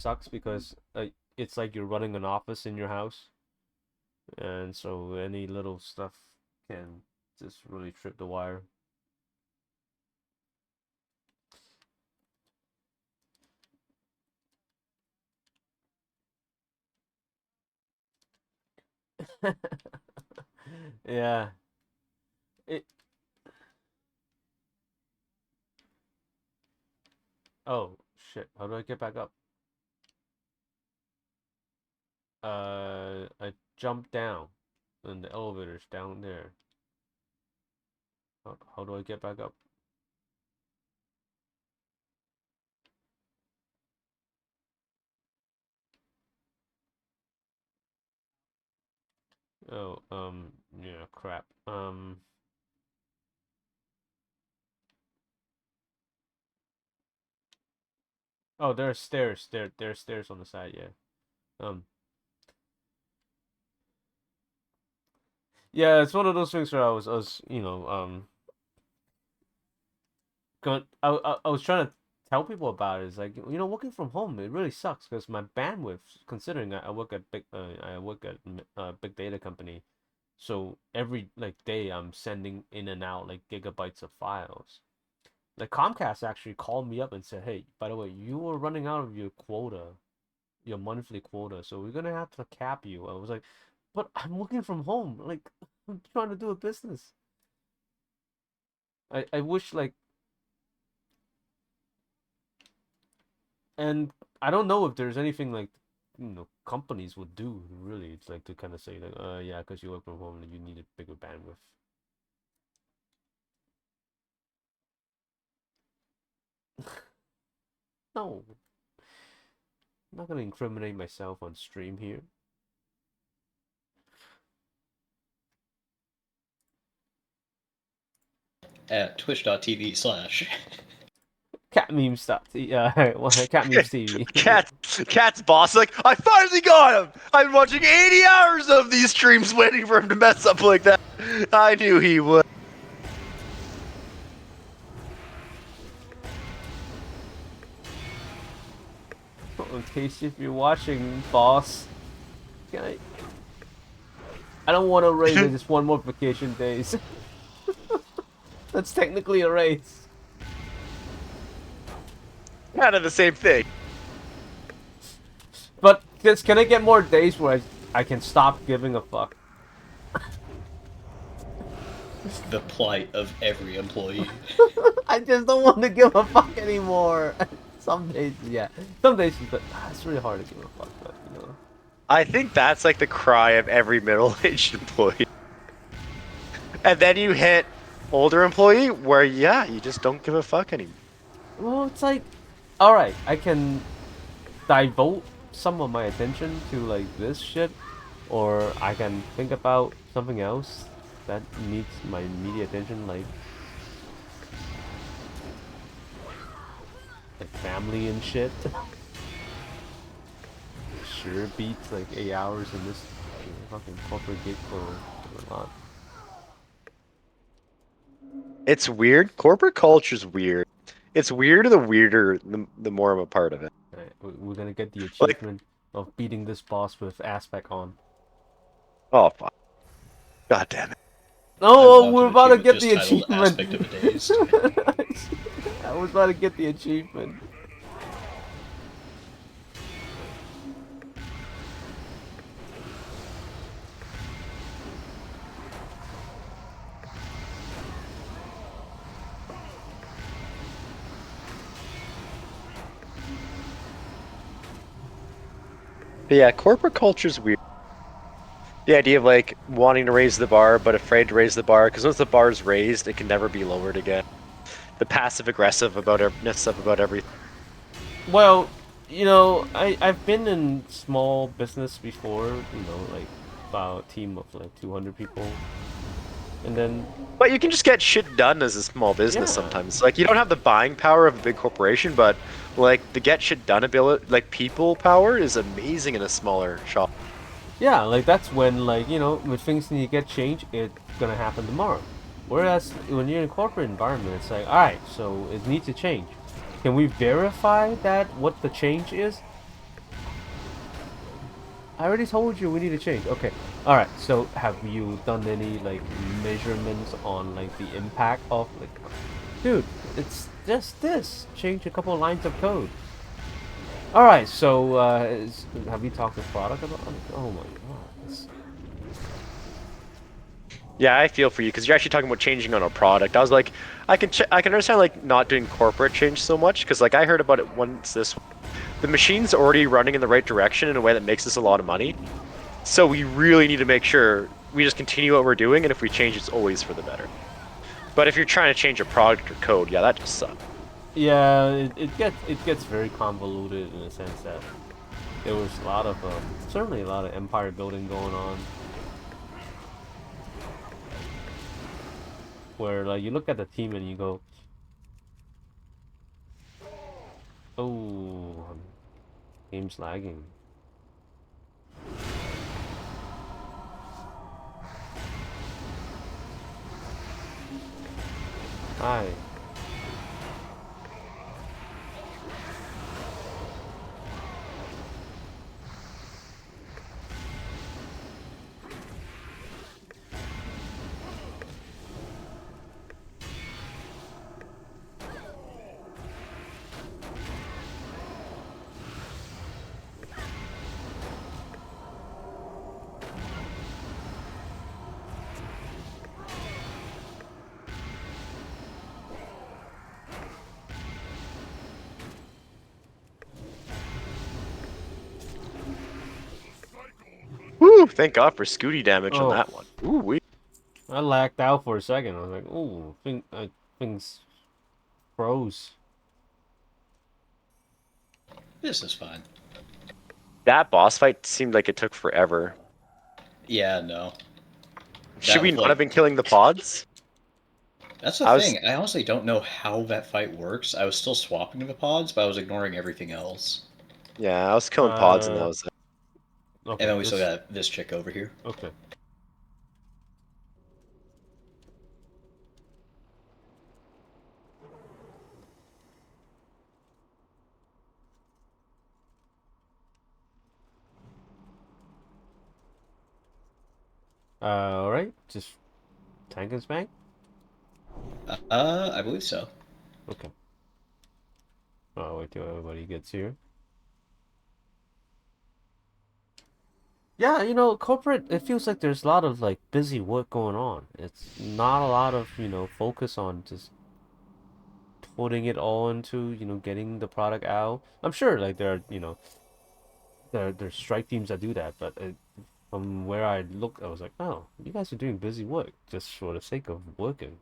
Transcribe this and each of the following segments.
sucks because it's like you're running an office in your house, and so any little stuff can just really trip the wire. Yeah. It. Oh shit! How do I get back up? I jumped down, and the elevator's down there. How do I get back up? Oh, yeah, crap. Oh, there's stairs. There's stairs on the side. Yeah. Um. Yeah, it's one of those things where I was trying to tell people about it. It's like, working from home, it really sucks because my bandwidth, considering I work at big data company, so every like day I'm sending in and out like gigabytes of files. Like Comcast actually called me up and said, "Hey, by the way, you are running out of your quota, your monthly quota, so we're gonna have to cap you." I was like, "But I'm working from home. Like, I'm trying to do a business." I wish like, and I don't know if there's anything like, companies would do really. It's like to kind of say like, yeah, because you work from home, you need a bigger bandwidth. No, I'm not gonna incriminate myself on stream here. At twitch.tv/ Cat memes stuff. Yeah, cat memes TV. Cat's boss, like, I finally got him! I've been watching 80 hours of these streams waiting for him to mess up like that. I knew he would. In case if you're watching, boss, can I don't want to raise it. Just one more vacation days. That's technically a raise. Kind of the same thing. But can I get more days where I can stop giving a fuck? The plight of every employee. I just don't want to give a fuck anymore. Some days, yeah. Some days, but it's really hard to give a fuck. But I think that's like the cry of every middle-aged employee. And then you hit older employee where, yeah, you just don't give a fuck anymore. Well, it's like, all right, I can devote some of my attention to like this shit, or I can think about something else that needs my immediate attention, like family and shit. Sure beats like 8 hours in this fucking corporate gig for a lot. It's weird. Corporate culture's weird. It's weirder the weirder the more I'm a part of it. Right, we're gonna get the Like, achievement of beating this boss with aspect on. oh fuck. God damn it. Oh, I we're wanted about to achievement get just the titled achievement. Aspect of a Dazed. I was about to get the achievement. But yeah, corporate culture's weird. The idea of like wanting to raise the bar but afraid to raise the bar because once the bar's raised, it can never be lowered again. The passive aggressive stuff about everything. Well, I've been in small business before. Like about a team of like 200 people, and then But you can just get shit done as a small business yeah, sometimes. Like you don't have the buying power of a big corporation, but like the get shit done ability, like people power, is amazing in a smaller shop. yeah, like that's when when things need to get changed, it's gonna happen tomorrow. Whereas when you're in a corporate environment, it's like, all right, so it needs to change. Can we verify that what the change is? I already told you we need to change. Okay. All right. So have you done any like measurements on like the impact of like, dude? It's just this. Change a couple lines of code. All right. So have you talked to product about? Oh my god. Yeah, I feel for you because you're actually talking about changing on a product. I was like, I can understand like not doing corporate change so much because like I heard about it once this. The machine's already running in the right direction in a way that makes us a lot of money. So we really need to make sure we just continue what we're doing, and if we change, it's always for the better. But if you're trying to change a product or code, yeah, that just sucks. Yeah, it gets very convoluted in the sense that there was a lot of certainly a lot of empire building going on. Where like you look at the team and you go, oh, game's lagging. Hi. Woo! Thank God for Scooty damage on Oh, that one. Ooh, we. I lagged out for a second. I was like, oh, things froze. This is fine. That boss fight seemed like it took forever. Yeah, no. Should That we was not have like. been killing the pods? That's the I was. thing. I honestly don't know how that fight works. I was still swapping to the pods, but I was ignoring everything else. Yeah, I was killing pods, and that Uh, was it. And okay, then we still this, got this chick over here. okay. All right, just tank and spank. I believe so. Okay. Oh, wait till everybody gets here. Yeah, corporate, it feels like there's a lot of like busy work going on. It's not a lot of, focus on just putting it all into, getting the product out. I'm sure like there are, there's strike teams that do that, but from where I look, I was like, oh, you guys are doing busy work just for the sake of working.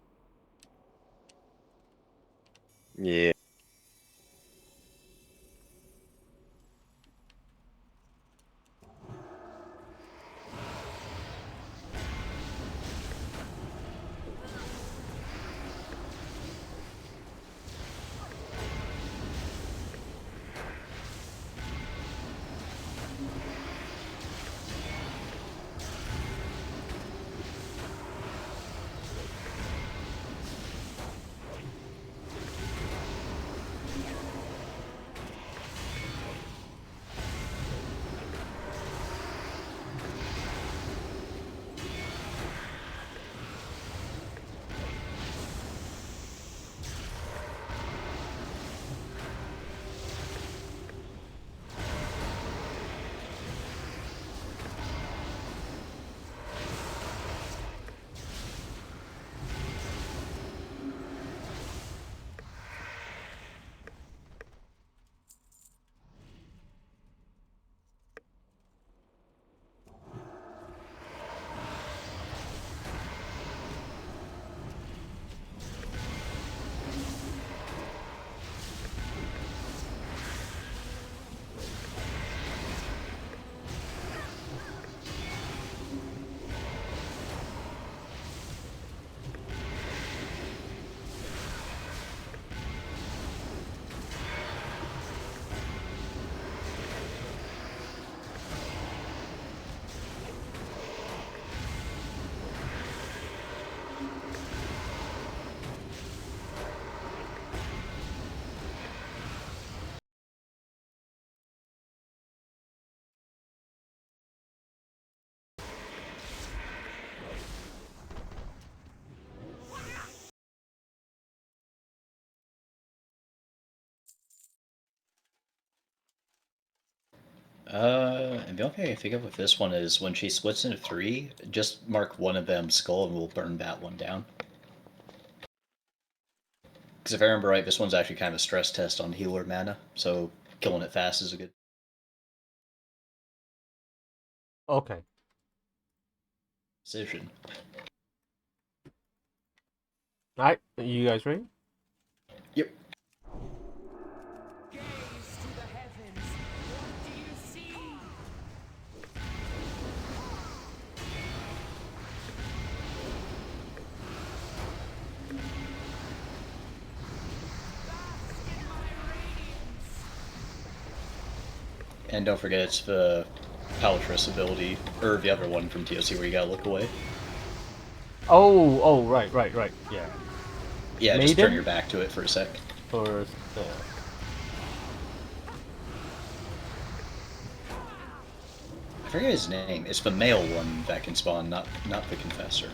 Yeah. And the only thing I can think of with this one is when she splits into three, just mark one of them skull and we'll burn that one down. Because if I remember right, this one's actually kind of a stress test on healer mana, so killing it fast is a good Okay. decision. All right, you guys ready? Yep. Gaze to the heavens. What do you see? Bask in my radiance. And don't forget it's the Palatrus ability, or the other one from TOC where you gotta look away. Oh, right. Yeah. Yeah, just Maiden? turn your back to it for a sec. Or I forget his name. It's the male one that can spawn, not the Confessor.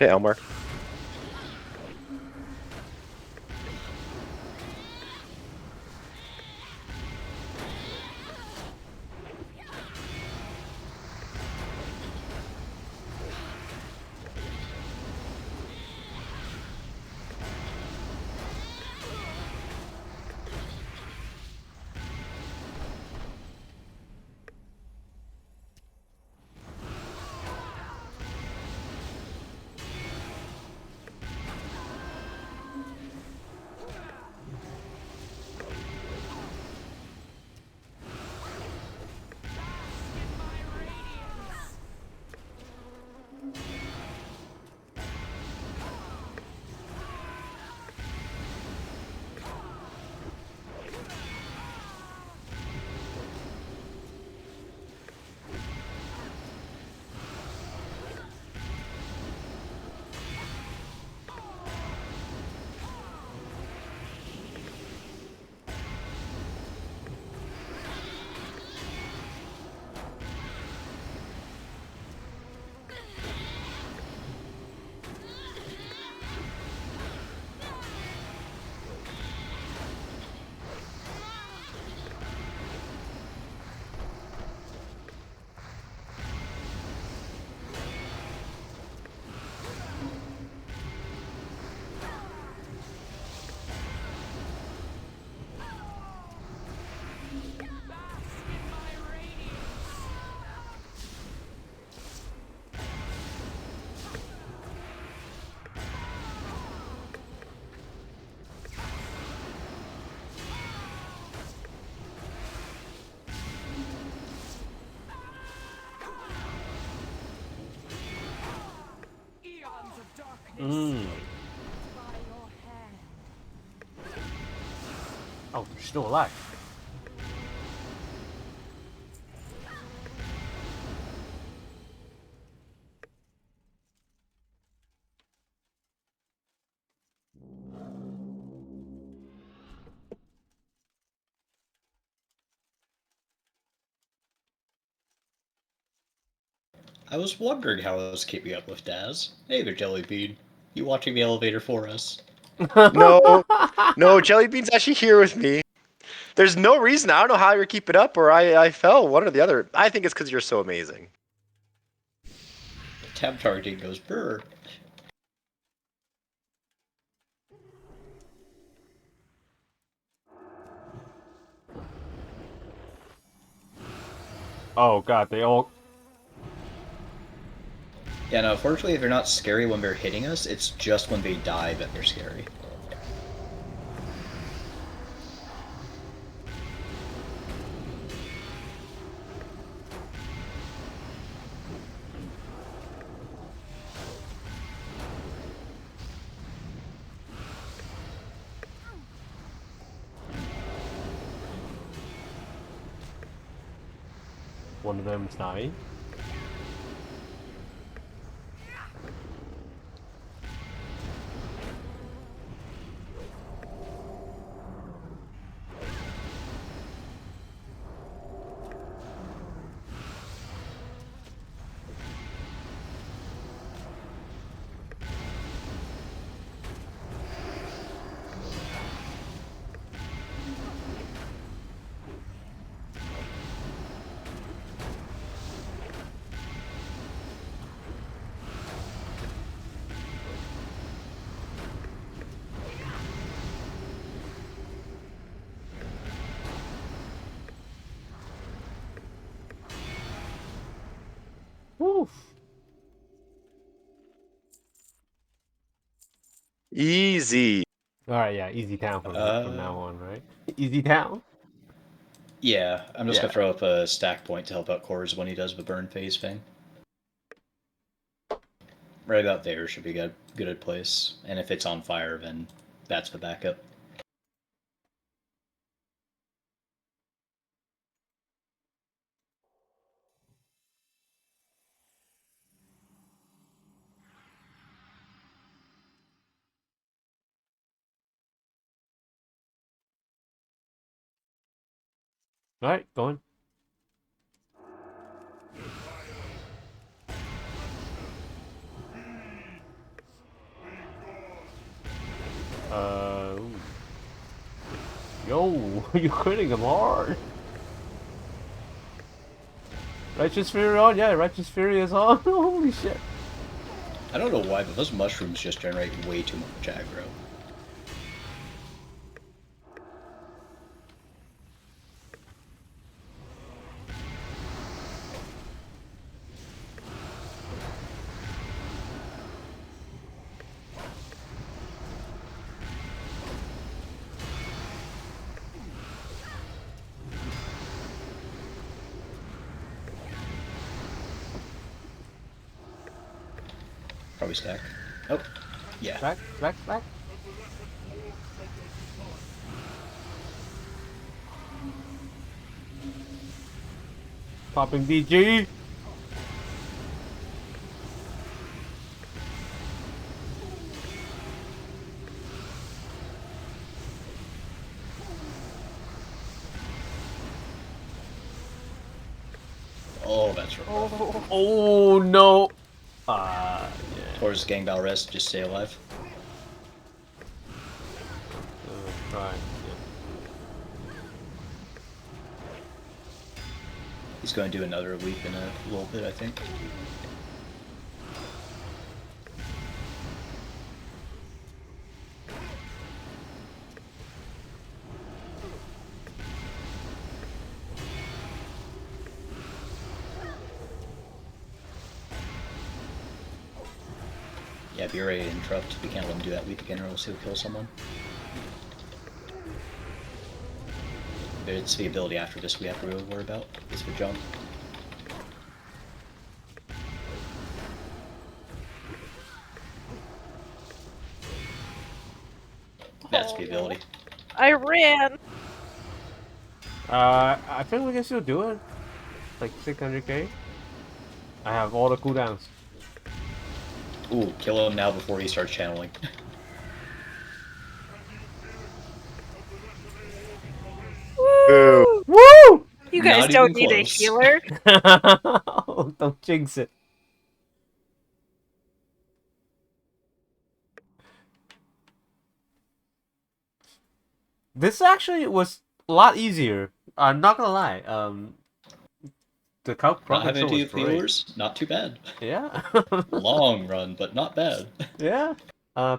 Hey, Elmar. In my radiance. Bask in my radiance. Eons of darkness. mm. By your hand. Oh, you're still alive. I was wondering how I was keeping up with Daz. Hey there, Jellybean. You watching the elevator for us? No, no, Jellybean's actually here with me. There's no reason. I don't know how you're keeping up, or I fell. One or the other. I think it's because you're so amazing. Tab targeting goes brr. Oh god, they all. Yeah, no, fortunately they're not scary when they're hitting us, it's just when they die that they're scary. One of them's dying. Easy. All right, yeah, easy town from now on, right? Easy town. Yeah, I'm just Yeah. gonna throw up a stack point to help out Cores when he does the burn phase thing. Right about there should be good place, and if it's on fire, then that's the backup. All right, going. Ooh. Yo, you're critting him hard. Righteous Fury on, yeah, Righteous Fury is on. Holy shit. I don't know why, but those mushrooms just generate way too much aggro. Probably stack. Oh, yeah. Back. Popping DG. Oh, that's rough. Oh no. Yeah. Cores gang battle rest, just stay alive. Right. He's going to do another leap in a little bit, I think. Yeah, be ready to interrupt. We can't let him do that leap again or else he'll kill someone. But it's the ability after this we have to really worry about. It's the jump. That's the ability. I ran. I think we can still do it. Like 600k. I have all the cooldowns. Ooh, kill him now before he starts channeling. Woo! Woo! You guys Not don't even need a close. healer. Don't jinx it. This actually was a lot easier. I'm not gonna lie. The crowd Not having control to was do great. healers, not too bad. Yeah. Long run, but not bad. Yeah.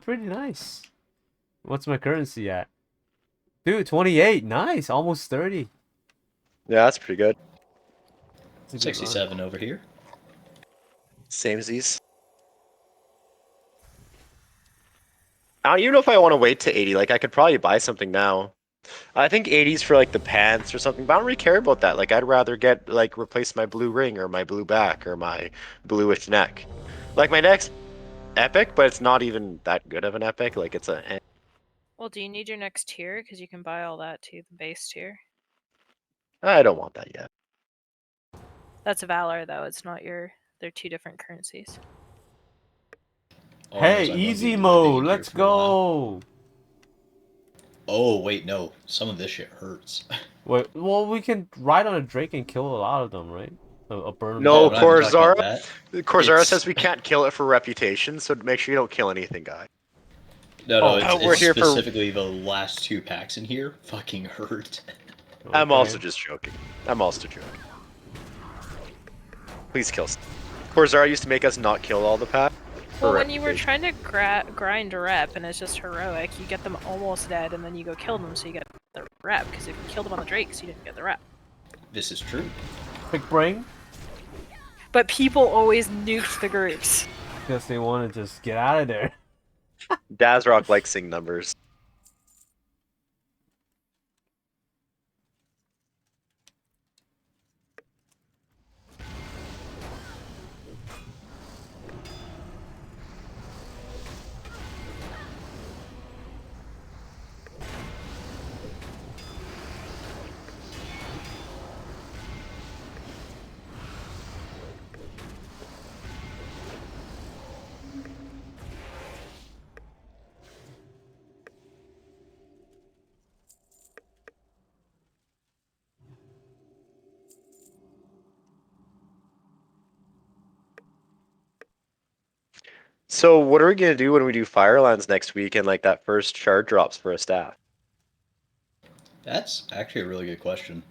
Pretty nice. What's my currency at? Dude, 28. Nice. Almost 30. Yeah, that's pretty good. It's a good run. 67 over here. Same as these. I don't even know if I want to wait to 80. Like, I could probably buy something now. I think 80's for, like, the pants or something, but I don't really care about that. Like, I'd rather get, like, replace my blue ring or my blue back or my bluish neck. Like, my neck's epic, but it's not even that good of an epic. Like, it's a... Well, do you need your next tier? Because you can buy all that too, the base tier. I don't want that yet. That's Valor, though. It's not your. They're two different currencies. Oh, Hey, knows I love easy being mode. here Let's for a while. go. Oh, wait, no. Some of this shit hurts. Wait, well, we can ride on a Drake and kill a lot of them, right? Burn them No, I'm not even talking about Corzara. that. Corzara It's- says we can't kill it for reputation, so make sure you don't kill anything, guy. No, Oh, we're it's here for- specifically the last two packs in here fucking hurt. I'm Okay. also just joking. I'm also joking. Please kill. Corzara used to make us not kill all the packs. for Well, when you were reputation. trying to grind a rep and it's just heroic, you get them almost dead and then you go kill them so you get the rep. Because if you killed them on the Drakes, you didn't get the rep. This is true. Big brain. But people always nuked the groups. Because they want to just get out of there. Dazrock likes seeing numbers. So what are we gonna do when we do Firelands next week and like that first shard drops for a staff? That's actually a really good question.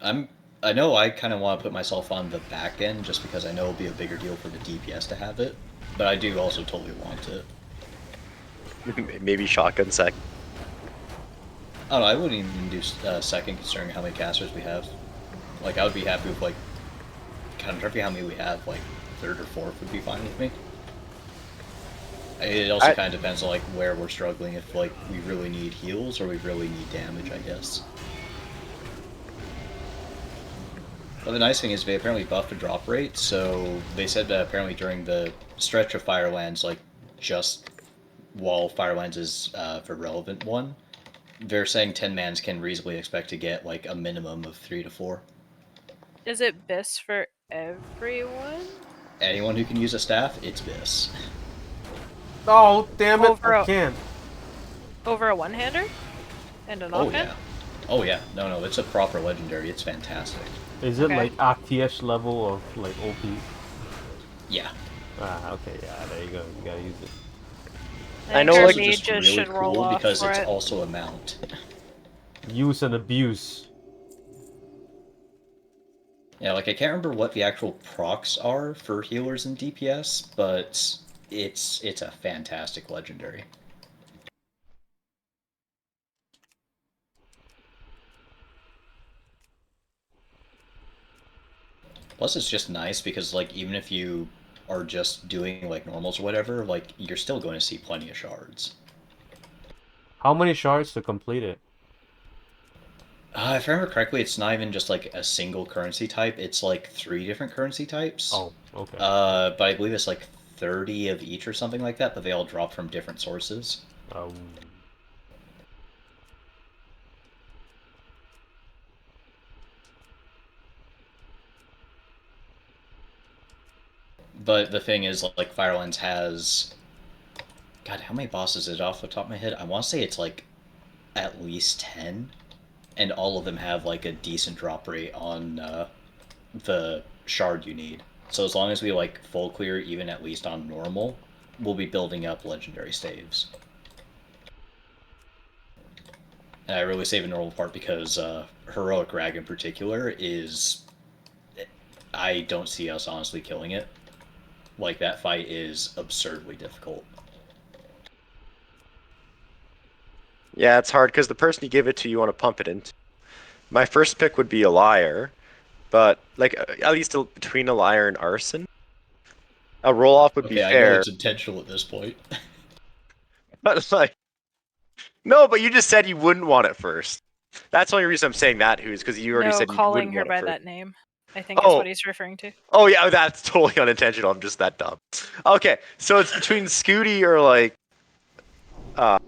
I know I kind of want to put myself on the back end just because I know it'll be a bigger deal for the DPS to have it, but I do also totally want it. Maybe shotgun sec. I don't know. I wouldn't even do second considering how many casters we have. Like I would be happy with like kind of trying how many we have. Like third or fourth would be fine with me. It also kind of depends on like where we're struggling. If like we really need heals or we really need damage, I guess. Well, the nice thing is they apparently buffed the drop rate, so they said that apparently during the stretch of Firelands, like just while Firelands is the relevant one, they're saying 10 mans can reasonably expect to get like a minimum of 3 to 4. Is it BIS for everyone? Anyone who can use a staff, it's BIS. Oh, damn it! Over I a- can't. Over a one-hander? And an Oh offhand? yeah. Oh yeah. No, it's a proper legendary. It's fantastic. Is it Okay. like Arctish level of like OP? Yeah. Ah, okay, yeah, there you go. You gotta use it. I know, think our like, It's just mages really should roll cool off because for it's it. also a mount. Use and abuse. Yeah, like I can't remember what the actual procs are for healers in DPS, but it's a fantastic legendary. Plus, it's just nice because like even if you are just doing like normals or whatever, like you're still going to see plenty of shards. How many shards to complete it? If I remember correctly, it's not even just like a single currency type. It's like 3 different currency types. Oh, okay. But I believe it's like 30 of each or something like that, but they all drop from different sources. Um, But the thing is, like, Firelands has. God, how many bosses is it off the top of my head? I want to say it's like at least 10. And all of them have like a decent drop rate on the shard you need. So as long as we like full clear, even at least on normal, we'll be building up legendary staves. And I really say the normal part because heroic rag in particular is. I don't see us honestly killing it. Like that fight is absurdly difficult. Yeah, it's hard because the person you give it to, you want to pump it into. My first pick would be a liar, but like at least between a liar and arson, a roll off would be Okay, I know fair. it's intentional at this point. But it's like, no, but you just said you wouldn't want it first. That's the only reason I'm saying that, who's because you already No, said you calling wouldn't her want it by first. that name. I think is Oh. what he's referring to. Oh yeah, that's totally unintentional. I'm just that dumb. Okay, so it's between Scooty or like, uh,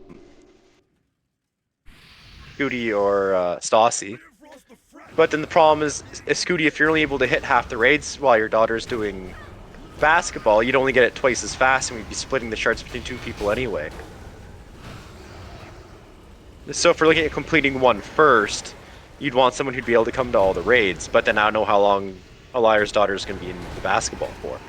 Scooty or Stassi. But then the problem is Scooty, if you're only able to hit half the raids while your daughter's doing basketball, you'd only get it twice as fast, and we'd be splitting the shards between 2 people anyway. So if we're looking at completing one first, you'd want someone who'd be able to come to all the raids, but then I don't know how long a liar's daughter is going to be in the basketball for.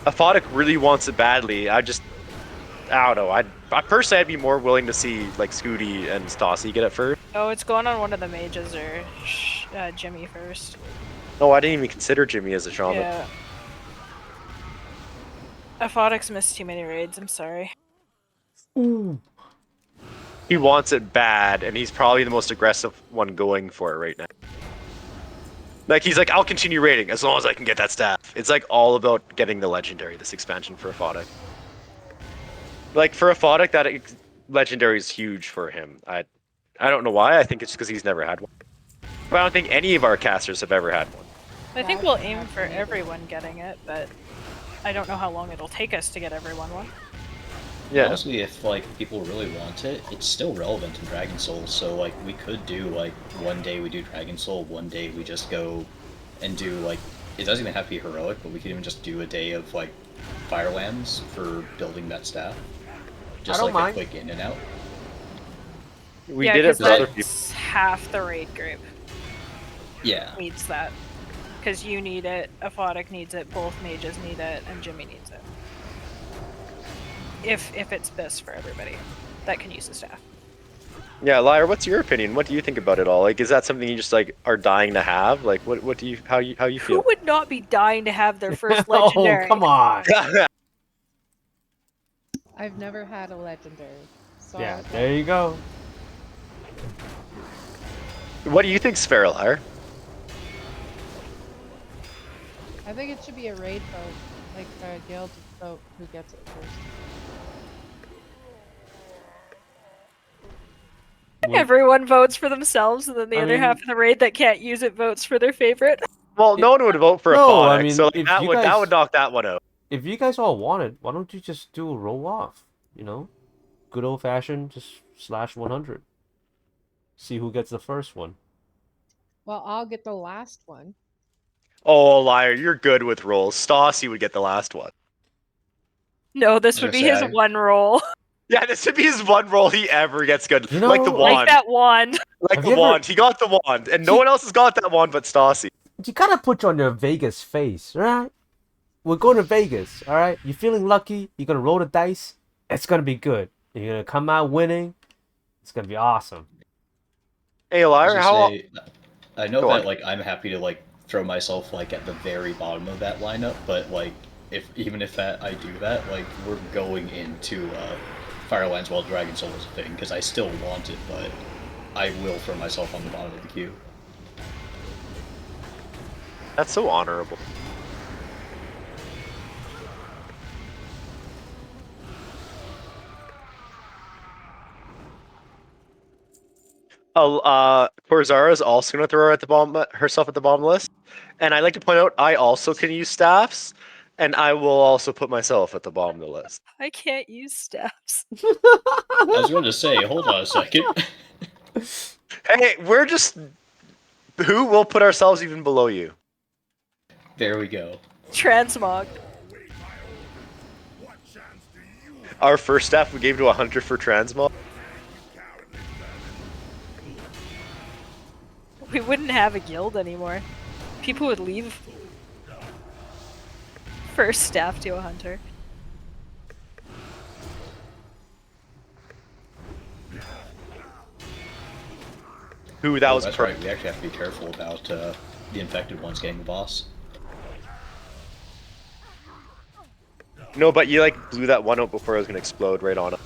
Aphotic really wants it badly. I don't know. I personally, I'd be more willing to see like Scooty and Stassi get it first. Oh, it's going on one of the mages or Jimmy first. Oh, I didn't even consider Jimmy as a shaman. Yeah. Aphotic's missed too many raids, I'm sorry. ooh. He wants it bad, and he's probably the most aggressive one going for it right now. Like he's like, I'll continue raiding as long as I can get that staff. It's like all about getting the legendary. This expansion for Aphotic. Like for Aphotic, legendary is huge for him. I don't know why. I think it's because he's never had one. But I don't think any of our casters have ever had one. I think Yeah, we'll I aim have for one either. everyone getting it, but I don't know how long it'll take us to get everyone one. Yeah. Honestly, if like people really want it, it's still relevant in Dragon Soul. So like we could do like one day we do Dragon Soul, one day we just go and do like it doesn't even have to be heroic, but we could even just do a day of like Firelands for building that staff. Just don't like mind. a quick in and out. We yeah, did it 'cause for other people. that's half the raid group Yeah. needs that. Because you need it, Aphotic needs it, both mages need it, and Jimmy needs it. If it's best for everybody that can use the staff. Yeah, Liar, what's your opinion? What do you think about it all? Like, is that something you just like are dying to have? Like, what do you how you Who feel? would not be dying to have their first Oh, legendary? come on. I've never had a legendary. So Yeah, I'd there you go. What do you think, Liar? I think it should be a raid vote, like a guild vote who gets it first. Everyone votes for themselves, and then the I other mean- half of the raid that can't use it votes for their favorite. Well, no one would vote for No, Aphotic, I mean, so like, if that you would guys- knock that one out. If you guys all want it, why don't you just do a roll off? You know, good old fashioned, just slash 100. See who gets the first one. Well, I'll get the last one. Oh, Liar, you're good with rolls. Stassi would get the last one. No, this I would was be gonna his say, one roll. Yeah, this would be his one roll he ever gets good. You Like the know, wand. Like that wand. Like Have the you ever- wand. He got the wand, and no one else has got that wand but Stassi. You gotta put on your Vegas face, alright? We're going to Vegas, alright? You're feeling lucky, you're gonna roll the dice, it's gonna be good. You're gonna come out winning, it's gonna be awesome. Hey, I was Liar, gonna how? say, I know Go that on. like I'm happy to like throw myself like at the very bottom of that lineup, but like if even if that I do that, like we're going into Firelands while Dragon Soul is a thing because I still want it, but I will throw myself on the bottom of the queue. That's so honorable. Corzara is also going to throw her at the bottom, herself at the bottom of the list. And I'd like to point out, I also can use staffs, and I will also put myself at the bottom of the list. I can't use staffs. I was going to say, hold on a second. Hey, we're just... Who will put ourselves even below you? There we go. Transmog. Our first staff we gave to a hunter for transmog. We wouldn't have a guild anymore. People would leave. First staff to a hunter. Who that Oh, was that's pro- right. We actually have to be careful about the infected ones getting the boss. No, but you like blew that one out before it was gonna explode right on it.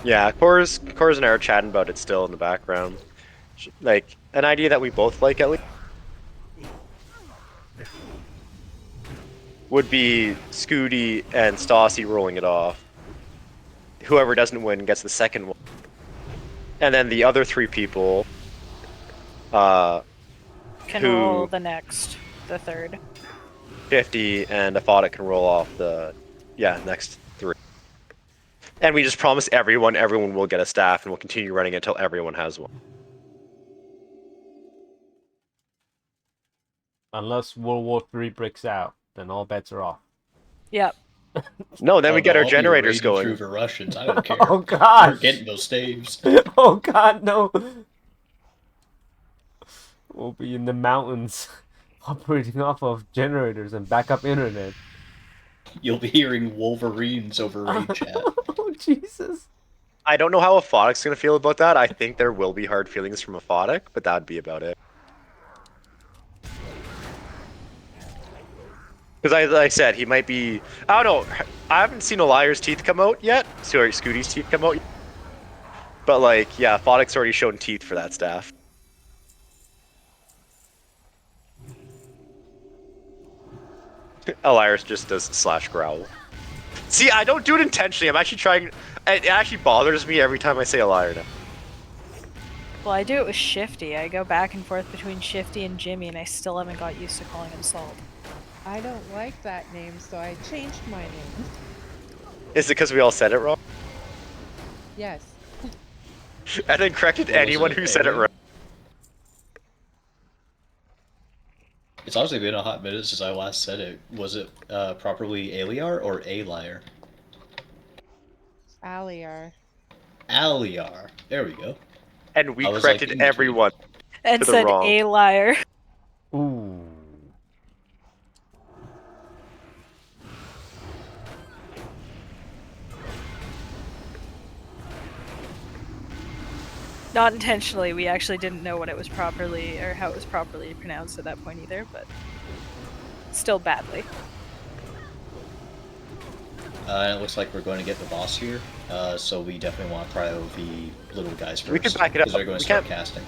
Yeah, Cores and I are chatting about it still in the background. Like, an idea that we both like at least would be Scooty and Stassi rolling it off. Whoever doesn't win gets the second one. And then the other three people, Can Who- roll the next, the third. 50 and Aphotic can roll off the, next three. And we just promise everyone will get a staff, and we'll continue running it until everyone has one. Unless World War III breaks out, then all bets are off. Yep. No, then Oh, we get no, our I'll be generators raiding going. through the Russians. I don't care. Oh We're god! getting those staves. Oh god, no! We'll be in the mountains operating off of generators and backup internet. You'll be hearing Wolverines over raid chat. Oh, Jesus. I don't know how Aphodic's gonna feel about that. I think there will be hard feelings from Aphodic, but that'd be about it. Because like I said, he might be. I don't know. I haven't seen a liar's teeth come out yet. Sorry, Scooty's teeth come out. But like, yeah, Aphodic's already shown teeth for that staff. Elias just does slash growl. See, I don't do it intentionally. I'm actually trying. It actually bothers me every time I say a liar now. Well, I do it with Shifty. I go back and forth between Shifty and Jimmy, and I still haven't got used to calling him Salt. I don't like that name, so I changed my name. Is it because we all said it wrong? Yes. And then corrected What was anyone it, who said it Alien? right. It's honestly been a hot minute since I last said it. Was it properly Aliar or Aliar? Aliar. Aliar. There we go. And we I was, like, corrected in between. everyone. And To the said wrong. a liar. Ooh. Not intentionally, we actually didn't know what it was properly, or how it was properly pronounced at that point either, but still badly. It looks like we're going to get the boss here, so we definitely want to prio the little guys first. We can back it up. Because they're going to We start can't- casting.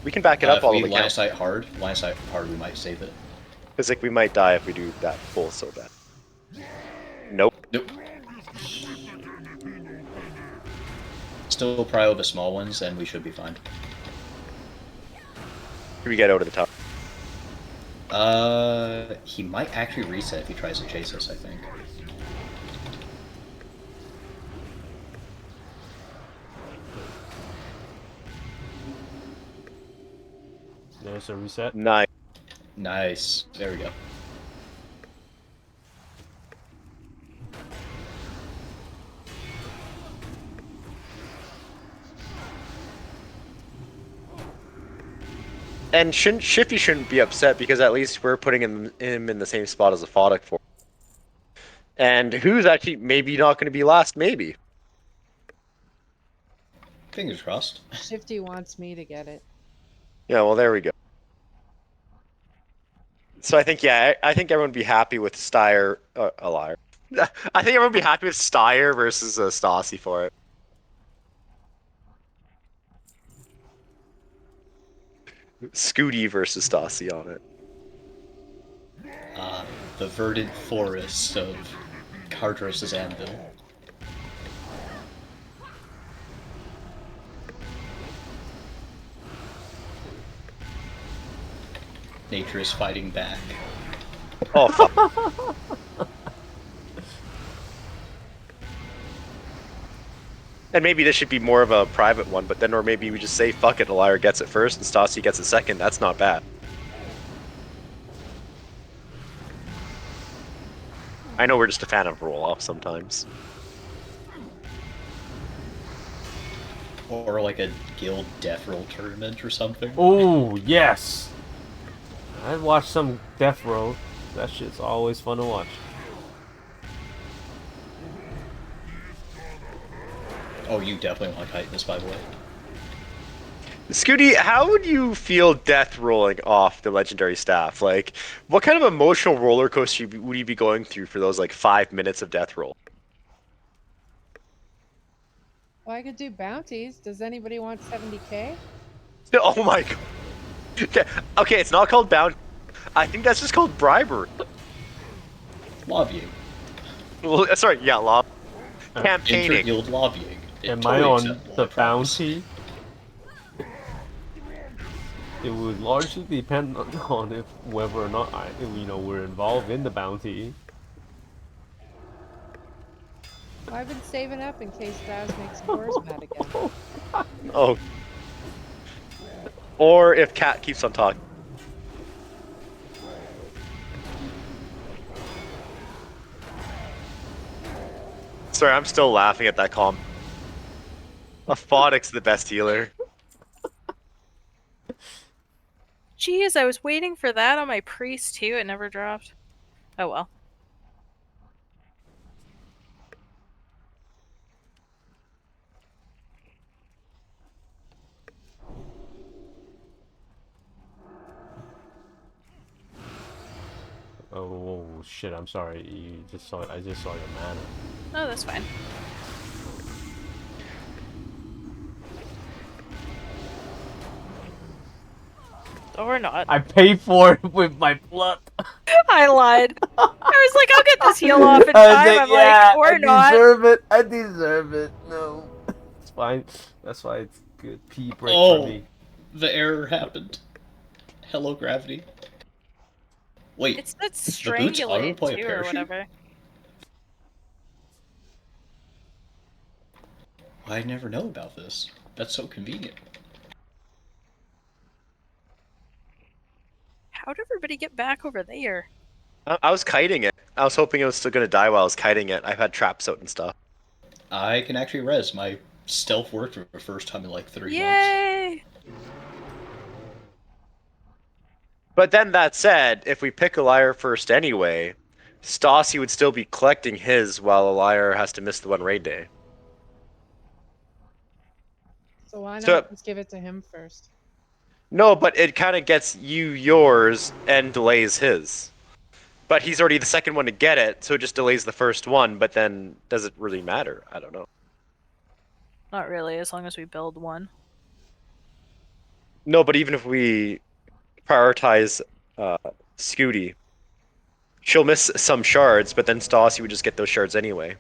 We can back it up If all we the line way. of sight hard, we might save it. Because like we might die if we do that full so bad. Nope. Nope. Still prio the small ones, and we should be fine. We get out of the top. He might actually reset if he tries to chase us, I think. There's a reset. Nice. Nice. There we go. And Shifty shouldn't be upset because at least we're putting him in the same spot as a Aphodec for. And who's actually maybe not going to be last? Maybe. Fingers crossed. Shifty wants me to get it. Yeah. Well, there we go. So I think I think everyone would be happy with Steyer. A liar. I think everyone would be happy with Steyer versus Stassi for it. Scooty versus Stassi on it. The verdant forest of Cardros' anvil. Nature is fighting back. Oh fuck. And maybe this should be more of a private one, but then or maybe we just say fuck it, Eliar gets it first and Stassi gets it second. That's not bad. I know we're just a fan of roll off sometimes. Or like a guild death roll tournament or something. Oh, yes. I'd watch some Death Row. That shit's always fun to watch. Oh, you definitely want to kite this, by the way. Scooty, how would you feel death rolling off the legendary staff? Like, what kind of emotional roller coaster would you be going through for those like 5 minutes of death roll? Well, I could do bounties. Does anybody want 70k? Oh my god. Okay, it's not called bounty. I think that's just called bribery. Lobbying. Well, sorry, yeah, lob. Campaigning. Inter-guild lobbying. Am Totally I on acceptable, the I promise. bounty? It would largely depend on if whether or not we're involved in the bounty. Well, I've been saving up in case Daz makes Boris mad again. Oh. Or if Cat keeps on talking. Sorry, I'm still laughing at that comment. Aphodic's the best healer. Jeez, I was waiting for that on my priest too. It never dropped. Oh well. Oh shit! I'm sorry. I just saw your mana. Oh, that's fine. Or not. I paid for it with my blood. I lied. I was like, I'll get this heal off in I was time. like, I'm yeah, like, or I not. deserve it. I deserve it. No, it's fine. That's why it's good. Pee break for Oh, me. the error happened. Hello, gravity. Wait, It's that the boots strangulate auto-deploy a too, or parachute? whatever. I never know about this. That's so convenient. How'd everybody get back over there? I was kiting it. I was hoping it was still gonna die while I was kiting it. I've had traps out and stuff. I can actually res. My stealth worked for the first time in like 3 months. Yay! But then that said, if we pick a liar first anyway, Stassi would still be collecting his while a liar has to miss the one raid day. So why So not just give it to him first? no, but it kind of gets you yours and delays his. But he's already the second one to get it, so it just delays the first one, but then does it really matter? I don't know. Not really, as long as we build one. No, but even if we prioritize Scooty, she'll miss some shards, but then Stassi would just get those shards anyway.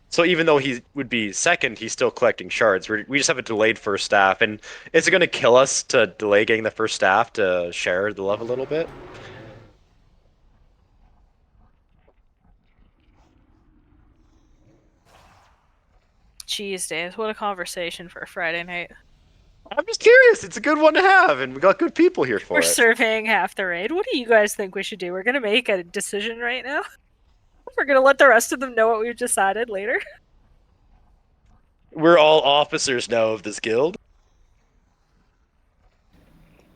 So even though he would be second, he's still collecting shards. We just have a delayed first staff, and is it going to kill us to delay getting the first staff to share the love a little bit? Jeez, Dave, what a conversation for a Friday night. I'm just curious. It's a good one to have, and we got good people here for We're it. surveying half the raid. What do you guys think we should do? We're gonna make a decision right now? We're gonna let the rest of them know what we've decided later? We're all officers now of this guild.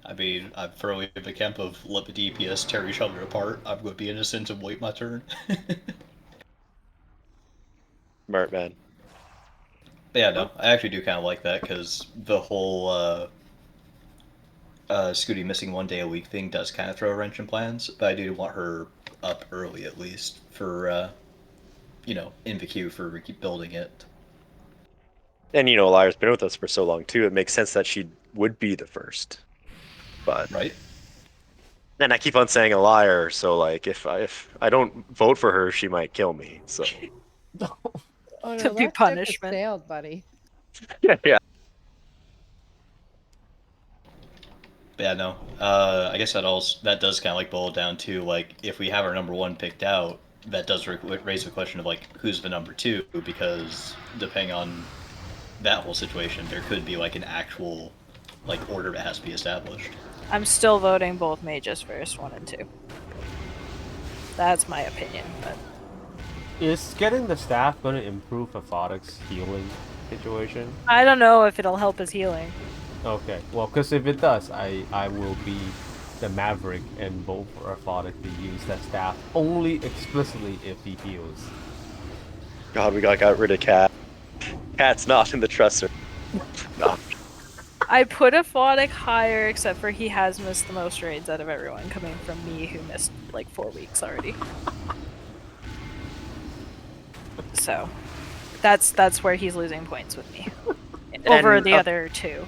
I mean, I'm firmly in the camp of let the DPS tear each other apart. I'm going to be innocent and wait my turn. Smart man. But yeah, no, I actually do kind of like that because the whole Scooty missing 1 day a week thing does kind of throw a wrench in plans. But I do want her up early at least for, in the queue for building it. And you know, Lyra's been with us for so long too. It makes sense that she would be the first. But Right? and I keep on saying a liar, so like if I don't vote for her, she might kill me. So Oh no, To be that ship has punishment. sailed, buddy. yeah. But yeah, no. I guess that does kind of like boil down to like if we have our number one picked out, that does raise the question of like who's the number two because depending on that whole situation, there could be like an actual like order that has to be established. I'm still voting both mages first, 1 and 2. That's my opinion, but Is getting the staff going to improve Aphotic's healing situation? I don't know if it'll help his healing. Okay, well, because if it does, I will be the Maverick and vote for Aphotic to use that staff only explicitly if he heals. God, we got rid of Cat. Cat's not in the trusser. No. I put Aphotic higher, except for he has missed the most raids out of everyone, coming from me, who missed like 4 weeks already. So, that's where he's losing points with me over the other two.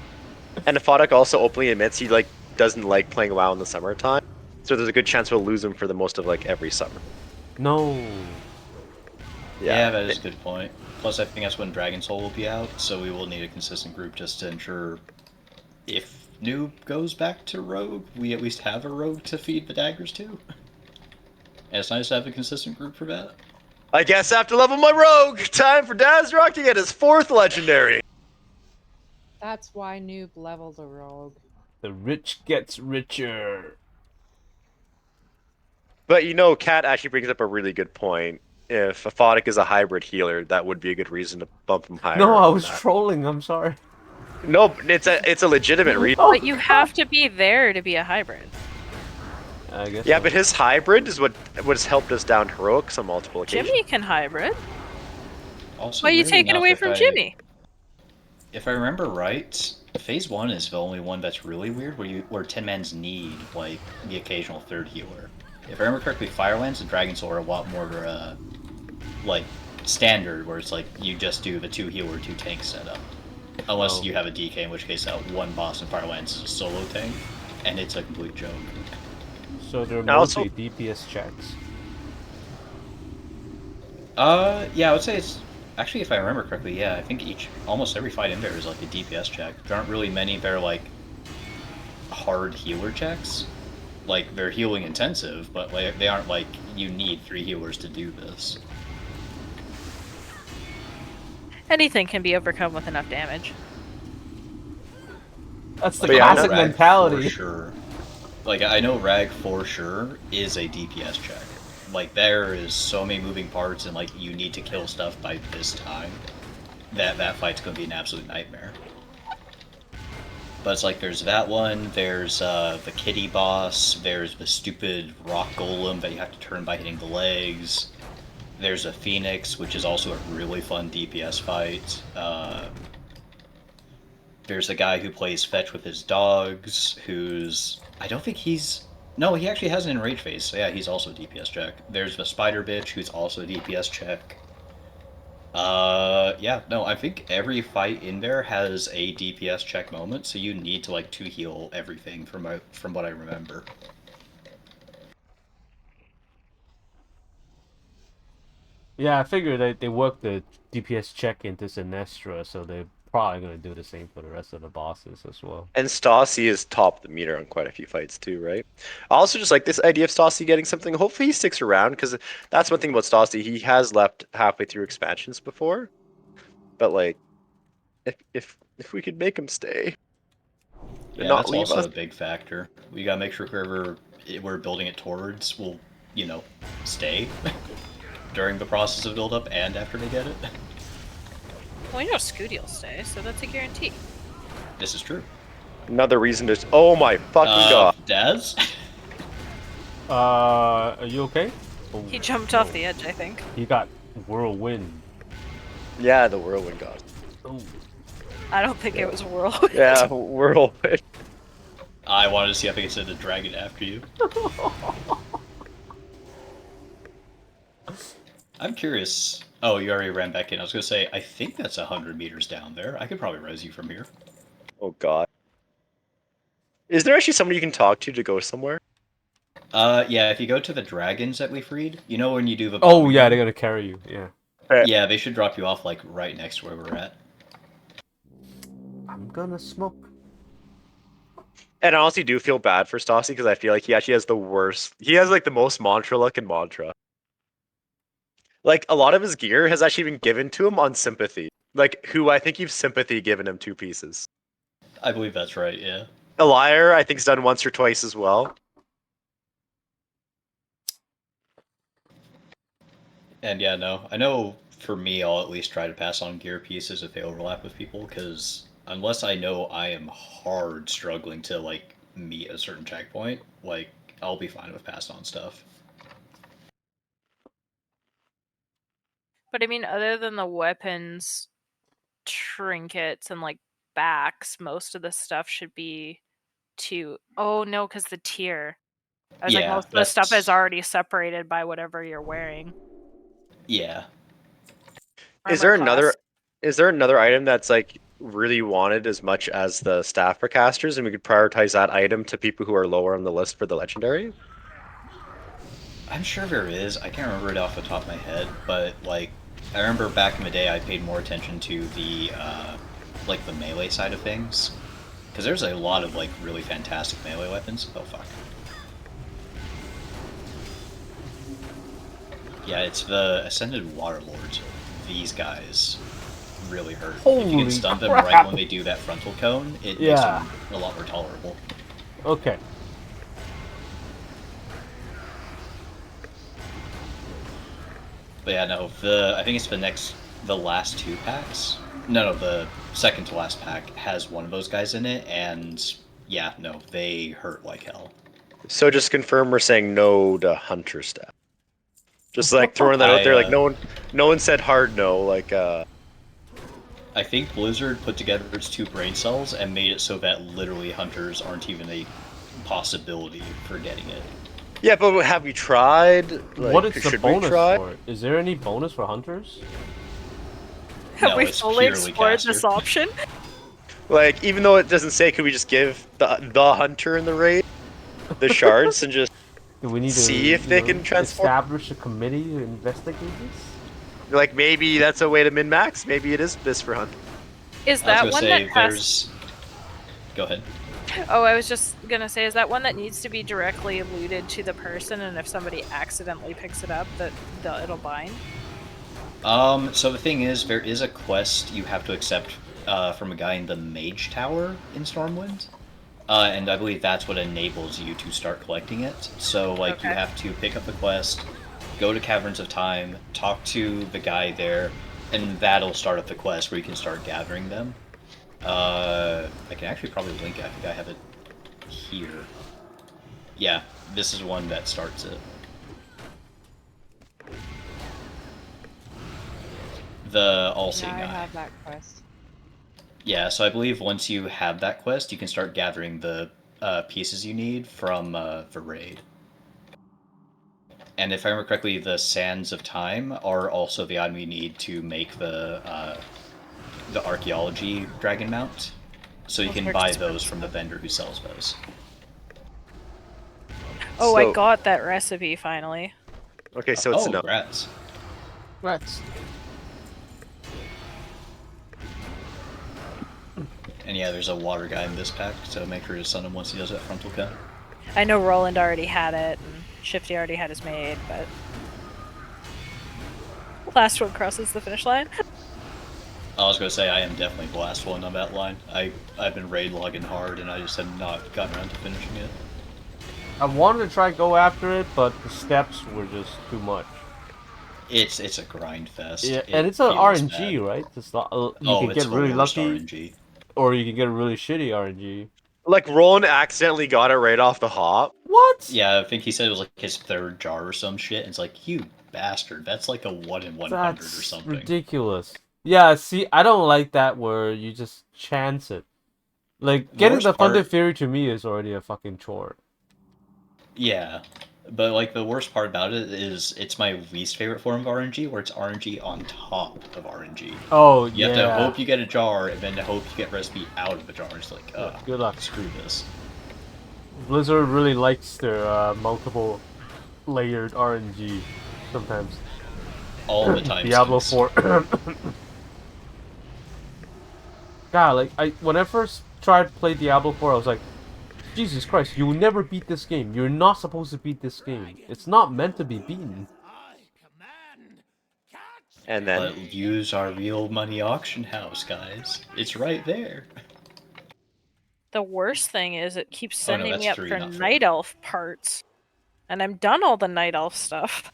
And Aphotic also openly admits he like doesn't like playing WoW in the summertime, so there's a good chance we'll lose him for the most of like every summer. No. Yeah, that is a good point. Plus, I think that's when Dragon Soul will be out, so we will need a consistent group just to ensure if Noob goes back to Rogue, we at least have a Rogue to feed the daggers to. And it's nice to have a consistent group for that. I guess I have to level my rogue. Time for Dazrock to get his 4th legendary. That's why Noob leveled a rogue. The rich gets richer. But you know, Cat actually brings up a really good point. If Aphotic is a hybrid healer, that would be a good reason to bump him higher. No, I was trolling. I'm sorry. No, it's a legitimate reason. Oh, But you have to be there to be a hybrid. I guess. Yeah, so. but his hybrid is what has helped us down heroics on multiple occasions. Jimmy can hybrid. Also, Why are you weirdly taking enough, away from Jimmy? if I remember right, Phase 1 is the only one that's really weird where Tin Mans need like the occasional third healer. If I remember correctly, Firelands and Dragon Soul are a lot more like standard, where it's like you just do the 2 healer, 2 tank setup. Unless Oh. you have a DK, in which case one boss in Firelands is a solo tank, and it's a complete joke. So they're I also- mostly DPS checks. Yeah, I would say it's actually, if I remember correctly, yeah, I think almost every fight in there is like a DPS check. There aren't really many that are like hard healer checks. Like they're healing intensive, but like they aren't like you need 3 healers to do this. Anything can be overcome with enough damage. That's the But yeah, classic Rag mentality. for sure. Like I know Rag for sure is a DPS check. Like there is so many moving parts, and like you need to kill stuff by this time. That fight's gonna be an absolute nightmare. But it's like there's that one, there's the kitty boss, there's the stupid rock golem that you have to turn by hitting the legs. There's a phoenix, which is also a really fun DPS fight. There's a guy who plays fetch with his dogs, who's I don't think he's no, he actually has an enrage phase, so yeah, he's also DPS check. There's the spider bitch, who's also DPS check. Yeah, no, I think every fight in there has a DPS check moment, so you need to like 2 heal everything from what I remember. Yeah, I figured they worked the DPS check into Sinestra, so they're probably gonna do the same for the rest of the bosses as well. And Stassi is top the meter on quite a few fights too, right? I also just like this idea of Stassi getting something. Hopefully he sticks around, because that's one thing about Stassi. He has left halfway through expansions before, but like, if we could make him stay and Yeah, not that's leave also us. a big factor. We gotta make sure whoever we're building it towards will, stay during the process of build up and after they get it. Well, you know Scooty will stay, so that's a guarantee. This is true. Another reason to. Oh my fucking god! Daz? Are you okay? Oh, He jumped off the edge, I think. He got whirlwind. Yeah, the whirlwind god. Oh. I don't think it was whirlwind. Yeah, whirlwind. I wanted to see if I could send a dragon after you. I'm curious. Oh, you already ran back in. I was gonna say, I think that's 100 meters down there. I could probably res you from here. Oh god. Is there actually somebody you can talk to go somewhere? Yeah, if you go to the dragons that we freed, you know when you do the... Oh yeah, they're gonna carry you. Yeah. Yeah, they should drop you off, like, right next to where we're at. I'm gonna smoke. And I honestly do feel bad for Stassi, because I feel like he actually has the worst. He has like the most mantra luck in mantra. Like a lot of his gear has actually been given to him on sympathy. Like who I think you've sympathy given him 2 pieces. I believe that's right, yeah. A liar, I think's done once or twice as well. And yeah, no, I know for me, I'll at least try to pass on gear pieces if they overlap with people, because unless I know I am hard struggling to, like, meet a certain checkpoint, like, I'll be fine with passed on stuff. But I mean, other than the weapons, trinkets, and like backs, most of the stuff should be to. Oh no, because the tier. I was like, Yeah, most of the stuff that's- is already separated by whatever you're wearing. Yeah. Is Armor there class. another item that's like really wanted as much as the staff casters, and we could prioritize that item to people who are lower on the list for the legendary? I'm sure there is. I can't remember it off the top of my head, but, like, I remember back in the day I paid more attention to the, like, the melee side of things. Because there's a lot of, like, really fantastic melee weapons. Oh, fuck. Yeah, it's the Ascended Waterlords. These guys really hurt. If you Holy can stun them crap. right when they do that frontal cone, it makes Yeah. them a lot more tolerable. Okay. But yeah, no, I think it's the next the last 2 packs. No, the second to last pack has one of those guys in it, and yeah, no, they hurt like hell. So just confirm we're saying no to hunter staff. Just like throwing that out there, like no one said hard no. Like I think Blizzard put together its 2 brain cells and made it so that literally hunters aren't even a possibility for getting it. yeah, but have we tried? Like, what is the should we bonus try? for it? Is there any bonus for hunters? Have No, we it's fully purely explored caster. this option? Like, even though it doesn't say, could we just give the hunter in the raid the shards and just Do we need see to if they can transform? establish a committee to investigate this? Like, maybe that's a way to min max. Maybe it is this for hunter. Is I that was one gonna say, that has? there's... Go ahead. Oh, I was just gonna say, is that one that needs to be directly alluded to the person, and if somebody accidentally picks it up, that it'll bind? So the thing is, there is a quest you have to accept from a guy in the Mage Tower in Stormwind. And I believe that's what enables you to start collecting it. So, like, you Okay. have to pick up the quest, go to Caverns of Time, talk to the guy there, and that'll start up the quest where you can start gathering them. I can actually probably link it. I think I have it here. Yeah, this is one that starts it. The All-Seeing Yeah, I Eye. have that quest. Yeah, so I believe once you have that quest, you can start gathering the pieces you need from the raid. And if I remember correctly, the Sands of Time are also the item you need to make the archaeology dragon mount. So you Those can are buy expensive. those from the vendor who sells those. Oh, I So- got that recipe finally. Okay, so it's oh, a no. congrats. Rats. And yeah, there's a water guy in this pack, so make sure to send him once he does that frontal cut. I know Roland already had it, and Shifty already had his made, but last one crosses the finish line. I was going to say, I am definitely the last one on that line. I've been raid logging hard, and I just have not gotten around to finishing it. I wanted to try go after it, but the steps were just too much. It's a grind fest. Yeah, It and it's an feels RNG, bad. right? It's not, you Oh, can it's get the really worst lucky, RNG. or you can get a really shitty RNG. Like, Roland accidentally got it right off the hop. What? Yeah, I think he said it was like his 3rd jar or some shit. And it's like, you bastard, that's like a 1 in 100 or That's something. ridiculous. Yeah, see, I don't like that where you just chance it. Like, getting worst the Thunder part- Fury to me is already a fucking chore. Yeah, but like the worst part about it is it's my least favorite form of RNG, where it's RNG on top of RNG. Oh, You have to hope you get a jar, and then hope you get recipe out of the jar. It's like, Good luck. screw this. Blizzard really likes their multiple layered RNG sometimes. All the time. Diablo since. 4. God, like, when I first tried to play Diablo 4, I was like, Jesus Christ, you will never beat this game. You're not supposed to beat this game. It's not meant to be beaten. And then But use our real money auction house, guys. It's right there. The worst thing is it keeps Oh, no, sending that's me up 3, for not 4. Night Elf parts. And I'm done all the Night Elf stuff.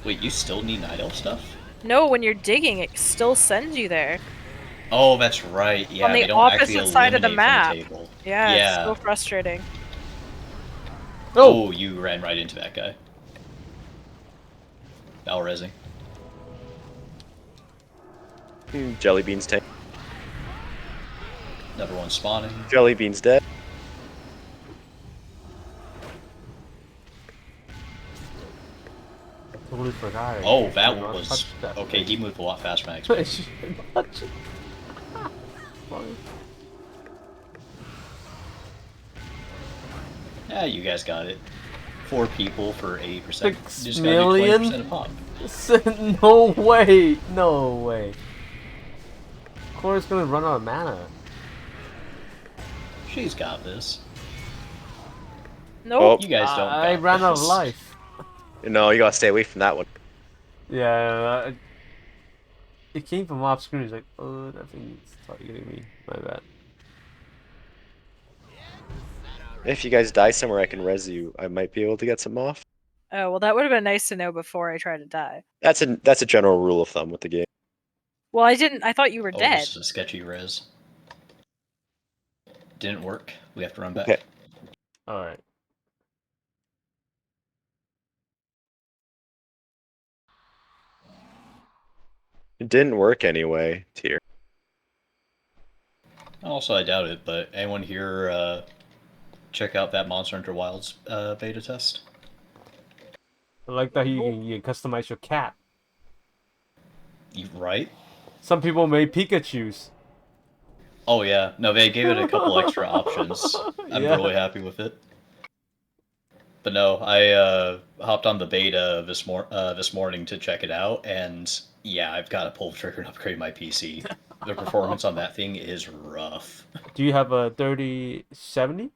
Wait, you still need Night Elf stuff? No, when you're digging, it still sends you there. Oh, that's right. Yeah, On the they don't actually opposite side of the eliminate map. from the table. Yeah, Yeah. it's so frustrating. Oh, you ran right into that guy. Valresing. Jellybean's tank. Number 1 spawning. Jellybean's dead. Totally forgot. Oh, that I was... touched that Okay, thing. he moved a lot faster than I expected. Touch it. Funny. Yeah, you guys got it. 4 people for 80%. 6 You just gotta do million? 20% a pop. No way! No way. Cora's gonna run out of mana. She's got this. Nope. You guys don't I got ran out of this. life. No, you gotta stay away from that one. Yeah, it came from off screen. He's like, oh, that thing's targeting me. My bad. If you guys die somewhere, I can res you. I might be able to get some off. Oh, well, that would have been nice to know before I try to die. That's a general rule of thumb with the game. Well, I didn't. I thought you were Oh, dead. this is a sketchy res. Didn't work. We have to run back. Okay. All right. It didn't work anyway, Tier. Also, I doubt it, but anyone here check out that Monster Hunter Wilds beta test? I like that you can customize your cat. You right? Some people made Pikachu's. Oh yeah, no, they gave it a couple extra options. I'm Yeah. really happy with it. But no, I hopped on the beta this morning to check it out, and yeah, I've got to pull the trigger and upgrade my PC. The performance on that thing is rough. Do you have a 3070?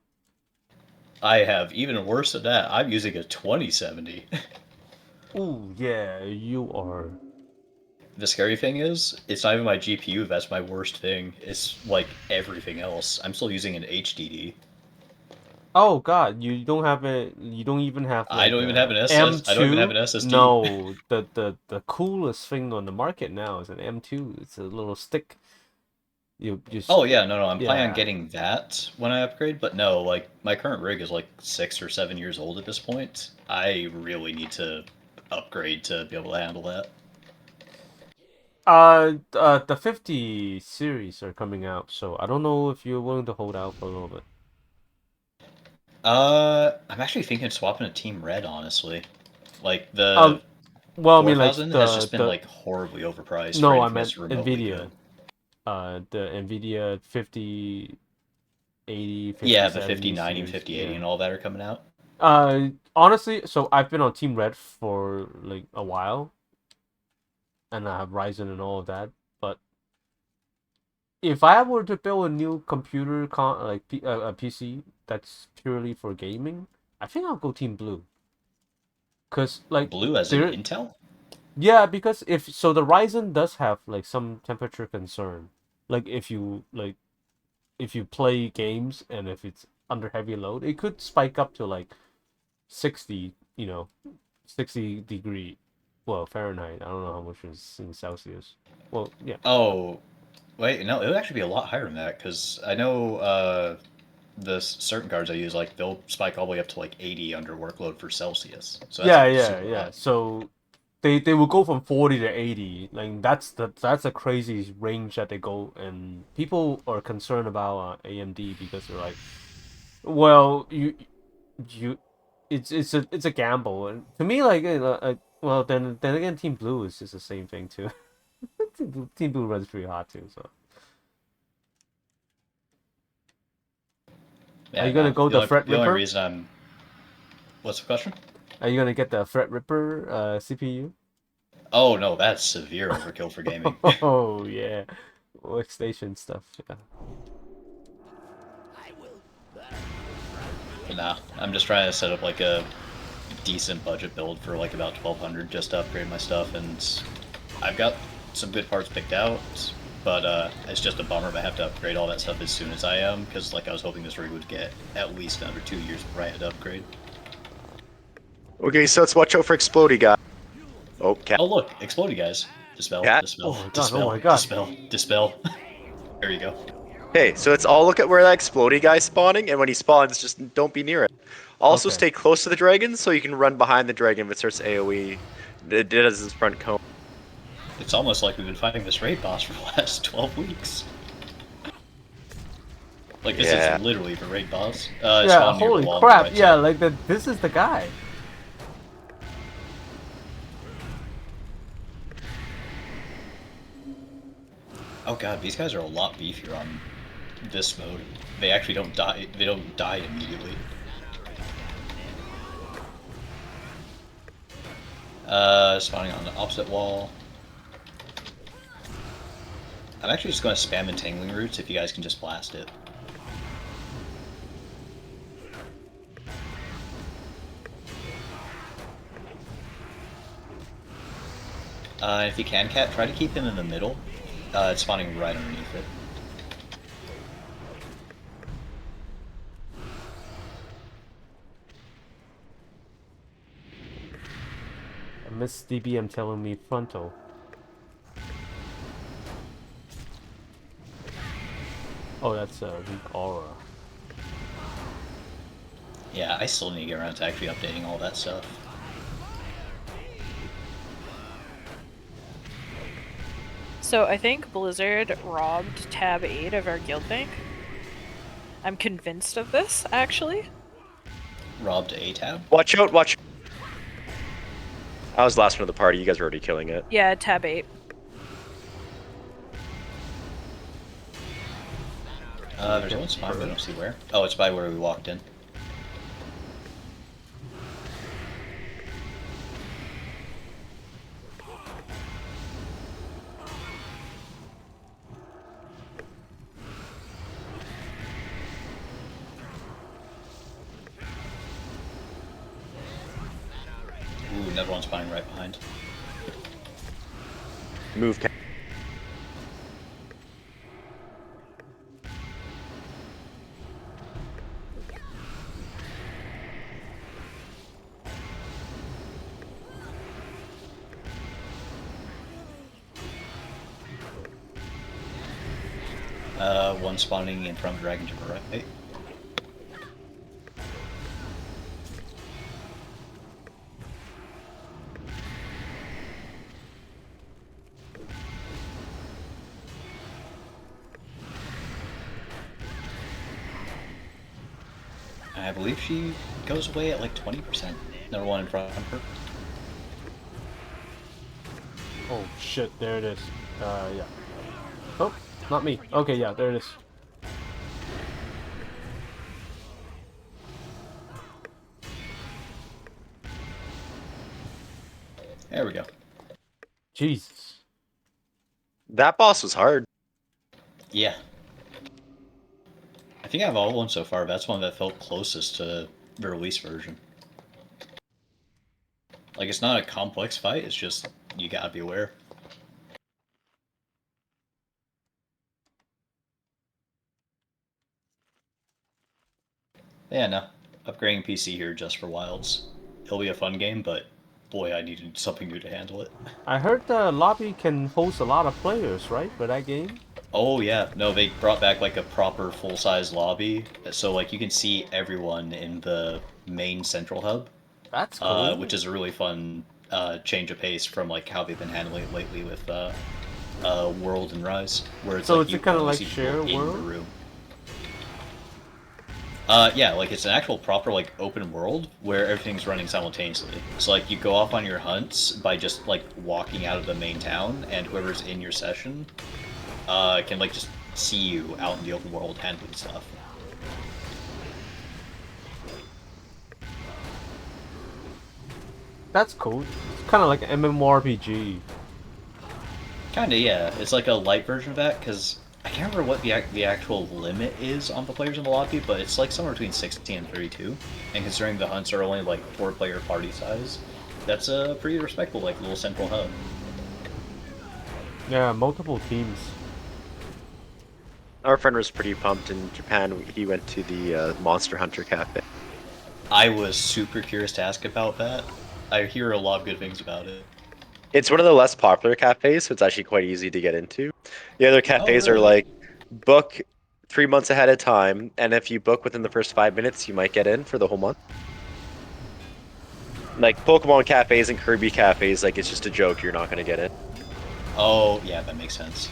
I have even worse than that. I'm using a 2070. Ooh, yeah, you are. The scary thing is, it's not even my GPU that's my worst thing. It's like everything else. I'm still using an HDD. Oh God, you don't have it. You don't even have I like don't even a have an SS. I don't even have M2. an SSD. No, the coolest thing on the market now is an M2. It's a little stick. You just Oh yeah, no, I'm planning on yeah. getting that when I upgrade. But no, like my current rig is like 6 or 7 years old at this point. I really need to upgrade to be able to handle that. The 50 series are coming out, so I don't know if you're willing to hold out for a little bit. I'm actually thinking of swapping to Team Red, honestly. Like Um, the well, I mean, like 4000 has just been like horribly overpriced for no, I anything meant that's remotely Nvidia. good. The Nvidia 5080, Yeah, the 5090, series. 5080, Yeah. and all that are coming out. Honestly, so I've been on Team Red for like a while, and I have Ryzen and all of that. But if I were to build a new computer, a PC that's purely for gaming, I think I'll go Team Blue. Cause like Blue as in there, Intel? yeah, because if so, the Ryzen does have like some temperature concern. Like if you play games and if it's under heavy load, it could spike up to like 60, 60 degree, well, Fahrenheit. I don't know how much is in Celsius. Well, yeah. Oh, wait, no, it would actually be a lot higher than that, because I know the certain cards I use, like, they'll spike all the way up to like 80 under workload for Celsius. So that's Yeah, like yeah, super yeah. hot. So they will go from 40 to 80. Like that's a crazy range that they go, and people are concerned about AMD because they're like, well, you it's a gamble. And to me, like, well, then again, Team Blue is just the same thing too. Team Blue runs pretty hot too. So are Yeah, you gonna no, go the the only, the only Threadripper? reason I'm... What's the question? Are you gonna get the Threadripper CPU? Oh, no, that's severe overkill for gaming. Oh yeah, workstation stuff. Yeah. But nah, I'm just trying to set up like a decent budget build for like about 1200 just to upgrade my stuff, and I've got some good parts picked out, but it's just a bummer if I have to upgrade all that stuff as soon as I am, because like I was hoping this rig would get at least another 2 years before I had to upgrade. Okay, so let's watch out for Explodey guy. Oh, cat. Oh look, explodey guys. Dispel, Cat. dispel, Oh my god! Oh dispel, my god! dispel, dispel. There you go. Hey, so let's all look at where that Explodey guy's spawning, and when he spawns, just don't be near it. Also, Okay. stay close to the dragon so you can run behind the dragon if it starts AoE. It does his front cone. It's almost like we've been fighting this raid boss for the last 12 weeks. Like, this Yeah. is literally the raid boss. Yeah. Spawn near the Holy wall on the crap! right Yeah, side. like this is the guy. Oh god, these guys are a lot beefier on this mode. They actually don't die. They don't die immediately. Spawning on the opposite wall. I'm actually just going to spam entangling roots if you guys can just blast it. If you can, Cat, try to keep him in the middle. It's spawning right underneath it. Miss DBM telling me frontal. Oh, that's weak aura. Yeah, I still need to get around to actually updating all that stuff. So I think Blizzard robbed tab 8 of our guild bank. I'm convinced of this, actually. Robbed a tab? Watch out, watch. I was the last one of the party. You guys were already killing it. Yeah, tab 8. There's one spot, but I don't see where. Oh, it's by where we walked in. Ooh, another one spawning right behind. Move. One spawning in front of Dragon to the right. I believe she goes away at like 20%. Another one in front of her. Oh shit, there it is. Yeah. Oh, not me. Okay, yeah, there it is. There we go. Jesus. That boss was hard. Yeah. I think I have all one so far. That's one that felt closest to the release version. Like, it's not a complex fight, it's just, you gotta be aware. Yeah, no. Upgrading PC here just for Wilds. It'll be a fun game, but boy, I needed something new to handle it. I heard the lobby can host a lot of players, right, for that game? Oh yeah, no, they brought back like a proper full-size lobby, so like you can see everyone in the main central hub, That's cool. which is a really fun change of pace from like how they've been handling it lately with World and Rise, where it's So like it's you kind of only like see people share in the world? room. Yeah, like it's an actual proper like open world where everything's running simultaneously. So like you go off on your hunts by just like walking out of the main town, and whoever's in your session can like just see you out in the open world handling stuff. That's cool. It's kind of like an MMORPG. Kinda, yeah. It's like a light version of that because I can't remember what the actual limit is on the players in the lobby, but it's like somewhere between 60 and 32. And considering the hunts are only like 4-player party size, that's a pretty respectable like little central hub. Yeah, multiple teams. Our friend was pretty pumped in Japan. He went to the Monster Hunter Cafe. I was super curious to ask about that. I hear a lot of good things about it. It's one of the less popular cafes, so it's actually quite easy to get into. The other cafes are really? like book 3 months ahead of time, and if you book within the first 5 minutes, you might get in for the whole month. Like Pokemon cafes and Kirby cafes, like it's just a joke. You're not gonna get in. Oh, yeah, that makes sense.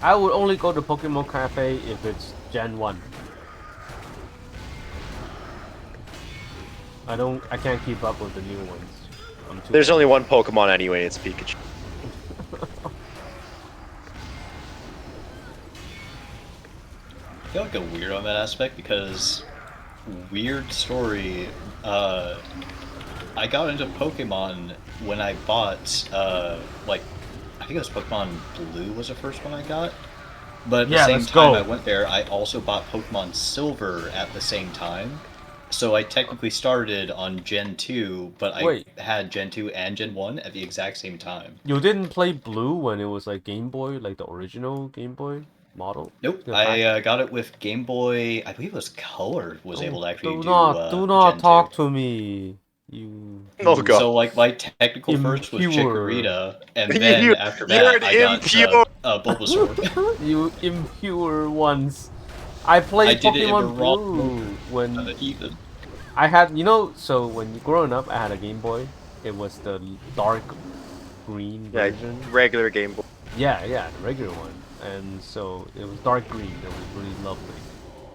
I would only go to Pokemon Cafe if it's Gen 1. I can't keep up with the new ones. There's only one Pokemon anyway. It's Pikachu. I feel like a weird on that aspect because weird story. I got into Pokemon when I bought like I think it was Pokemon Blue was the first one I got. But at the same time I went there, I also bought Pokemon Silver at the same time. So I technically started on Gen 2, but I had Gen 2 and Gen 1 at the exact same time. You didn't play Blue when it was like Game Boy, like the original Game Boy? model? Nope, The fact- I got it with Game Boy. I believe it was Color was able to actually do do not, do not Gen 2. talk to me. You. Oh, God. So like my technical first was Impure. Chikorita, and then after You're that an I got impure. Bulbasaur. You impure ones. I I played did it in the Pokemon wrong Blue order. I'm a when heathen. I had, so when growing up, I had a Game Boy. It was the dark green Yeah, version. regular Game Boy. Yeah, the regular one. And so it was dark green. It was really lovely.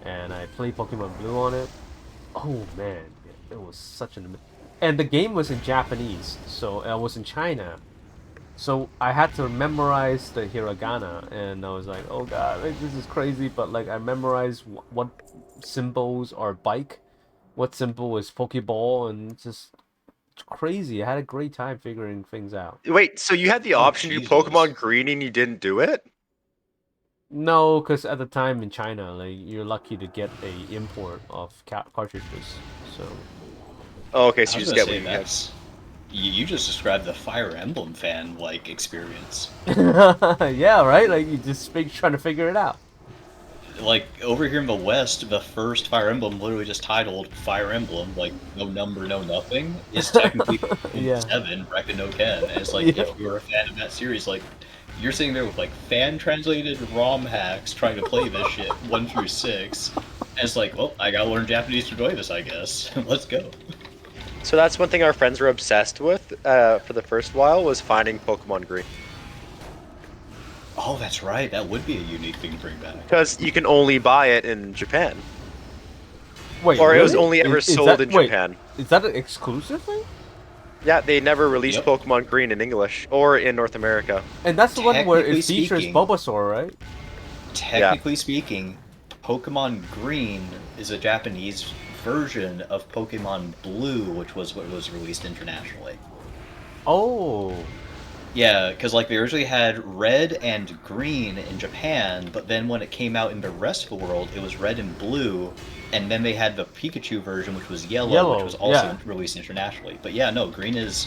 And I played Pokemon Blue on it. Oh man, it was such an. And the game was in Japanese, so I was in China. So I had to memorize the hiragana, and I was like, "Oh god, like, this is crazy!" But like, I memorized what symbols are bike, what symbol is Pokeball, and it's crazy. I had a great time figuring things out. Wait, so you had the Oh, option to do Jesus. Pokemon Green and you didn't do it? No, because at the time in China, like you're lucky to get a import of cartridges. So Oh, okay, I so you was just gonna get what say you get. that's you just described the Fire Emblem fan like experience. yeah, right. Like you just trying to figure it out. Like over here in the West, the first Fire Emblem, literally just titled Fire Emblem, like no number, no nothing, is technically Yeah. 7 Reckon no Ken. And it's like Yeah. if you're a fan of that series, like you're sitting there with like fan translated ROM hacks trying to play this shit 1 through 6. And it's like, well, I gotta learn Japanese to enjoy this, I guess. Let's go. So that's one thing our friends were obsessed with for the first while was finding Pokemon Green. Oh, that's right. That would be a unique thing to bring back. Because you can only buy it in Japan. Wait, Or it was really? only ever Is sold that, in wait, Japan. Is that an exclusive thing? Yeah, they never released Yep. Pokemon Green in English or in North America. And that's the one where it Technically features speaking- Bulbasaur, right? Technically speaking, Pokemon Green is a Japanese version of Pokemon Blue, which was what was released internationally. Oh. Yeah, because like they originally had Red and Green in Japan, but then when it came out in the rest of the world, it was Red and Blue, and then they had the Pikachu version, which was Yellow, which was also yeah. released internationally. But yeah, no, Green is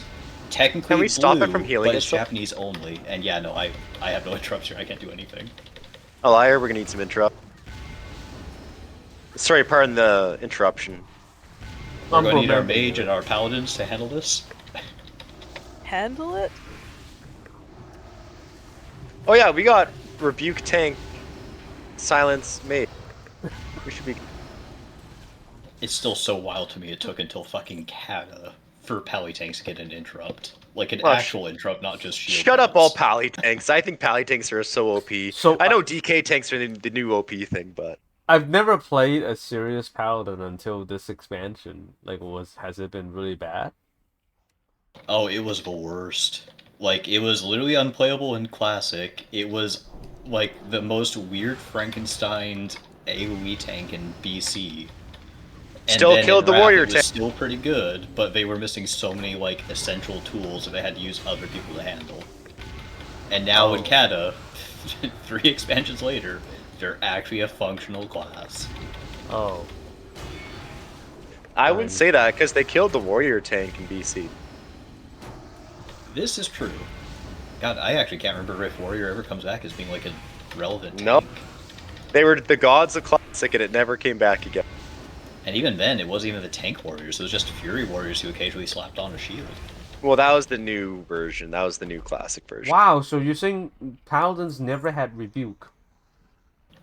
technically Can we stop it blue, from healing but it's itself? Japanese only. And yeah, no, I have no interruption. I can't do anything. A liar, we're gonna need some interrupt. Sorry, pardon the interruption. We're going to need our Unromantic. mage and our paladins to handle this. Handle it? Oh yeah, we got Rebuke Tank, Silence Mate. We should be. It's still so wild to me it took until fucking Kata for Palitanks to get an interrupt. Like an Oh, actual interrupt, not just shield. Shut up, all ones. Pally Tanks. I think Pally Tanks are so OP. So, I know DK Tanks are the new OP thing, but I've never played a serious paladin until this expansion. Like, has it been really bad? Oh, it was the worst. Like, it was literally unplayable in Classic. It was, like, the most weird Frankenstein AoE tank in BC. And Still then killed in the Wrath, warrior it was tank. still pretty good, but they were missing so many, like, essential tools that they had to use other people to handle. And now in Oh. Kata, 3 expansions later, they're actually a functional class. Oh. I wouldn't say that because they killed the warrior tank in BC. This is true. God, I actually can't remember if Warrior ever comes back as being, like, a relevant Nope. tank. They were the gods of Classic, and it never came back again. And even then, it wasn't even the tank warriors, it was just Fury warriors who occasionally slapped on a shield. Well, that was the new version. That was the new Classic version. Wow, so you're saying paladins never had rebuke?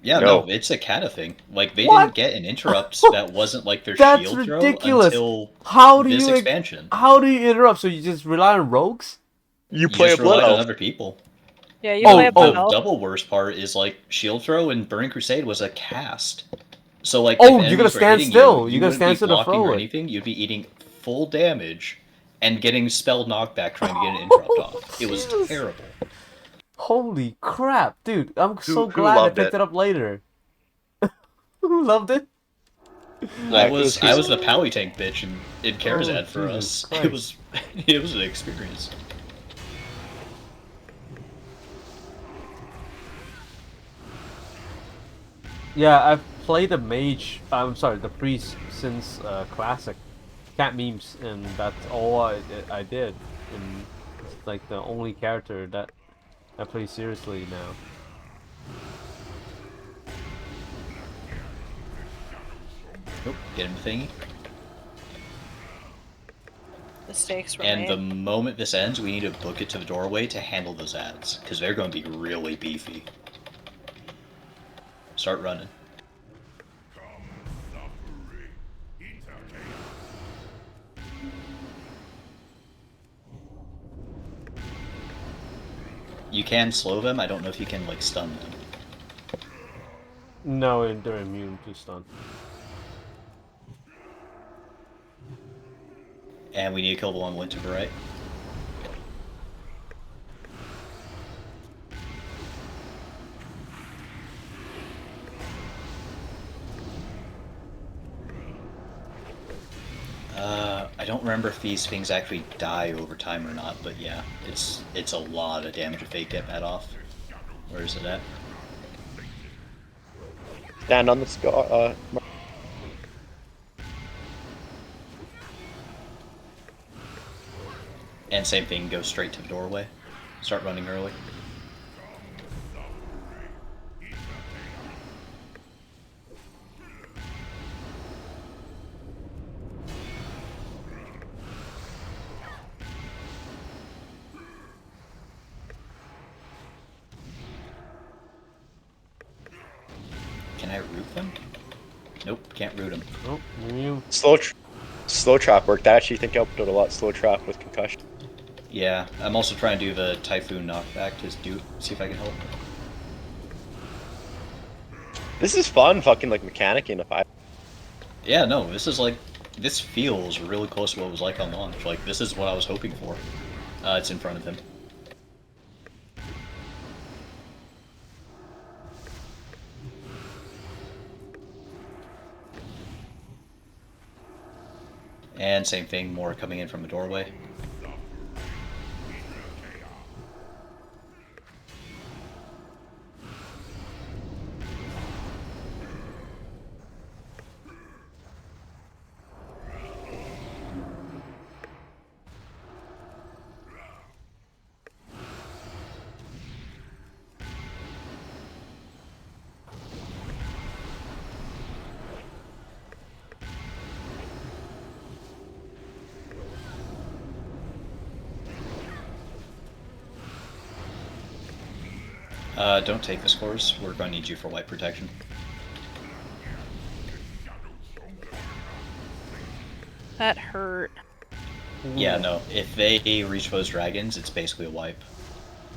Yeah, No. no, it's a Kata thing. Like, they What? didn't get an interrupt that wasn't like their That's shield ridiculous. throw until How do this you expansion. How do you interrupt? So you just rely on rogues? You You play a just Blood relied on Elf. other people. Yeah, you Oh, play a oh. The Blood double worst part is, like, shield throw and Burning Crusade was a cast. So, like, Oh, if you're gonna enemies were stand hitting still. You You're gonna wouldn't stand be still to blocking throw or it. anything. You'd be eating full damage and getting spell knockback trying to get an interrupt off. It was Jesus. terrible. Holy crap, dude! I'm so who glad I loved picked it? it up later. Who loved it? I was the Pally Tank bitch in Karazad Oh, for Jesus us. Christ. It was an experience. Yeah, I've played the mage. I'm sorry, the priest since classic Catmemes, and that's all I did. And it's like the only character that I play seriously now. Nope, get him the thingy. The stakes were And made. the moment this ends, we need to book it to the doorway to handle those ads, because they're going to be really beefy. Start running. You can slow them. I don't know if you can like stun them. No, they're immune to stun. And we need to kill the one went to the right. I don't remember if these things actually die over time or not, but yeah, it's a lot of damage if they get that off. Where is it at? Stand on the scar. And same thing, go straight to the doorway. Start running early. Can I root them? Nope, can't root them. Oh, immune. Slow trap work. That actually think helped out a lot. Slow trap with concussion. Yeah, I'm also trying to do the Typhoon knockback to see if I can help. This is fun, fucking like mechanicking a fight. Yeah, no, this feels really close to what it was like on launch. Like, this is what I was hoping for. It's in front of him. And same thing, more coming in from the doorway. Don't take the scores. We're going to need you for white protection. That hurt. Yeah, no. If they reach those dragons, it's basically a wipe.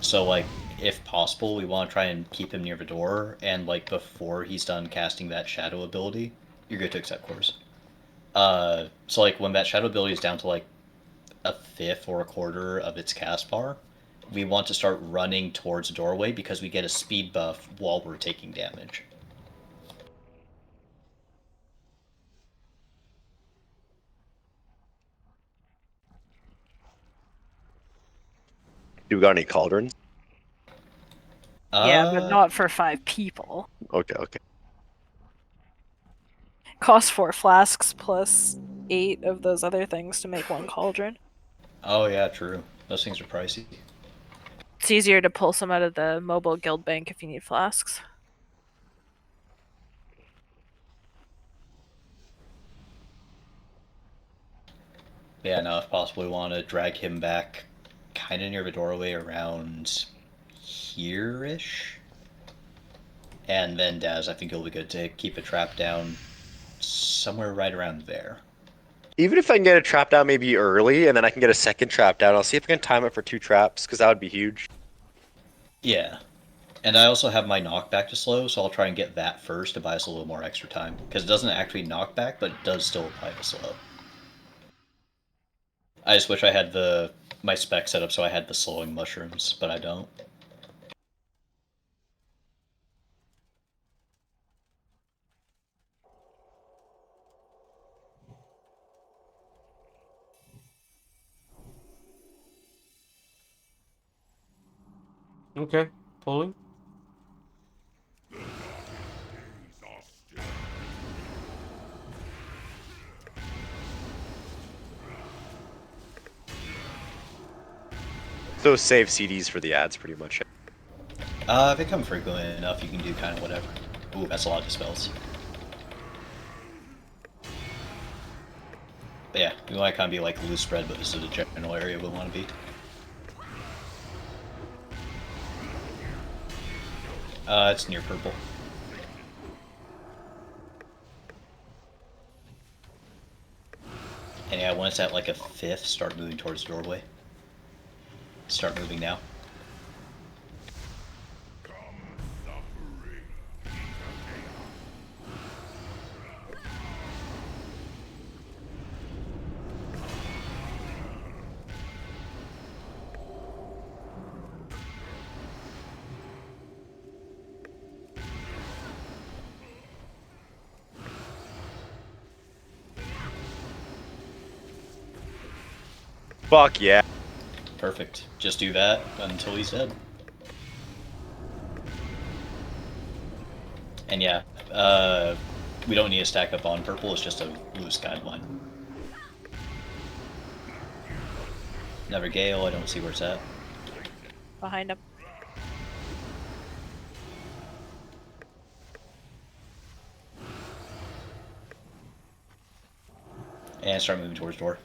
So, like, if possible, we want to try and keep him near the door, and, like, before he's done casting that shadow ability, you're good to accept cores. So, like, when that shadow ability is down to, like, a fifth or a quarter of its cast bar, we want to start running towards the doorway because we get a speed buff while we're taking damage. Do we got any cauldrons? Yeah, but not for 5 people. Okay. Costs 4 flasks plus 8 of those other things to make 1 cauldron. Oh yeah, true. Those things are pricey. It's easier to pull some out of the mobile guild bank if you need flasks. Yeah, no, if possible, we want to drag him back kind of near the doorway around here-ish. And then Daz, I think it'll be good to keep the trap down somewhere right around there. Even if I can get a trap down maybe early, and then I can get a second trap down, I'll see if I can time it for 2 traps, because that would be huge. Yeah. And I also have my knockback to slow, so I'll try and get that first to buy us a little more extra time. Because it doesn't actually knock back, but it does still apply to slow. I just wish I had my spec set up so I had the slowing mushrooms, but I don't. Okay, pulling. So save CDs for the ads, pretty much. If they come frequently enough, you can do kind of whatever. Ooh, that's a lot of spells. Yeah, we want to kind of be like loose spread, but this is the general area we want to be. It's near purple. And yeah, when it's at like a 5th, start moving towards the doorway. Start moving now. Fuck yeah. Perfect. Just do that until he's dead. And yeah, we don't need to stack up on purple, it's just a loose guideline. Another Gale, I don't see where it's at. Behind him. And start moving towards door.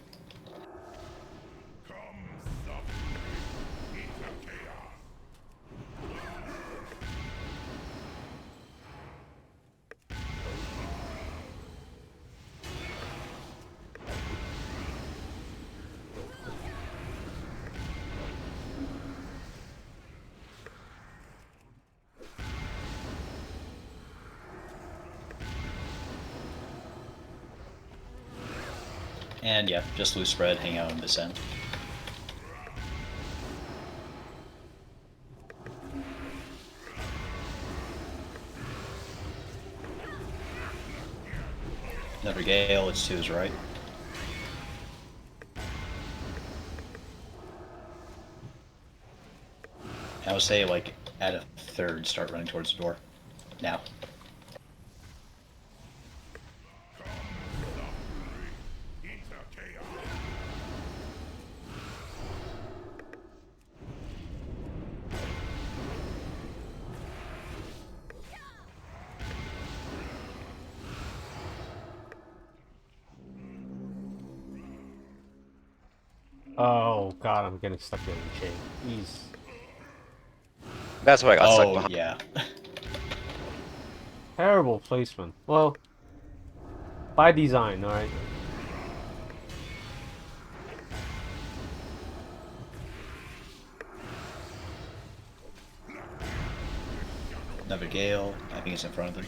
And yeah, just loose spread, hang out on this end. Another Gale, it's to his right. I would say like at a 3rd, start running towards the door. Now. Oh god, I'm getting stuck in the chain. Jeez. That's why I got stuck Oh, behind. yeah. Terrible placement. Well, by design, alright? Another Gale, I think it's in front of him.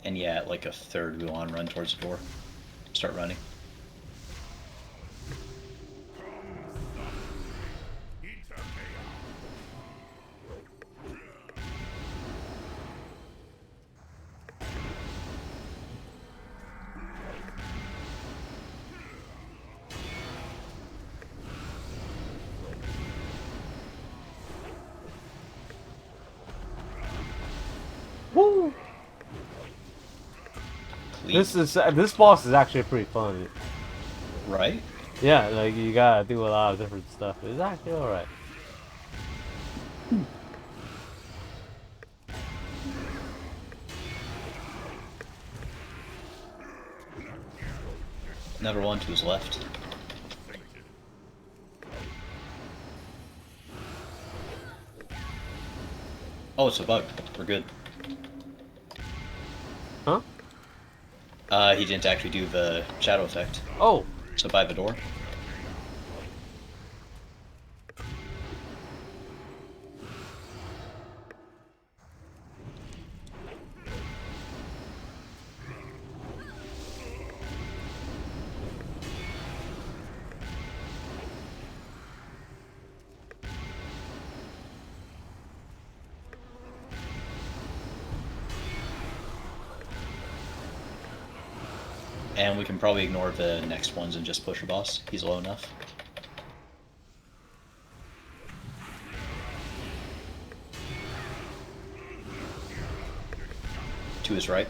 And yeah, at like a 3rd, we want to run towards the door. Start running. Woo! Clean. This boss is actually pretty fun. Right? Yeah, like you gotta do a lot of different stuff. It's actually alright. Another one to his left. Oh, it's a bug. We're good. Huh? He didn't actually do the shadow effect. Oh! So by the door. And we can probably ignore the next ones and just push the boss. He's low enough. To his right.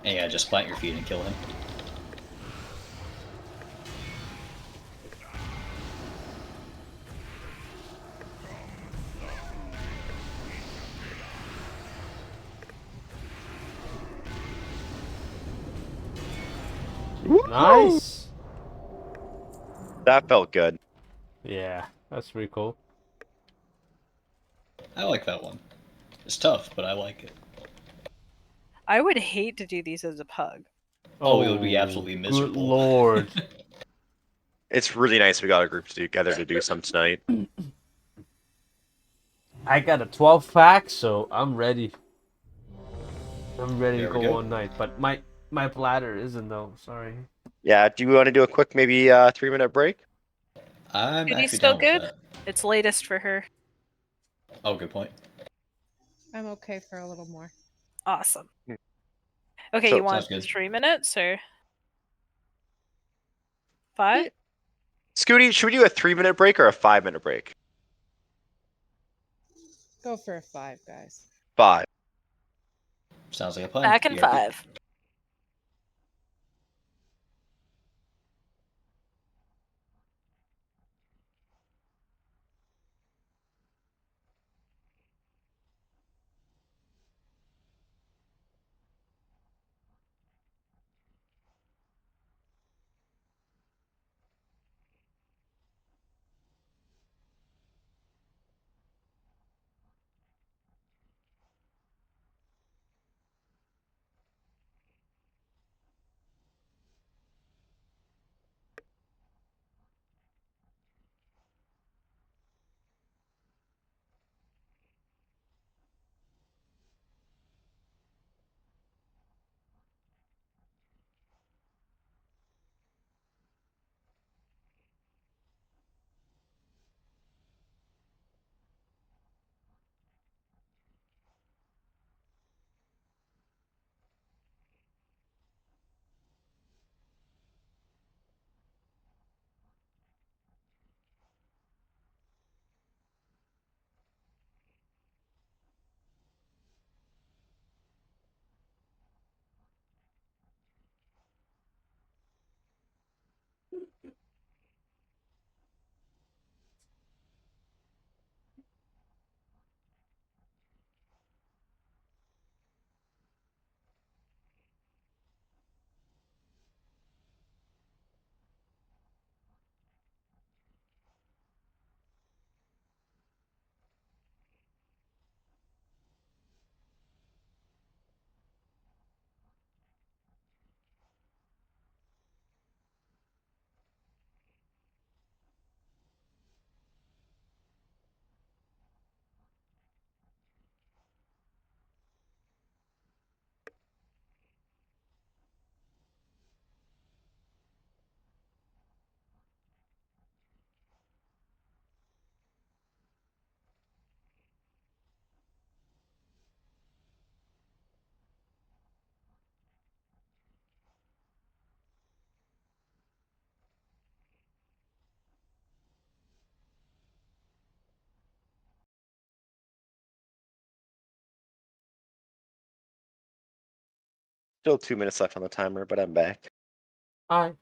And yeah, just plant your feet and kill him. Nice. That felt good. Yeah, that's pretty cool. I like that one. It's tough, but I like it. I would hate to do these as a pug. Oh, it would be absolutely Good miserable. lord. It's really nice we got a group together to do some tonight. I got a 12 pack, so I'm ready. I'm ready to There we go go. all night, but my bladder isn't though. Sorry. Yeah, do you want to do a quick maybe 3-minute break? I'm Judy's actually still down with good? that. It's latest for her. Oh, good point. I'm okay for a little more. Awesome. Okay, So- you want Sounds good. 3 minutes or 5? Scooty, should we do a 3-minute break or a 5-minute break? Go for a 5, guys. 5. Sounds like a plan. Back in BRB. 5. Still 2 minutes left on the timer, but I'm back. Hi.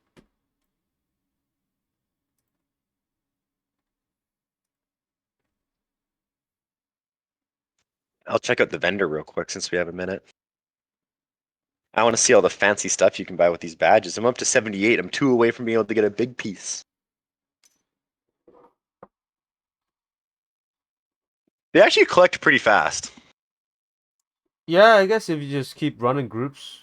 I'll check out the vendor real quick since we have a minute. I want to see all the fancy stuff you can buy with these badges. I'm up to 78. I'm 2 away from being able to get a big piece. They actually collect pretty fast. Yeah, I guess if you just keep running groups.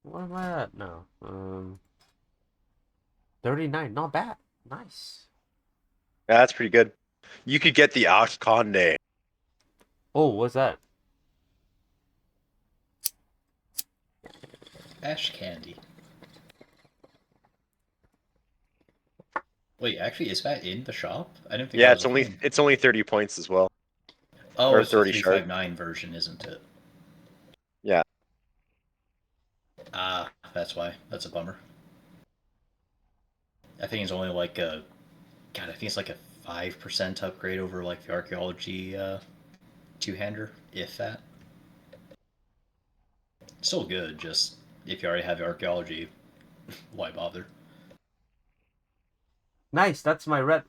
What am I at now? 39. Not bad. Nice. Yeah, that's pretty good. You could get the Ox Conde. Oh, what's that? Ash candy. Wait, actually, is that in the shop? I didn't think Yeah, that was a thing. it's only 30 points as well. Oh, or it's the 30 sharp. 359 version, isn't it? Yeah. Ah, that's why. That's a bummer. I think it's only like a... God, I think it's like a 5% upgrade over like the archaeology two-hander, if that. Still good, just if you already have archaeology, why bother? Nice. That's my red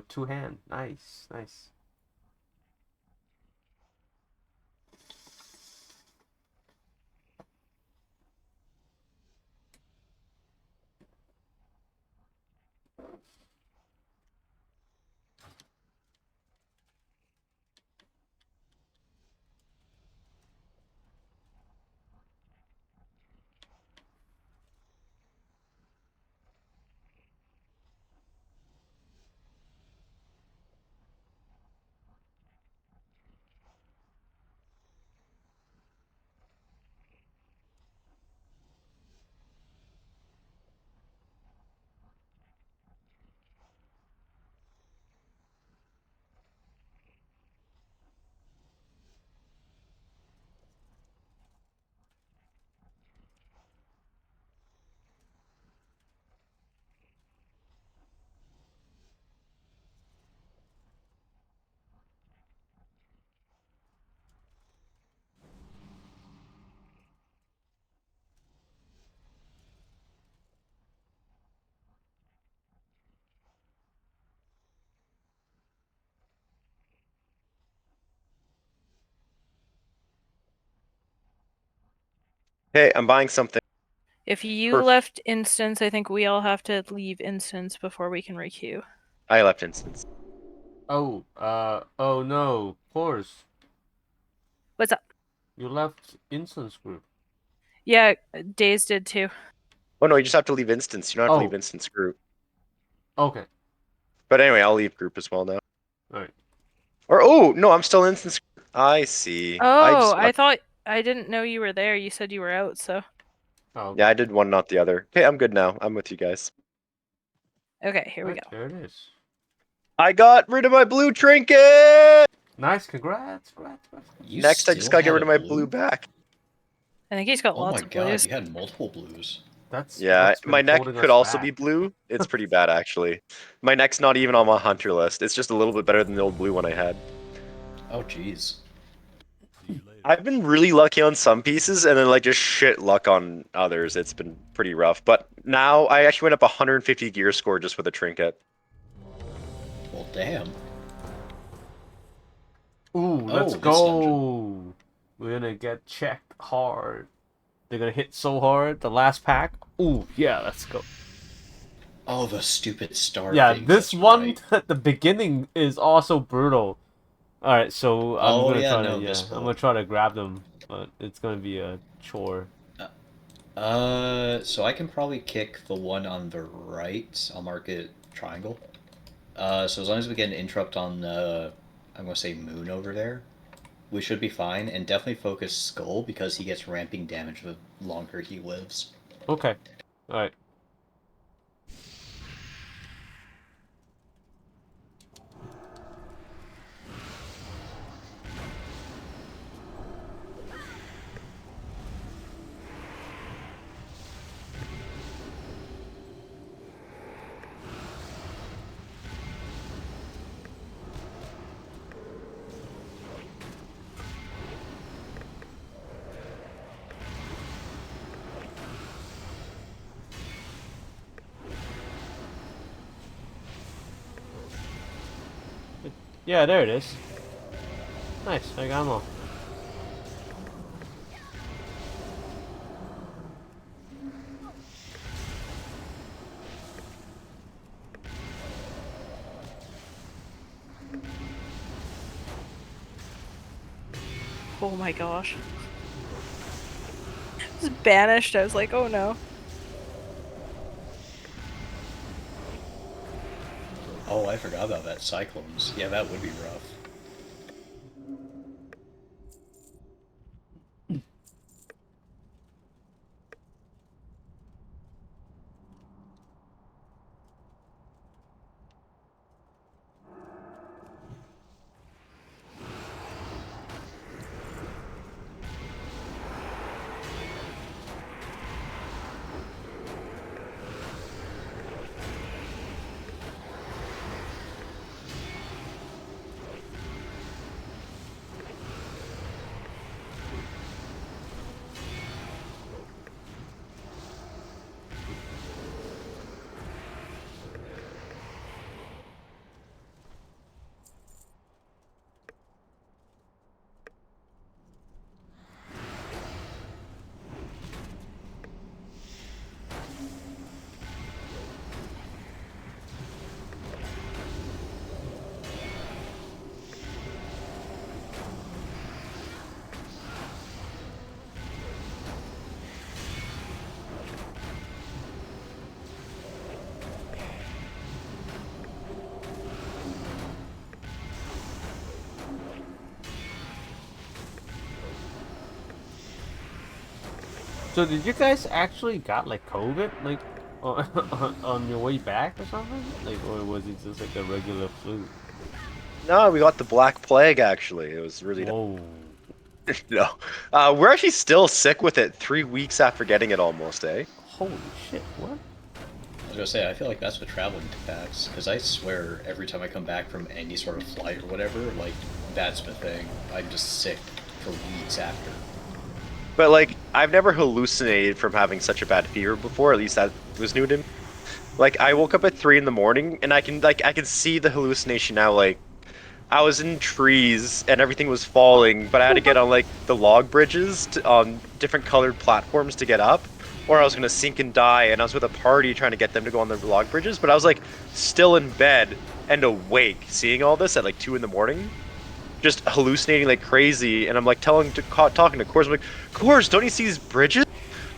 two hand. Nice. Nice. Hey, I'm buying something. If you Perfect. left instance, I think we all have to leave instance before we can requeue. I left instance. Oh, oh no, of course. What's up? You left instance group. Yeah, Days did too. Oh no, you just have to leave instance. You don't have to leave Oh, instance group. okay. But anyway, I'll leave group as well now. Alright. Or oh no, I'm still instance. I see. I Oh, just I got. thought I didn't know you were there. You said you were out, so Oh, okay. Yeah, I did one, not the other. Okay, I'm good now. I'm with you guys. okay, here we Alright, go. there it is. I got rid of my blue trinket. Nice, congrats, congrats, congrats. You Next, I just still gotta get had rid a of my blue? blue back. I think he's got Oh my lots of god, blues. you had multiple blues. That's Yeah, what's been my neck holding could us also be back. blue. It's pretty bad actually. My neck's not even on my hunter list. It's just a little bit better than the old blue one I had. Oh jeez. I've been really lucky on some pieces and then like just shit luck on others. It's been pretty rough. But now I actually went up 150 gear score just with a trinket. Well, damn. Ooh, let's Oh, this dungeon. go. We're gonna get checked hard. They're gonna hit so hard. The last pack. Ooh, yeah, let's go. Oh, the stupid star Yeah, things, this that's one right. at the beginning is also brutal. Alright, so I'm Oh gonna yeah, try to, no, yeah, I'm visible. gonna try to grab them, but it's gonna be a chore. So I can probably kick the one on the right. I'll mark it triangle. So as long as we get an interrupt on I'm gonna say moon over there, we should be fine. And definitely focus skull because he gets ramping damage the longer he lives. Okay. Alright. Yeah, there it is. Nice, I got them all. Oh my gosh. Just banished. I was like, oh no. Oh, I forgot about that cyclones. Yeah, that would be rough. So did you guys actually got like COVID like on your way back or something? Like, or was it just like a regular flu? No, we got the Black Plague actually. It was really Whoa. no. We're actually still sick with it 3 weeks after getting it almost, eh? Holy shit! What? I was gonna say, I feel like that's what traveling impacts, because I swear every time I come back from any sort of flight or whatever, like, that's the thing. I'm just sick for weeks after. But like, I've never hallucinated from having such a bad fever before. At least that was new to me. Like, I woke up at 3 in the morning, and I can see the hallucination now. Like, I was in trees and everything was falling, but I had to get on like the log bridges on different colored platforms to get up, or I was gonna sink and die. And I was with a party trying to get them to go on the log bridges, but I was like still in bed and awake, seeing all this at like 2 in the morning, just hallucinating like crazy. And I'm like talking to Coors, I'm like, Coors, don't you see these bridges?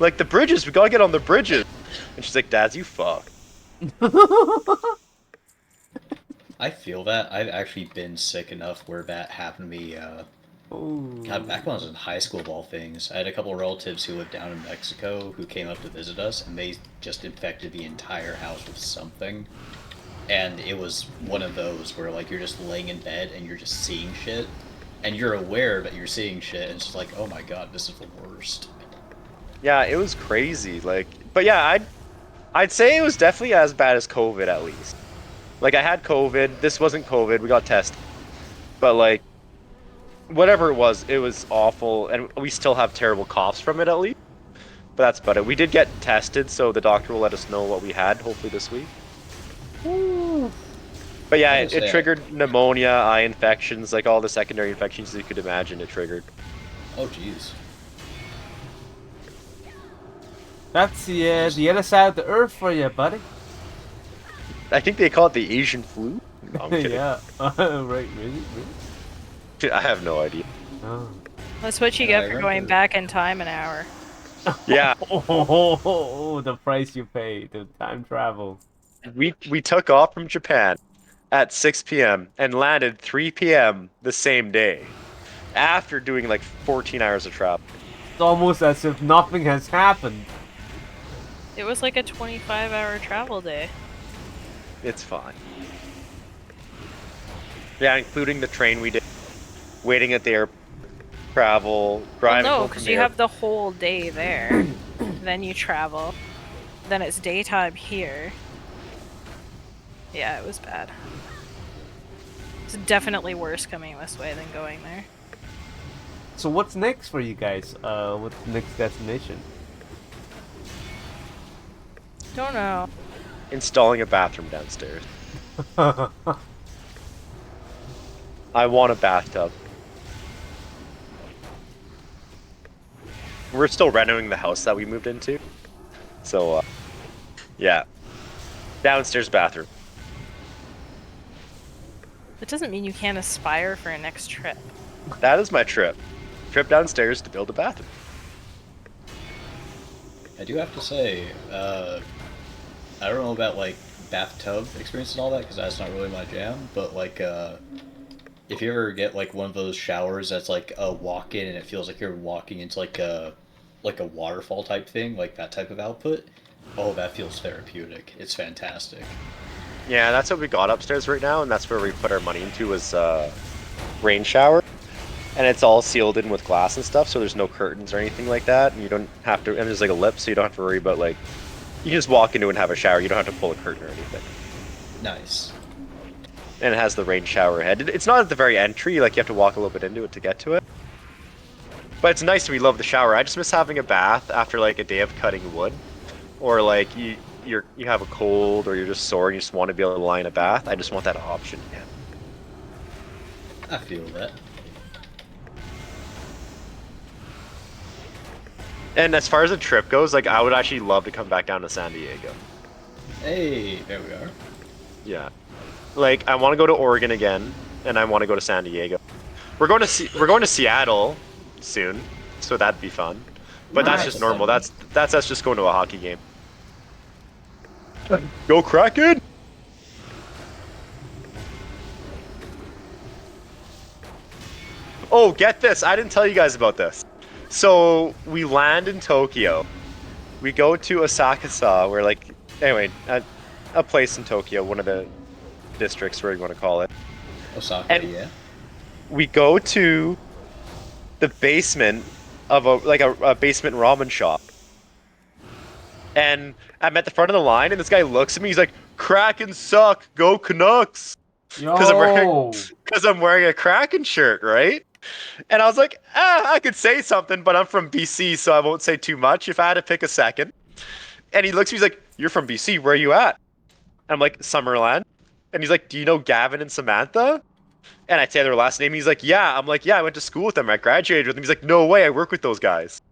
Like the bridges, we gotta get on the bridges. And she's like, Dad, you fuck. I feel that. I've actually been sick enough where that happened to me, God, back when I was in high school of all things. I had a couple of relatives who lived down in Mexico who came up to visit us, and they just infected the entire house with something. And it was one of those where, like, you're just laying in bed and you're just seeing shit, and you're aware that you're seeing shit, and it's just like, oh my god, this is the worst. Yeah, it was crazy. Like, but yeah, I'd say it was definitely as bad as COVID at least. Like I had COVID. This wasn't COVID. We got tested. But like whatever it was awful and we still have terrible coughs from it at least. But that's about it. We did get tested, so the doctor will let us know what we had hopefully this week. But yeah, it triggered pneumonia, eye infections, like all the secondary infections you could imagine it triggered. Oh jeez. That's the other side of the earth for you, buddy. I think they call it the Asian flu. No, I'm kidding. Yeah. Right. Really? I have no idea. Oh. That's what you Yeah, I get for remember. going back in time an hour. Yeah, Oh, the price you pay, the time travel. we took off from Japan at 6 p.m. and landed 3 p.m. the same day after doing like 14 hours of travel. It's almost as if nothing has happened. It was like a 25-hour travel day. It's fine. Yeah, including the train we did, waiting at the airport, travel, driving Well, no, home from because the you airport. have the whole day there. Then you travel. Then it's daytime here. Yeah, it was bad. It's definitely worse coming this way than going there. So what's next for you guys? What's the next destination? Don't know. Installing a bathroom downstairs. I want a bathtub. We're still renovating the house that we moved into. So, yeah. Downstairs bathroom. That doesn't mean you can't aspire for a next trip. That is my trip. Trip downstairs to build a bathroom. I do have to say, I don't know about like bathtub experience and all that because that's not really my jam. But like, if you ever get like one of those showers that's like a walk-in and it feels like you're walking into like a waterfall type thing, like that type of output, oh, that feels therapeutic. It's fantastic. Yeah, that's what we got upstairs right now, and that's where we put our money into was rain shower. And it's all sealed in with glass and stuff, so there's no curtains or anything like that. And you don't have to, and there's like a lip, so you don't have to worry about like, you can just walk into it and have a shower. You don't have to pull a curtain or anything. Nice. And it has the rain shower head. It's not at the very entry, like you have to walk a little bit into it to get to it. But it's nice, we love the shower. I just miss having a bath after like a day of cutting wood. Or like you have a cold or you're just sore and you just want to be able to lie in a bath. I just want that option again. I feel that. And as far as the trip goes, like I would actually love to come back down to San Diego. Hey, there we are. Yeah. Like I want to go to Oregon again, and I want to go to San Diego. We're going to Seattle soon, so that'd be fun. But that's just normal. That's us just going to a hockey game. Go Kraken! Oh, get this! I didn't tell you guys about this. So we land in Tokyo. We go to Asakusa, where anyway, a place in Tokyo, one of the districts, where you want to call it. Osaka, And yeah. we go to the basement of a basement ramen shop. And I'm at the front of the line, and this guy looks at me. He's like, "Kraken suck, go Canucks!" Because Yo. I'm wearing a Kraken shirt, right? And I was like, I could say something, but I'm from BC, so I won't say too much. If I had to pick a second, and he looks at me, he's like, "You're from BC, where are you at?" And I'm like, "Summerland." And he's like, "Do you know Gavin and Samantha?" And I say their last name. He's like, "Yeah." I'm like, "Yeah, I went to school with them. I graduated with them." He's like, "No way, I work with those guys."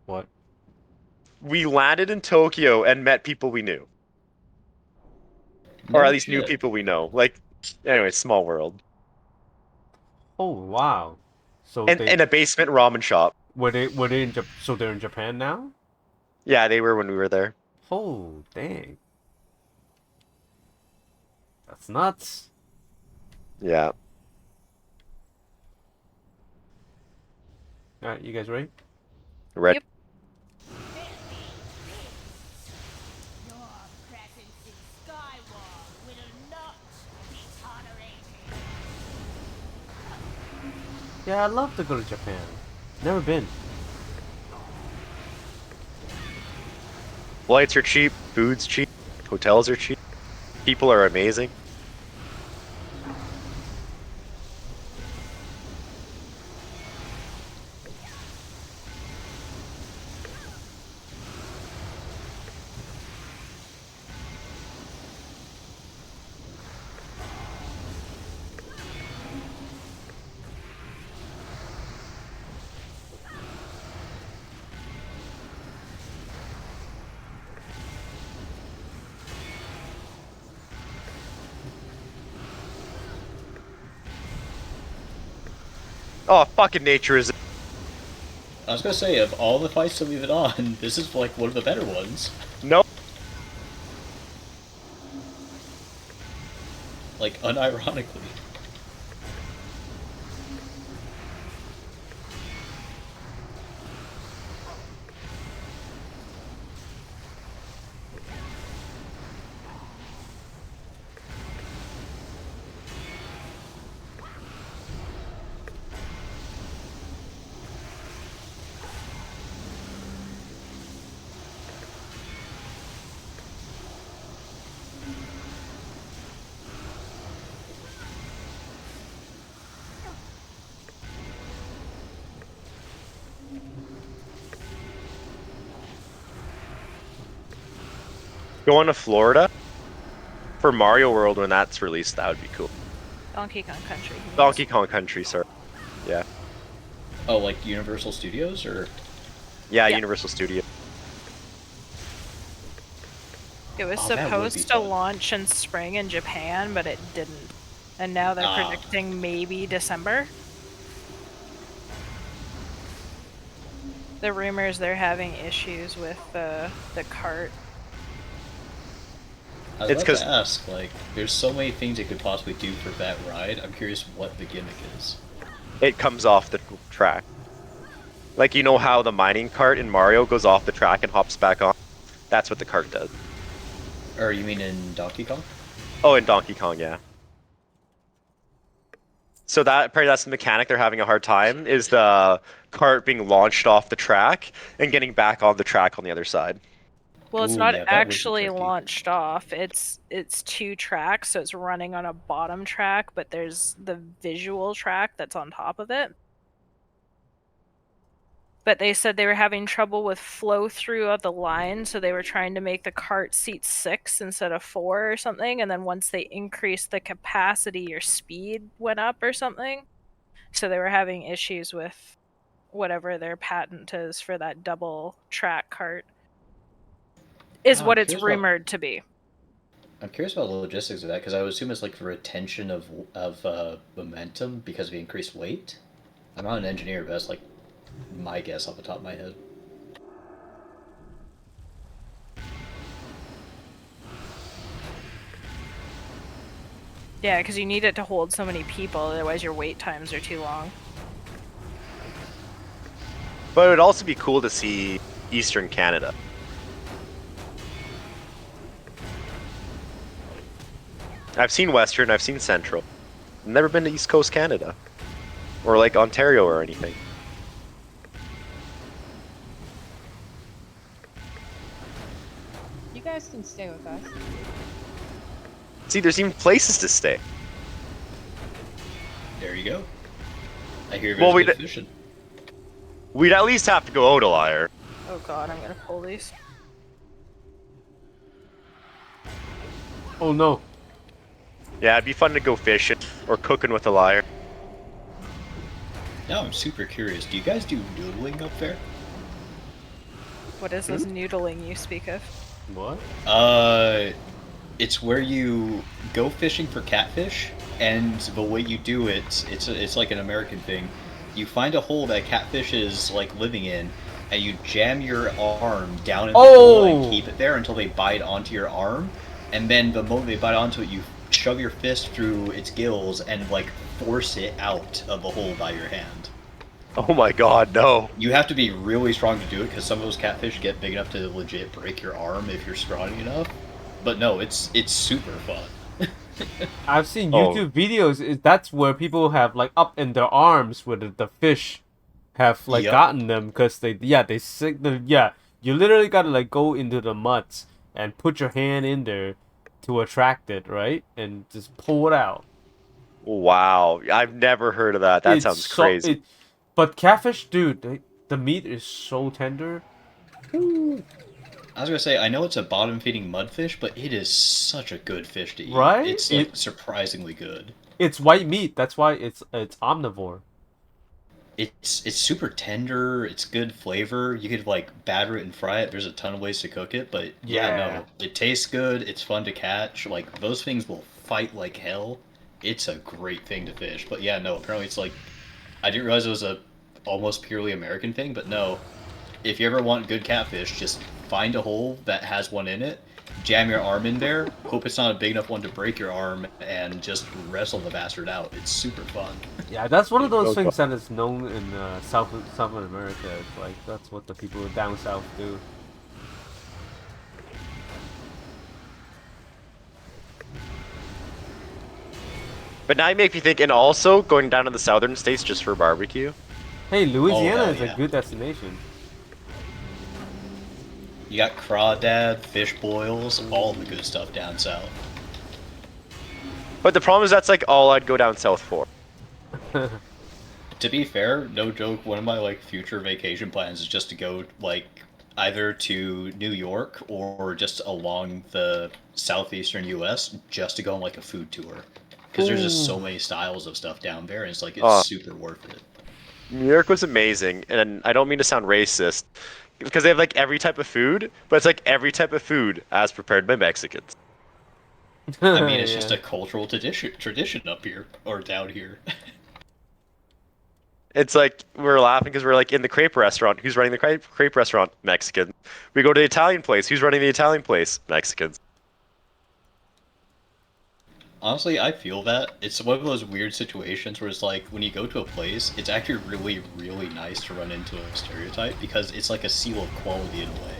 What? We landed in Tokyo and met people we knew, or No at least knew shit. people we know. Anyway, small world. Oh wow. So And they in a basement ramen shop. were they in so they're in Japan now? Yeah, they were when we were there. Oh dang. That's nuts. Yeah. All right, you guys ready? Red. Yep. Your presence in Skyward will not be tolerated. Yeah, I'd love to go to Japan. Never been. Flights are cheap, food's cheap, hotels are cheap, people are amazing. Oh, fucking nature is. I was gonna say, of all the fights that we've been on, this is like one of the better ones. No. Like, unironically. Going to Florida for Mario World when that's released, that would be cool. Donkey Kong Country. he means. Donkey Kong Country, sir. Yeah. Oh, like Universal Studios, or? Yeah, Yeah. Universal Studio. It was Oh, that would be supposed to fun. launch in spring in Japan, but it didn't. And now they're Ah. predicting maybe December. The rumors they're having issues with the cart. I was It's about 'cause- to ask, like, there's so many things it could possibly do for that ride. I'm curious what the gimmick is. It comes off the track. Like, you know how the mining cart in Mario goes off the track and hops back on? That's what the cart does. Or you mean in Donkey Kong? Oh, in Donkey Kong, yeah. So that's the mechanic they're having a hard time, is the cart being launched off the track and getting back on the track on the other side. Well, it's Ooh, not yeah, that would be actually tricky. launched off. It's two tracks, so it's running on a bottom track, but there's the visual track that's on top of it. But they said they were having trouble with flow through of the line, so they were trying to make the cart seat 6 instead of 4 or something, and then once they increased the capacity, your speed went up or something. So they were having issues with whatever their patent is for that double track cart. Is Ah, what I'm it's curious about- rumored to be. I'm curious about the logistics of that, because I would assume it's like for retention of momentum because of the increased weight. I'm not an engineer, but that's like my guess off the top of my head. Yeah, because you need it to hold so many people, otherwise your wait times are too long. But it would also be cool to see Eastern Canada. I've seen Western, I've seen Central. Never been to East Coast Canada. Or like Ontario or anything. You guys can stay with us. See, there's even places to stay. There you go. I hear Well, there's good fishing. We'd at least have to go Odalier. Oh god, I'm gonna pull these. Oh no. Yeah, it'd be fun to go fishing or cooking with a liar. Now I'm super curious. Do you guys do noodling up there? What is this noodling you speak of? What? It's where you go fishing for catfish, and the way you do it, it's like an American thing. You find a hole that catfish is like living in, and you jam your arm down in the hole and keep it there until they bite onto your arm, and then the moment they bite onto it, you shove your fist through its gills and like force it out of the hole by your hand. Oh my god, no. You have to be really strong to do it because some of those catfish get big enough to legit break your arm if you're scrawny enough. But no, it's super fun. I've seen YouTube videos. That's where people have like up in their arms where the fish have like Yep. gotten them because they sick the you literally gotta like go into the muds and put your hand in there to attract it, right, and just pull it out. Wow, I've never heard of that. That sounds crazy. But catfish, dude, the meat is so tender. I was gonna say, I know it's a bottom-feeding mudfish, but it is such a good fish to eat. Right? It's like surprisingly good. It's white meat. That's why it's omnivore. It's super tender. It's good flavor. You could like batter it and fry it. There's a ton of ways to cook it, but yeah, no, it tastes good. It's fun to catch. Like those things will fight like hell. It's a great thing to fish. But yeah, no, apparently it's like I didn't realize it was a almost purely American thing, but no. If you ever want good catfish, just find a hole that has one in it, jam your arm in there, hope it's not a big enough one to break your arm, and just wrestle the bastard out. It's super fun. Yeah, that's one of those things that is known in South America. It's like that's what the people down south do. But now you make me think, and also going down to the southern states just for barbecue. Hey, Louisiana hell is yeah. a good destination. You got crawdad, fish boils, all the good stuff down south. But the problem is that's like all I'd go down south for. To be fair, no joke, one of my like future vacation plans is just to go like either to New York or just along the southeastern US just to go on like a food tour. Because there's just so many styles of stuff down there, and it's like it's super worth it. New York was amazing, and I don't mean to sound racist, because they have like every type of food, but it's like every type of food as prepared by Mexicans. I mean, it's just a cultural tradition up here or down here. It's like we're laughing because we're like in the crepe restaurant. Who's running the crepe restaurant? Mexican. We go to the Italian place. Who's running the Italian place? Mexicans. Honestly, I feel that. It's one of those weird situations where it's like, when you go to a place, it's actually really, really nice to run into a stereotype because it's like a seal of quality in a way.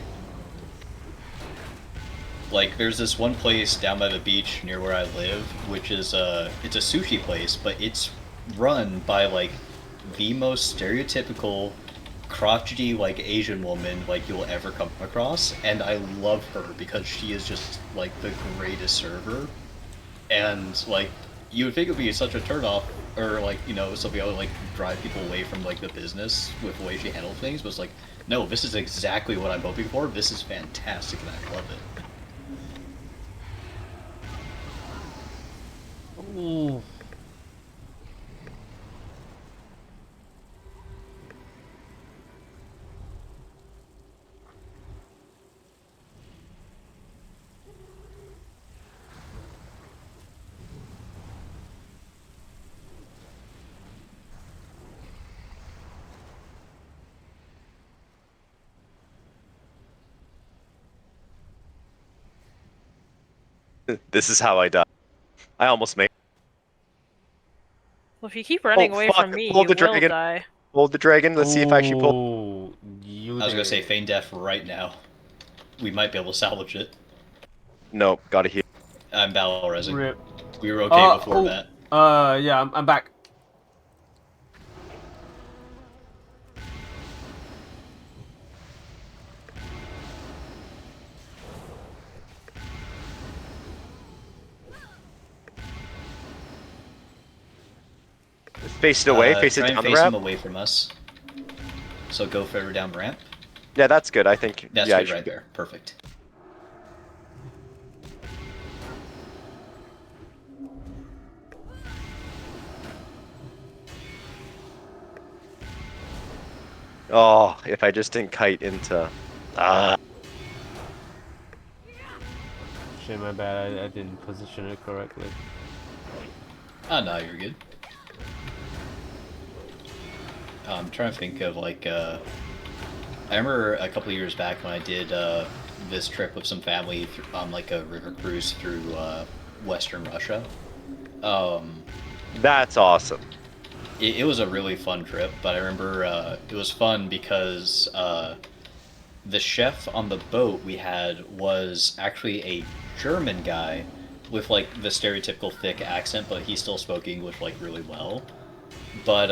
Like, there's this one place down by the beach near where I live, which is, it's a sushi place, but it's run by, like, the most stereotypical, crotchety, like, Asian woman, like, you'll ever come across, and I love her because she is just, like, the greatest server. And like, you would think it would be such a turnoff, or like, you know, something that would like drive people away from like the business with the way she handled things. But it's like, no, this is exactly what I'm hoping for. This is fantastic, and I love it. Ooh. This is how I die. I almost made. Well, if you keep running Oh, away fuck, from me, hold you the will dragon. die. Hold the dragon. Let's see if I actually pull. Oh, you I was gonna say there. feign death right now. We might be able to salvage it. Nope, gotta heal. I'm battle resing. Rip. We were okay before Oh, that. yeah, I'm back. Face it away. Face Try it and down the face him ramp. away from us. So go further down the ramp. Yeah, that's good. I think. That's yeah, I good should right go. there. Perfect. Oh, if I just didn't kite into. Ah. Shit, my bad. I didn't position it correctly. Oh, no, you're good. I'm trying to think of, like, I remember a couple of years back when I did this trip with some family on, like, a river cruise through Western Russia. That's awesome. It was a really fun trip, but I remember it was fun because the chef on the boat we had was actually a German guy with like the stereotypical thick accent, but he still spoke English like really well. But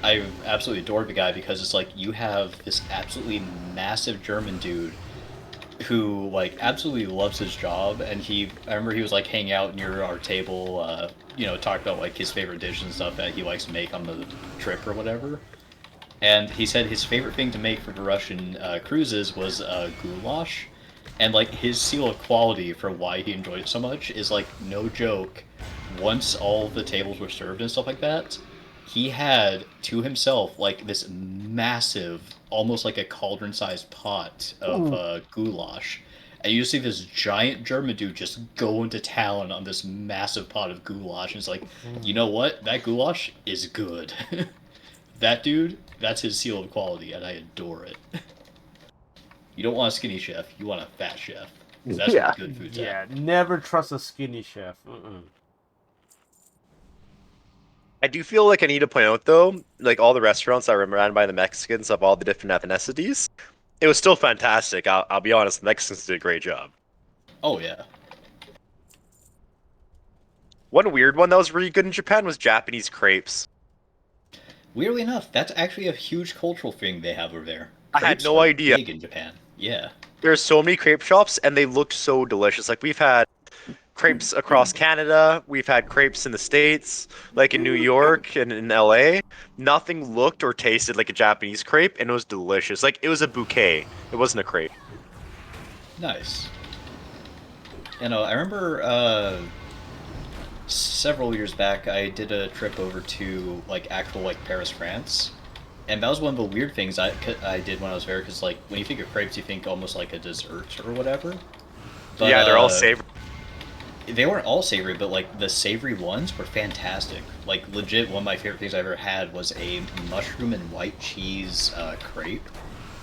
I absolutely adored the guy because it's like you have this absolutely massive German dude who like absolutely loves his job, and I remember he was like hanging out near our table, talk about like his favorite dishes and stuff that he likes to make on the trip or whatever. And he said his favorite thing to make for the Russian cruises was goulash, and like his seal of quality for why he enjoyed it so much is like no joke. Once all the tables were served and stuff like that, he had to himself like this massive, almost like a cauldron-sized pot of goulash. And you see this giant German dude just go into town on this massive pot of goulash, and it's like, you know what? That goulash is good. That dude, that's his seal of quality, and I adore it. You don't want a skinny chef, you want a fat chef. 'Cause that's Yeah. where the good food's Yeah, at. never trust a skinny chef. I do feel like I need to point out though, like all the restaurants that were ran by the Mexicans of all the different ethnicities, it was still fantastic. I'll be honest, the Mexicans did a great job. Oh, yeah. One weird one that was really good in Japan was Japanese crepes. Weirdly enough, that's actually a huge cultural thing they have over there. I had Crepes no are idea. big in Japan. Yeah. There's so many crepe shops and they looked so delicious. Like we've had crepes across Canada, we've had crepes in the States, like in New York and in LA. Nothing looked or tasted like a Japanese crepe and it was delicious. Like it was a bouquet. It wasn't a crepe. Nice. I remember several years back I did a trip over to like actual like Paris, France. And that was one of the weird things I did when I was there, because like when you think of crepes, you think almost like a dessert or whatever. But Yeah, they're all savory. they weren't all savory, but like the savory ones were fantastic. Like legit, one of my favorite things I ever had was a mushroom and white cheese crepe.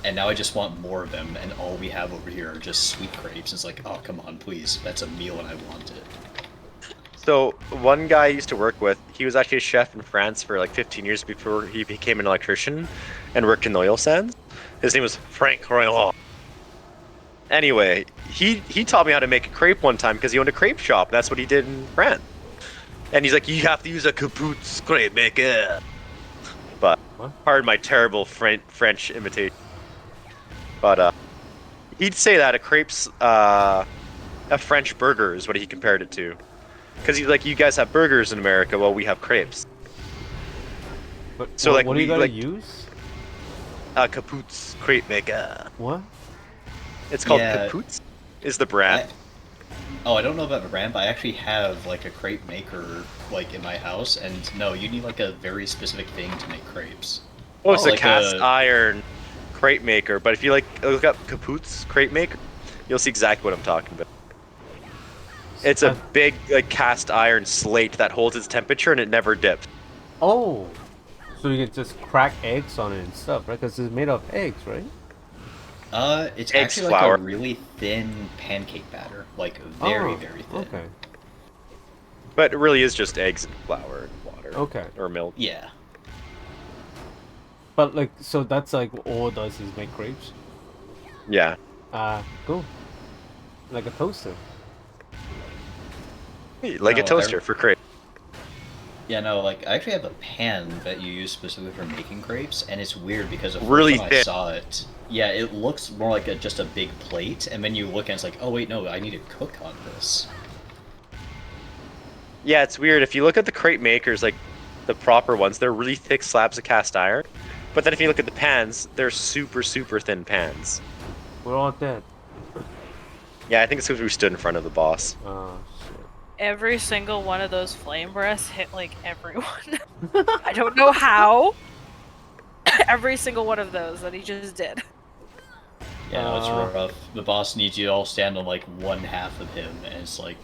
And now I just want more of them, and all we have over here are just sweet crepes. It's like, oh come on, please, that's a meal and I want it. So one guy I used to work with, he was actually a chef in France for like 15 years before he became an electrician and worked in the oil sands. His name was Frank Royal. Anyway, he taught me how to make a crepe one time because he owned a crepe shop. That's what he did in France. And he's like, you have to use a caboose crepe maker. But What? pardon my terrible French imitation. But he'd say that a crepe's a French burger is what he compared it to. Because he's like, you guys have burgers in America, well, we have crepes. But So, what, like, what do you we, gotta like- use? Capoot's crepe maker. What? It's called Yeah. Capoot's, is the brand. I don't know about the brand, but I actually have like a crepe maker like in my house, and no, you need like a very specific thing to make crepes. Oh, it's a like cast a- iron crepe maker. But if you like look up Capoot's crepe maker, you'll see exactly what I'm talking about. It's a big like cast iron slate that holds its temperature and it never dips. Oh, so you can just crack eggs on it and stuff, right? Because it's made of eggs, right? It's Eggs, actually flour. like a really thin pancake batter, like very, Oh, very thin. Okay. But it really is just eggs and flour and water Okay. or milk. Yeah. But like, so that's like all it does is make crepes. Yeah. Cool. Like a toaster. Like a No, toaster for crepes. Yeah, no, like, I actually have a pan that you use specifically for making crepes, and it's weird because the first Really time I thin. saw it, yeah, it looks more like just a big plate, and then you look and it's like, oh wait, no, I need to cook on this. Yeah, it's weird. If you look at the crepe makers, like the proper ones, they're really thick slabs of cast iron. But then if you look at the pans, they're super, super thin pans. We're all dead. Yeah, I think it's because we stood in front of the boss. Oh shit. Every single one of those flame breaths hit like everyone. I don't know how. Every single one of those that he just did. Yeah, no, it's Uh. rough. The boss needs you to all stand on like one half of him, and it's like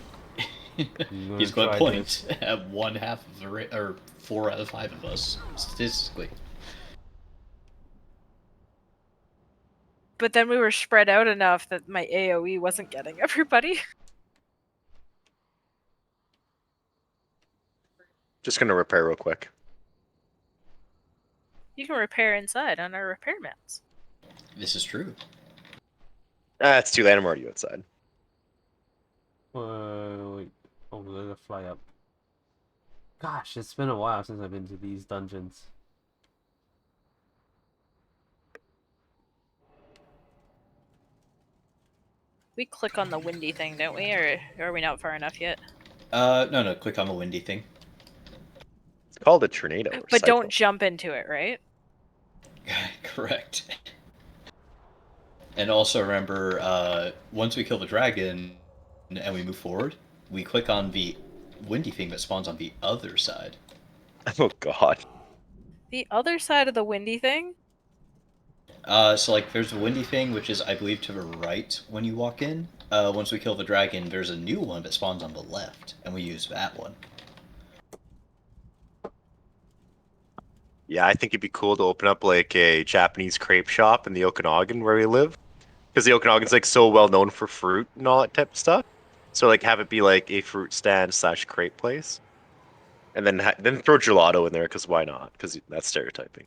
he's going to try point at one half of the or 4 out of 5 of us statistically. But then we were spread out enough that my AoE wasn't getting everybody. Just gonna repair real quick. You can repair inside on our repair mats. This is true. It's too late. I'm already outside. Wait. Oh, we're gonna fly up. Gosh, it's been a while since I've been to these dungeons. We click on the windy thing, don't we? Or are we not far enough yet? No, click on the windy thing. It's called a tornado. Or But cyclone. don't jump into it, right? Correct. And also remember, once we kill the dragon and we move forward, we click on the windy thing that spawns on the other side. Oh god. The other side of the windy thing? So like there's the windy thing, which is I believe to the right when you walk in. Once we kill the dragon, there's a new one that spawns on the left, and we use that one. Yeah, I think it'd be cool to open up like a Japanese crepe shop in the Okanagan where we live, because the Okanagan's like so well known for fruit and all that type of stuff. So like have it be like a fruit stand slash crepe place, and then throw gelato in there because why not? Because that's stereotyping.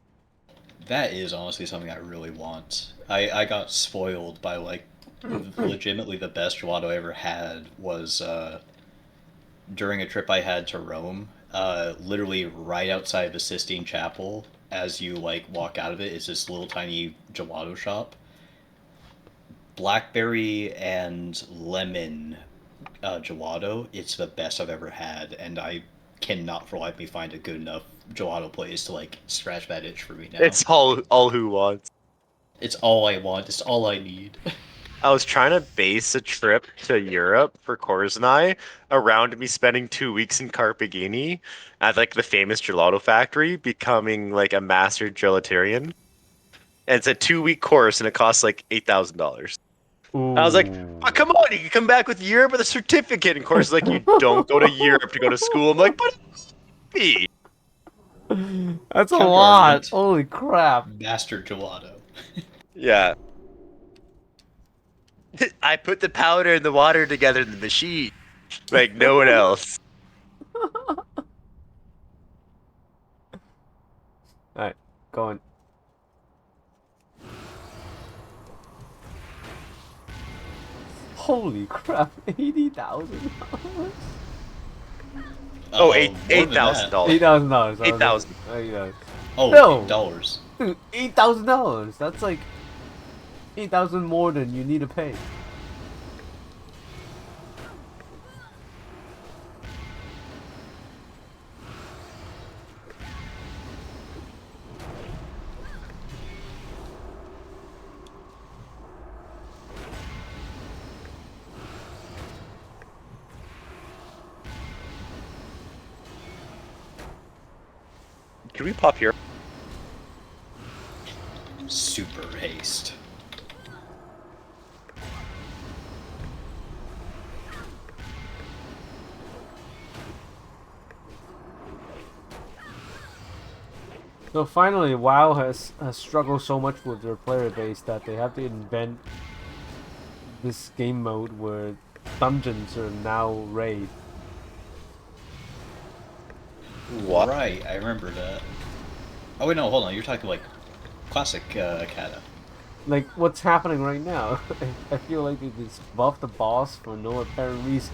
That is honestly something I really want. I got spoiled by like legitimately the best gelato I ever had was during a trip I had to Rome. Literally right outside the Sistine Chapel, as you like walk out of it, is this little tiny gelato shop. Blackberry and lemon gelato. It's the best I've ever had, and I cannot for life me find a good enough gelato place to like scratch that itch for me now. It's all who wants. It's all I want. It's all I need. I was trying to base a trip to Europe for Cors and I around me spending 2 weeks in Carpegini at like the famous gelato factory, becoming like a master gelatarian. And it's a 2 week course and it costs like $8,000. I was like, oh, come on, you can come back with Europe with a certificate. And Cors is like, you don't go to Europe to go to school. I'm like, but be. That's a Counter lot. argument. Holy crap. Master gelato. Yeah. I put the powder and the water together in the machine, like no one else. Alright, going. Holy crap, $80,000. Oh, More eight than thousand that. dollars. $8,000. $8,000. $8,000. Oh, No. $8. Dude, $8,000. That's like 8,000 more than you need to pay. Can we pop here? Super haste. So finally, WoW has struggled so much with their player base that they have to invent this game mode where dungeons are now raid. What? Right, I remember that. Oh wait, no, hold on. You're talking like classic kata. Like, what's happening right now? I feel like they just buffed the boss for no apparent reason.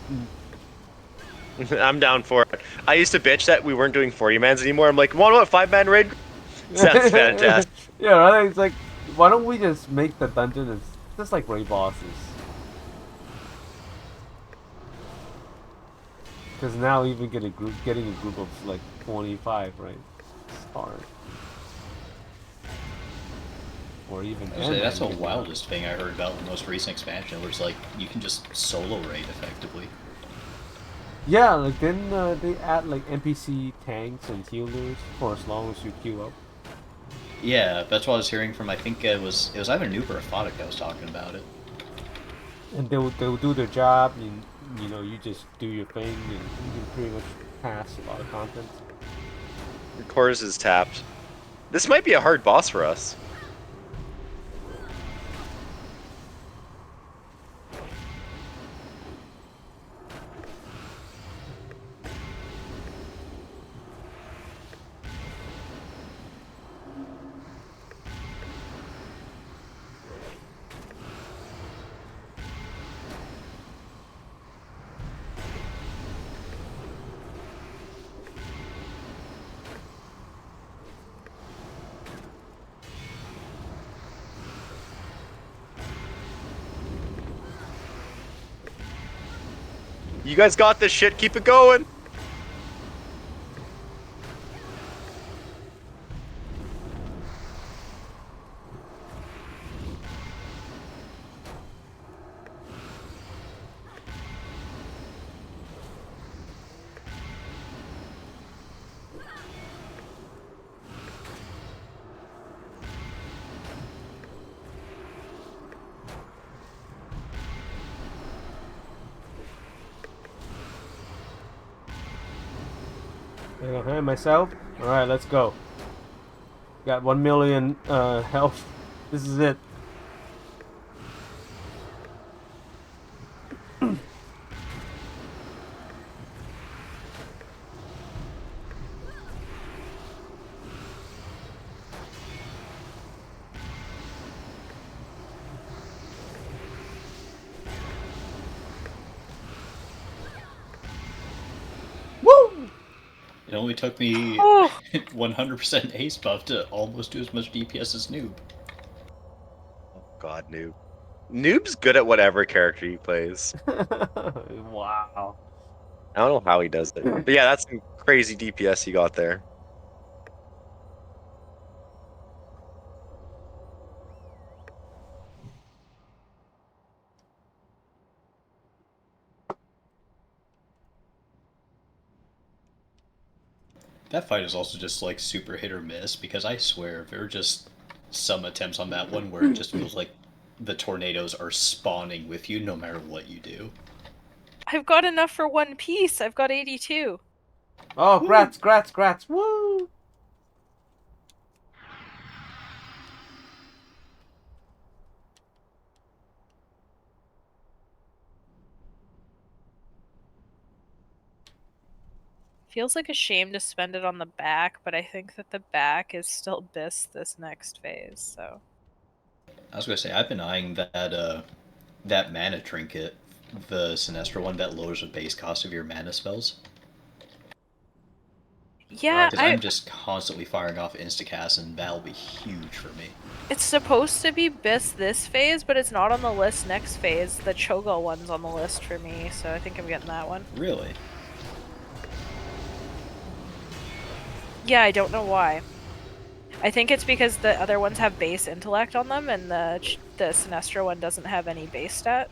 I'm down for it. I used to bitch that we weren't doing 40 mans anymore. I'm like, what 5-man raid? Sounds fantastic. Yeah, right? It's like, why don't we just make the dungeon as just like raid bosses? Because now even getting a group of like 25, right? It's hard. Or even I was gonna say, that's the maybe. wildest thing I heard about the most recent expansion, where it's like you can just solo raid effectively. Yeah, like then they add like NPC tanks and healers for as long as you queue up. Yeah, that's what I was hearing from. I think it was either Noob or Aphotic that was talking about it. And they'll do their job, and you know you just do your thing, and you can pretty much pass a lot of content. Cores is tapped. This might be a hard boss for us. You guys got this shit. Keep it going. Okay, myself. All right, let's go. Got 1 million health. This is it. Woo! It only took me Oh, 100% ace buff to almost do as much DPS as Noob. Oh God, Noob. Noob's good at whatever character he plays. Wow. I don't know how he does it. But yeah, that's some crazy DPS he got there. That fight is also just like super hit or miss, because I swear there are just some attempts on that one where it just feels like the tornadoes are spawning with you no matter what you do. I've got enough for one piece. I've got 82. Oh, Woo! grats. Woo! Feels like a shame to spend it on the back, but I think that the back is still bis this next phase, so. I was gonna say, I've been eyeing that mana trinket, the Sinestro one that lowers the base cost of your mana spells. Yeah, Because I'm just constantly firing off instacast, and that'll be huge for me. it's supposed to be bis this phase, but it's not on the list next phase. The Cho'Gall one's on the list for me, so I think I'm getting that one. Really? Yeah, I don't know why. I think it's because the other ones have base intellect on them, and the Sinestro one doesn't have any base stat.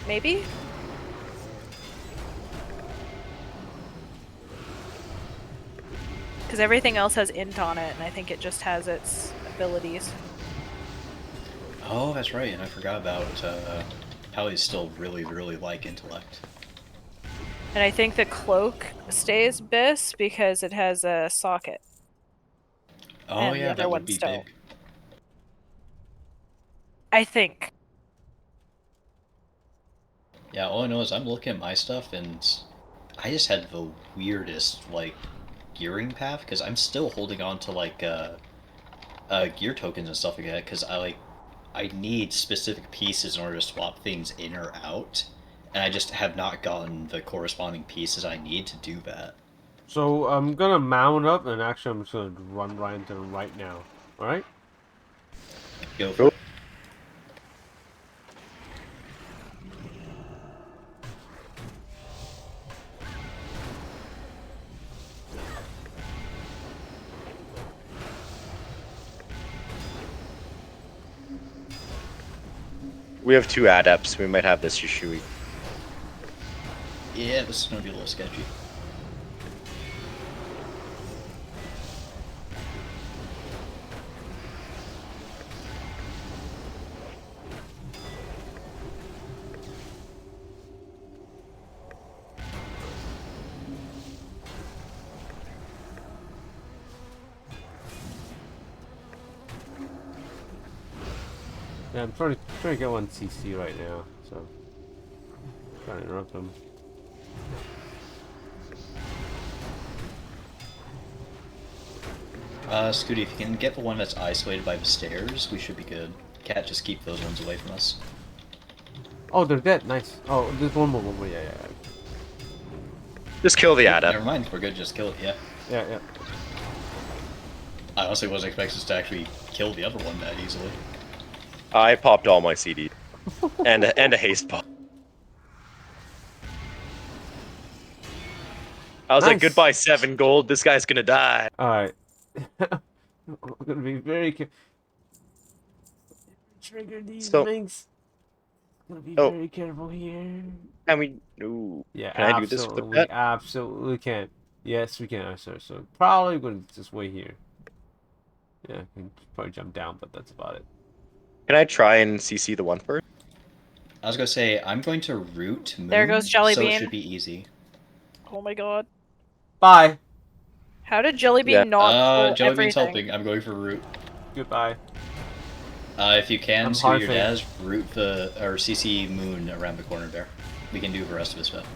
Maybe? Because everything else has int on it, and I think it just has its abilities. Oh, that's right, and I forgot about how he's still really, really like intellect. And I think the cloak stays bis because it has a socket. Oh And the yeah, other that would ones be don't. big. I think. Yeah, all I know is I'm looking at my stuff, and I just had the weirdest, like, gearing path, because I'm still holding on to, like, gear tokens and stuff like that, because I need specific pieces in order to swap things in or out, and I just have not gotten the corresponding pieces I need to do that. So I'm gonna mount up, and actually I'm just gonna run right into them right now. All right. Go for Cool. it. We have 2 adepts. We might have this Yushui. Yeah, this is gonna be a little sketchy. Yeah, I'm trying to get one CC right now, so trying to interrupt them. Scooty, if you can get the one that's isolated by the stairs, we should be good. Cat, just keep those ones away from us. Oh, they're dead. Nice. Oh, there's one more. Yeah, yeah, Just kill the Never adept. mind, we're good, just kill it, yeah. yeah, yeah. I honestly wasn't expecting us to actually kill the other one that easily. I popped all my CD. and a haste pop. I was like, Nice. goodbye 7 gold. This guy's gonna die. All right. I'm gonna be very careful. Trigger these So- things. Gonna be Oh. very careful here. Can we? Ooh. Yeah, Can I do this with the absolutely, pet? absolutely can. Yes, we can, sir. So probably gonna just wait here. Yeah, I can probably jump down, but that's about it. Can I try and CC the one first? I was gonna say, I'm going to root Moon, There goes so it Jellybean. should be easy. Oh my god. Bye. How did Jellybean Yeah. not pull Jellybean's everything? helping. I'm going for root. Goodbye. If you can, I'm Scooty your harfing. Daz, root or CC Moon around the corner there. We can do the rest of his stuff.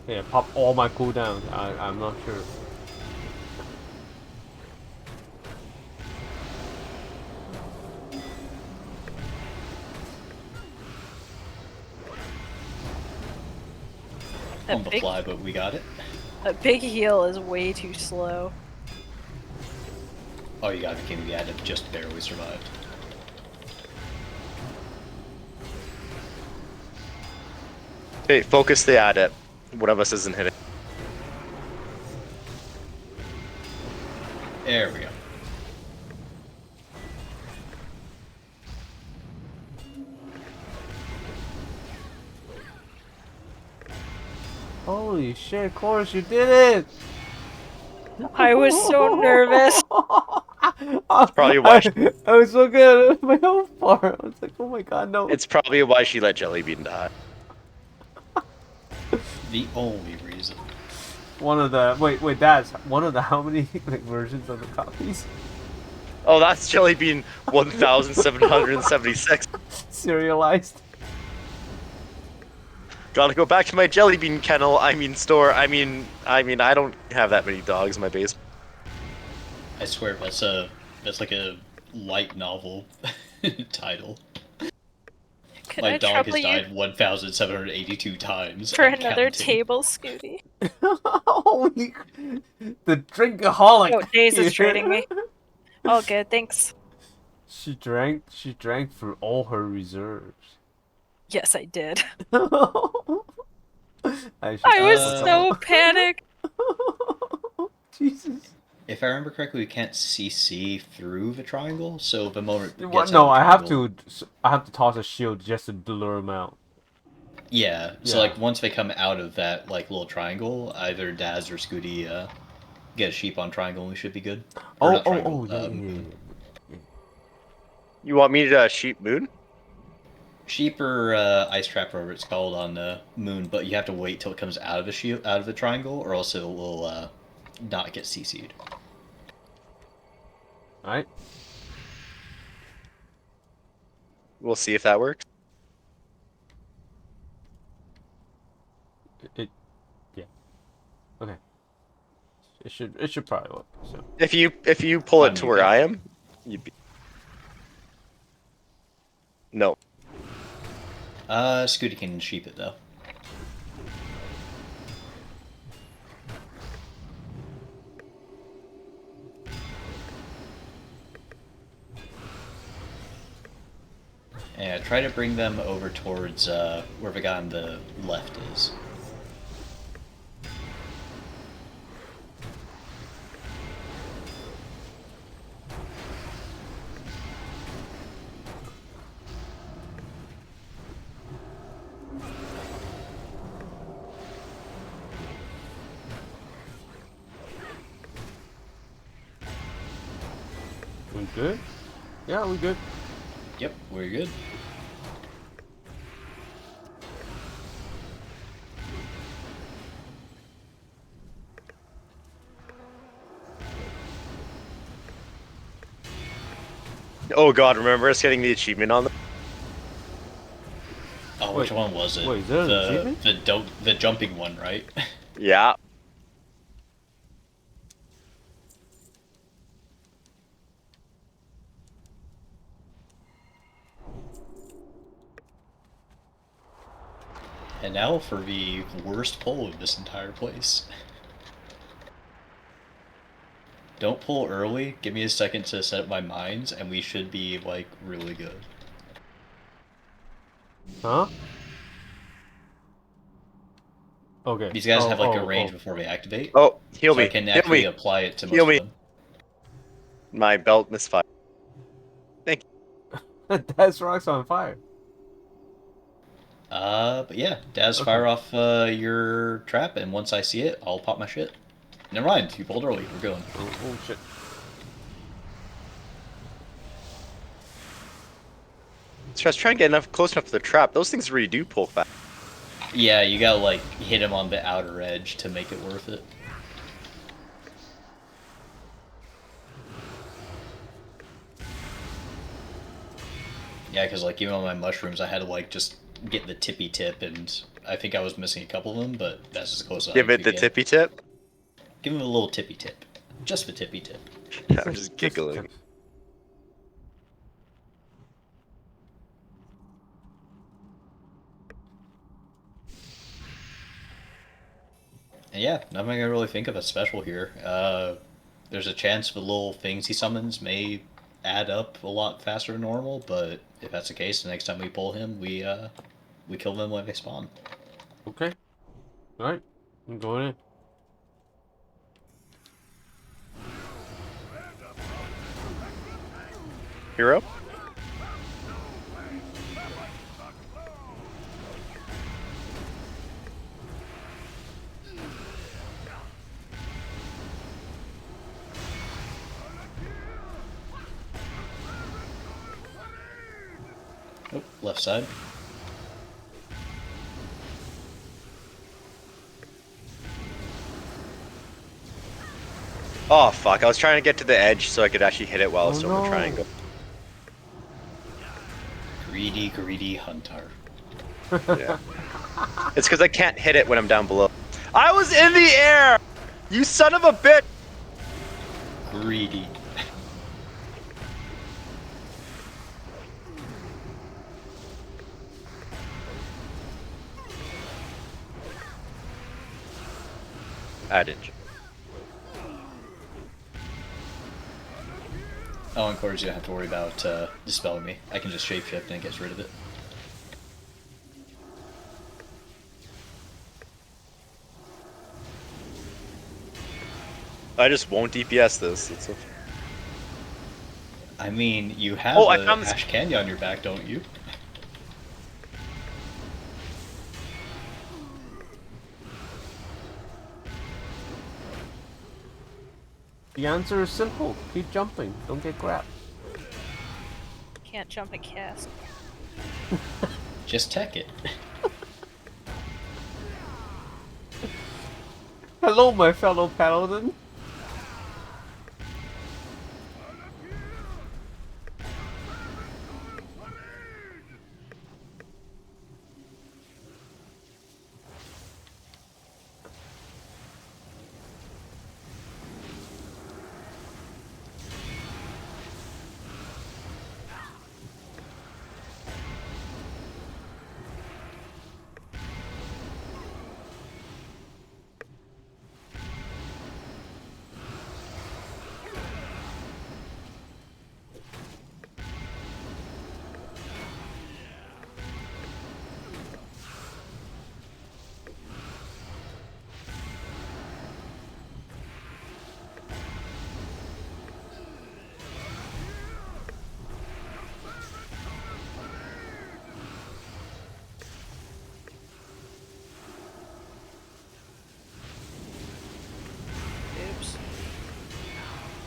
Yeah, pop all my cooldowns. I'm not sure. On the fly, but we got it. A big heal is way too slow. Oh, you got the King of the Adept, just barely survived. Hey, focus the adept. One of us isn't hitting. There we go. Holy shit, of course you did it! I was so nervous. probably why I was so good at my health bar. I was like, oh my god, no. It's probably why she let Jellybean die. The only reason. One of the wait, that's one of the how many like versions of the copies? Oh, that's Jellybean 1776. Serialized. Gotta go back to my Jellybean kennel. I mean store. I mean, I don't have that many dogs in my basement. I swear, that's like a light novel title. Could My I dog has trouble you died 1,782 times. for and another counting. table, Scooty? Holy, the drinkaholic. Oh, Daze is here. trading me. All good, thanks. She drank through all her reserves. Yes, I did. I I was so panicked. Jesus. If I remember correctly, we can't CC through the triangle, so the moment it What? gets No, out I of the have triangle- to. I have to toss a shield just to blur them out. Yeah, so Yeah. like once they come out of that like little triangle, either Daz or Scooty get a sheep on triangle and we should be good. Or not triangle, Yeah. You want me to sheep Moon? Sheep or ice trap, whatever it's called on the moon, but you have to wait till it comes out of the shield, out of the triangle, or else it will not get CC'd. Alright. We'll see if that works. Yeah. Okay. It should probably work. So If you pull it On to you, where Cap. I am, you'd be. No. Scooty can sheep it though. Yeah, try to bring them over towards where the guy on the left is. we good? Yeah, we good. Yep, we're good. Oh God, remember us getting the achievement on them? Oh, which Wait, one was it? wait, is there an achievement? The jumping one, right? Yeah. And now for the worst pull of this entire place. Don't pull early. Give me a second to set up my mines, and we should be like really good. Huh? Okay. These guys Oh, have like a oh, range oh. before they activate, Oh, heal so I me. can Heal actually me. apply it to Heal most of me. them. My belt misfired. Thank That's rocks on fire. But yeah, Daz, Okay. fire off your trap, and once I see it, I'll pop my shit. Never mind, you pulled early. We're going. Oh shit. you. So I was trying to get enough close enough to the trap. Those things really do pull fast. Yeah, you gotta like hit him on the outer edge to make it worth it. Yeah, because like even on my mushrooms, I had to like just get the tippy tip, and I think I was missing a couple of them, but that's as close as Give I it could the get. tippy tip. Give him a little tippy tip, just the tippy tip. I'm just giggling. And yeah, nothing I can really think of as special here. There's a chance the little things he summons may add up a lot faster than normal, but if that's the case, the next time we pull him, we kill them when they spawn. Okay. Alright. I'm going in. Hero. Oh, left side. Oh fuck! I was trying to get to the edge so I could actually hit it while it's still in the no. triangle. Greedy, greedy hunter. Yeah. It's because I can't hit it when I'm down below. I was in the air! You son of a bitch! Greedy. I didn't. Oh, and Corey, you don't have to worry about dispelling me. I can just shapeshift and it gets rid of it. I just won't DPS this. It's okay. I mean, you have Oh, I a found this- Ash Candy on your back, don't you? The answer is simple. Keep jumping. Don't get grabbed. Can't jump and cast. Just tech it. Hello, my fellow paladin.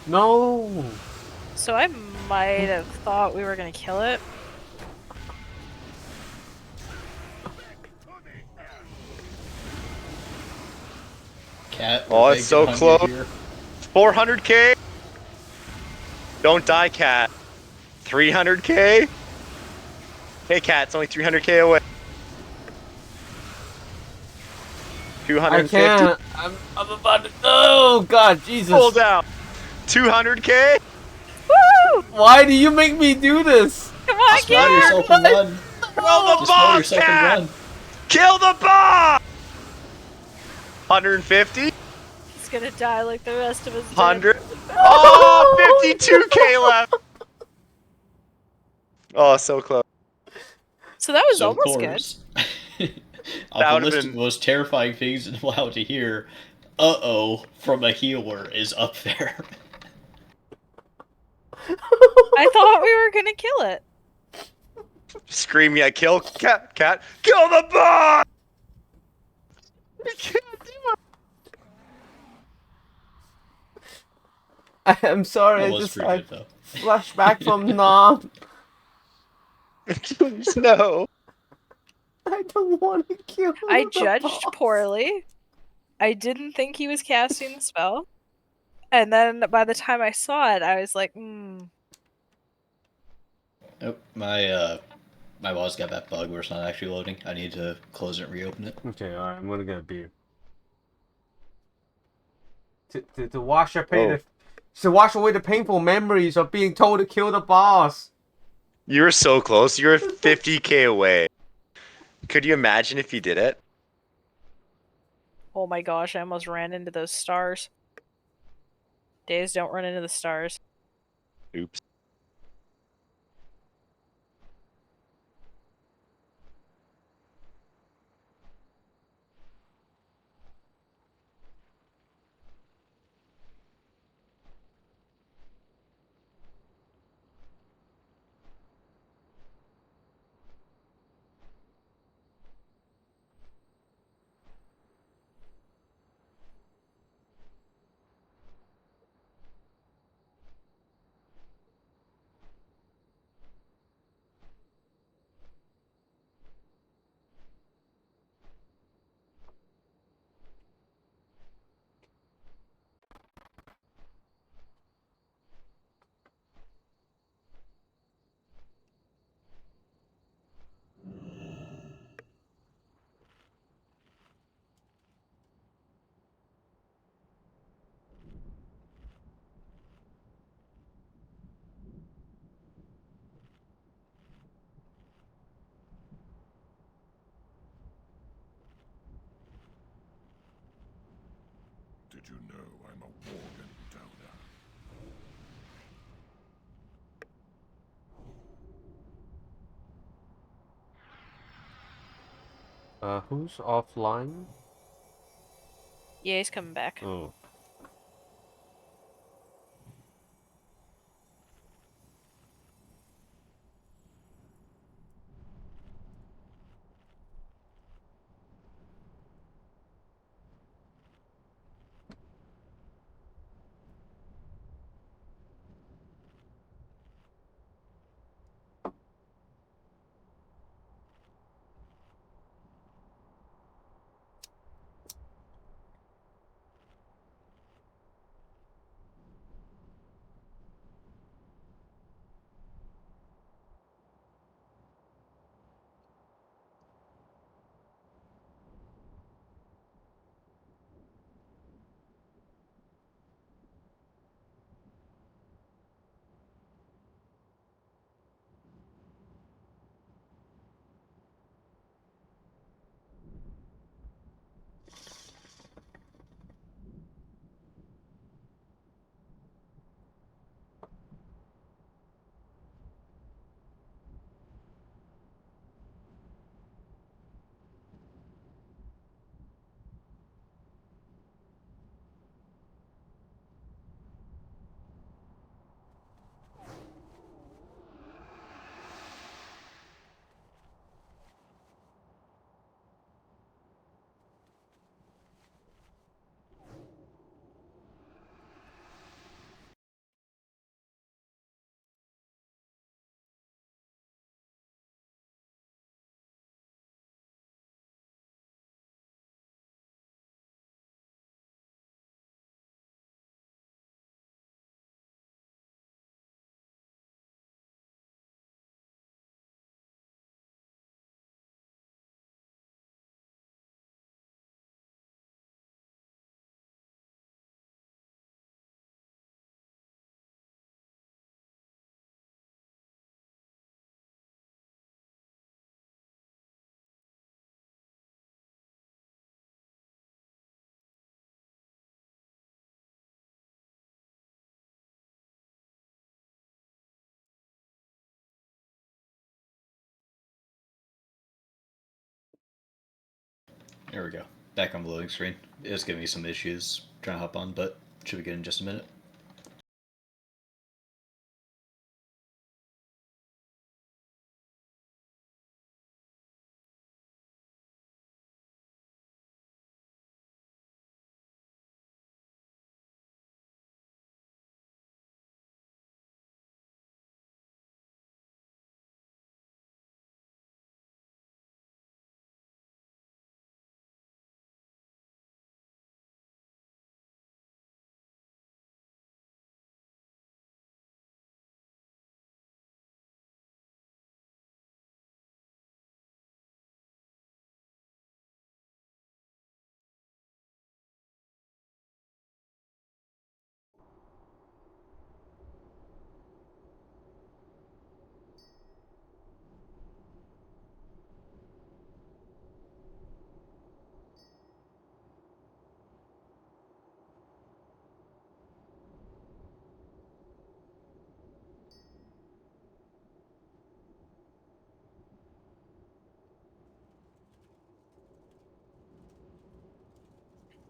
No. So I might have thought we were gonna kill it. Cat, Oh, we're it's big and so hungry close. here. 400k. Don't die, cat. 300k. Hey, cat. It's only 300k away. I 250. can't. I'm about to. Oh God, Jesus! Pull down. 200k. Woo! Why do you make me do this? Come on, Just smell Cat! yourself and run. Kill the Just smell boss, yourself and cat. run. Kill the boss. 150. He's gonna die like the rest of us did. 100. Oh, 52k left. Oh, so close. So that was So of almost good. course, on That the would've list of been- the most terrifying things in WoW to hear, "Uh-oh" from a healer is up there. I thought we were gonna kill it. Screaming at kill cat. Cat. Kill the boss. We can't do I'm sorry. That I was just pretty had good though. flashback from Nam. it. No. I don't want to kill. I the judged boss. poorly. I didn't think he was casting the spell. And then by the time I saw it, I was like, Oh, my WoW's got that bug where it's not actually loading. I need to close it and reopen it. Okay, all right. I'm gonna get a beer. To wash to wash away the painful memories of being told to kill the boss. You were so close. You were 50k away. Could you imagine if you did it? oh my gosh, I almost ran into those stars. Days don't run into the stars. Oops. Did you know I'm a Worgen donor? Who's offline? Yeah, he's coming back. Oh. There we go. Back on the loading screen. It was giving me some issues trying to hop on, but should be good in just a minute.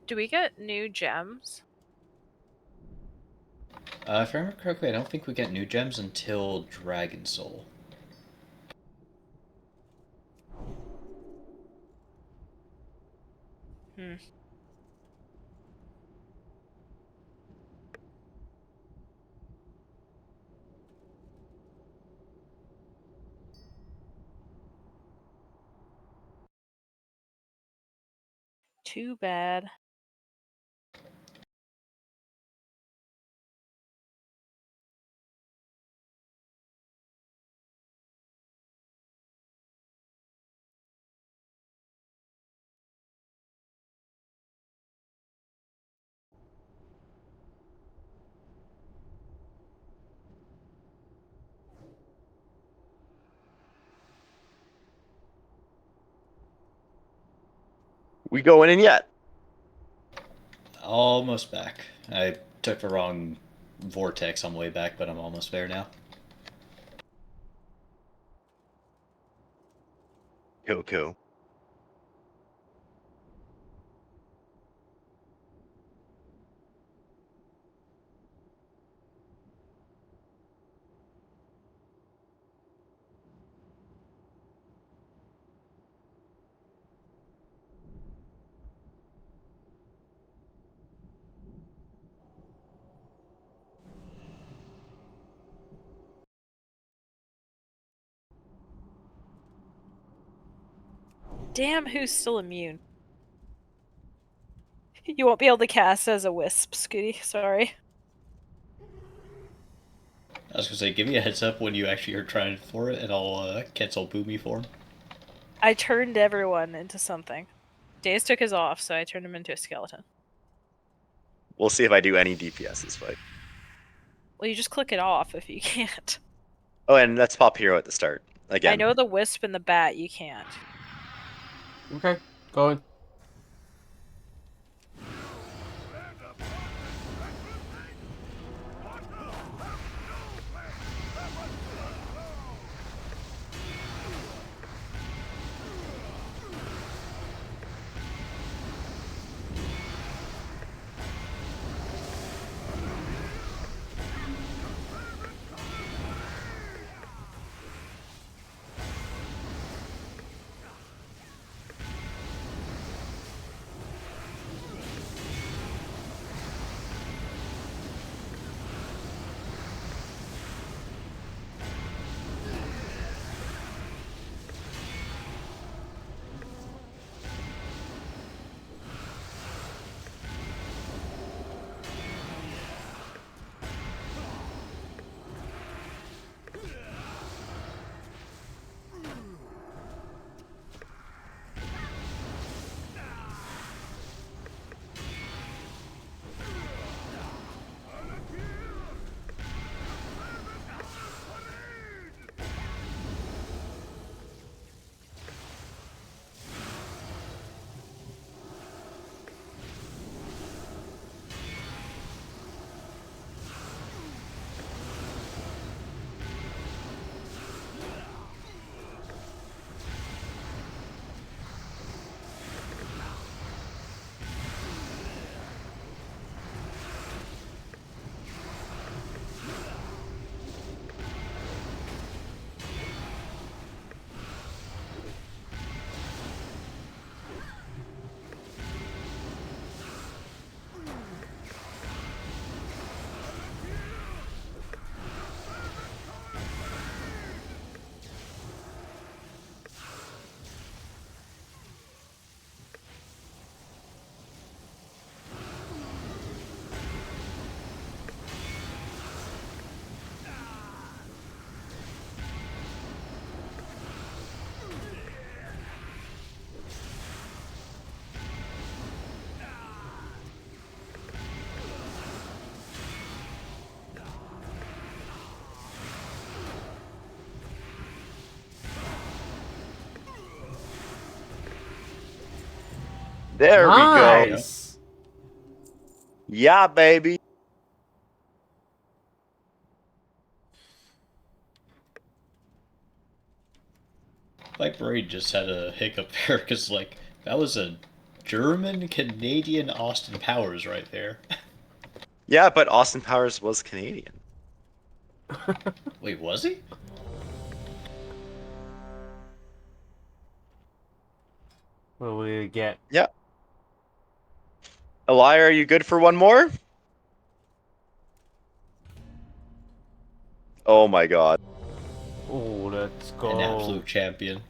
Do we get new gems? If I remember correctly, I don't think we get new gems until Dragon Soul. Hmm. Too bad. We going in yet? Almost back. I took the wrong vortex on the way back, but I'm almost there now. Cool. Damn, who's still immune? You won't be able to cast as a wisp, Scooty. Sorry. I was gonna say, give me a heads up when you actually are trying for it, and I'll cancel Boomy for him. I turned everyone into something. Daze took his off, so I turned him into a skeleton. We'll see if I do any DPS this fight. Well, you just click it off if you can't. Oh, and let's pop hero at the start again. I know the wisp and the bat you can't. Okay, going. There we go. Nice. Yeah, baby. My brain just had a hiccup there because, like, that was a German Canadian Austin Powers right there. Yeah, but Austin Powers was Canadian. Wait, was he? What will we get? Yeah. Elia, are you good for one more? Oh my god. Oh, let's go. An absolute champion.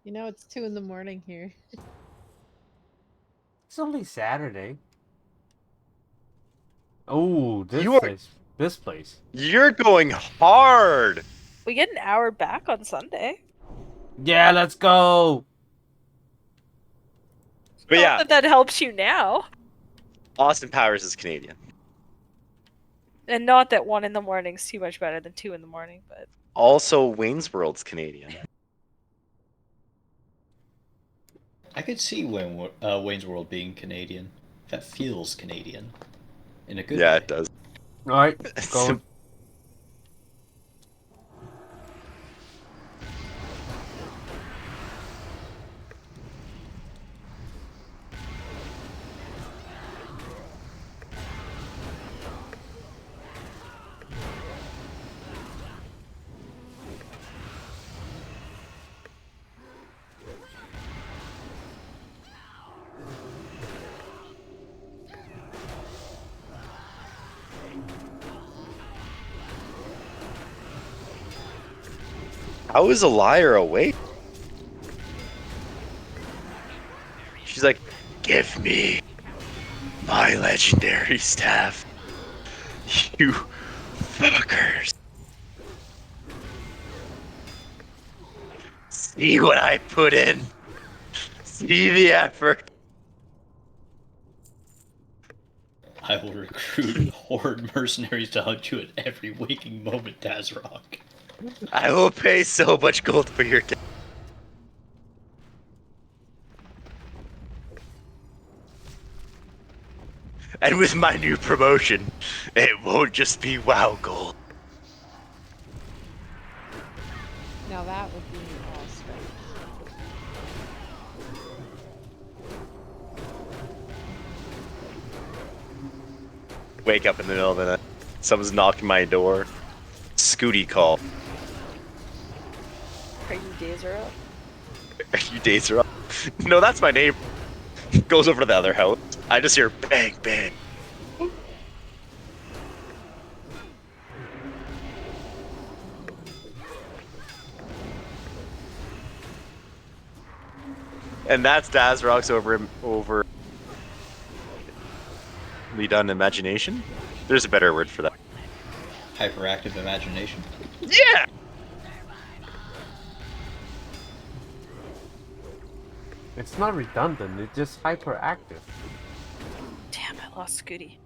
You know, it's 2 in the morning here. It's only Saturday. Oh, You are this place. you're going hard. We get an hour back on Sunday. Yeah, let's go. But Not yeah, that helps you now. Austin Powers is Canadian. And not that 1 in the morning is too much better than 2 in the morning, but Also, Wayne's World's Canadian. I could see Wayne's World being Canadian. That feels Canadian. In a good Yeah, way. it does. All right, go. How is a liar awake? She's like, give me my legendary staff. You fuckers. See what I put in. See the effort. I will recruit horde mercenaries to hunt you at every waking moment, Dazrock. I will pay so much gold for your death. And with my new promotion, it won't just be WoW gold. Now that would be strange. Wake up in the middle of the night. Someone's knocking my door. Scooty call. are you Dazer up? Are you Dazer up? No, that's my neighbor. Goes over to the other house. I just hear bang, bang. And that's Dazrock's over done imagination. There's a better word for that. Hyperactive imagination. Yeah. It's not redundant. It's just hyperactive. Damn, I lost Scooty.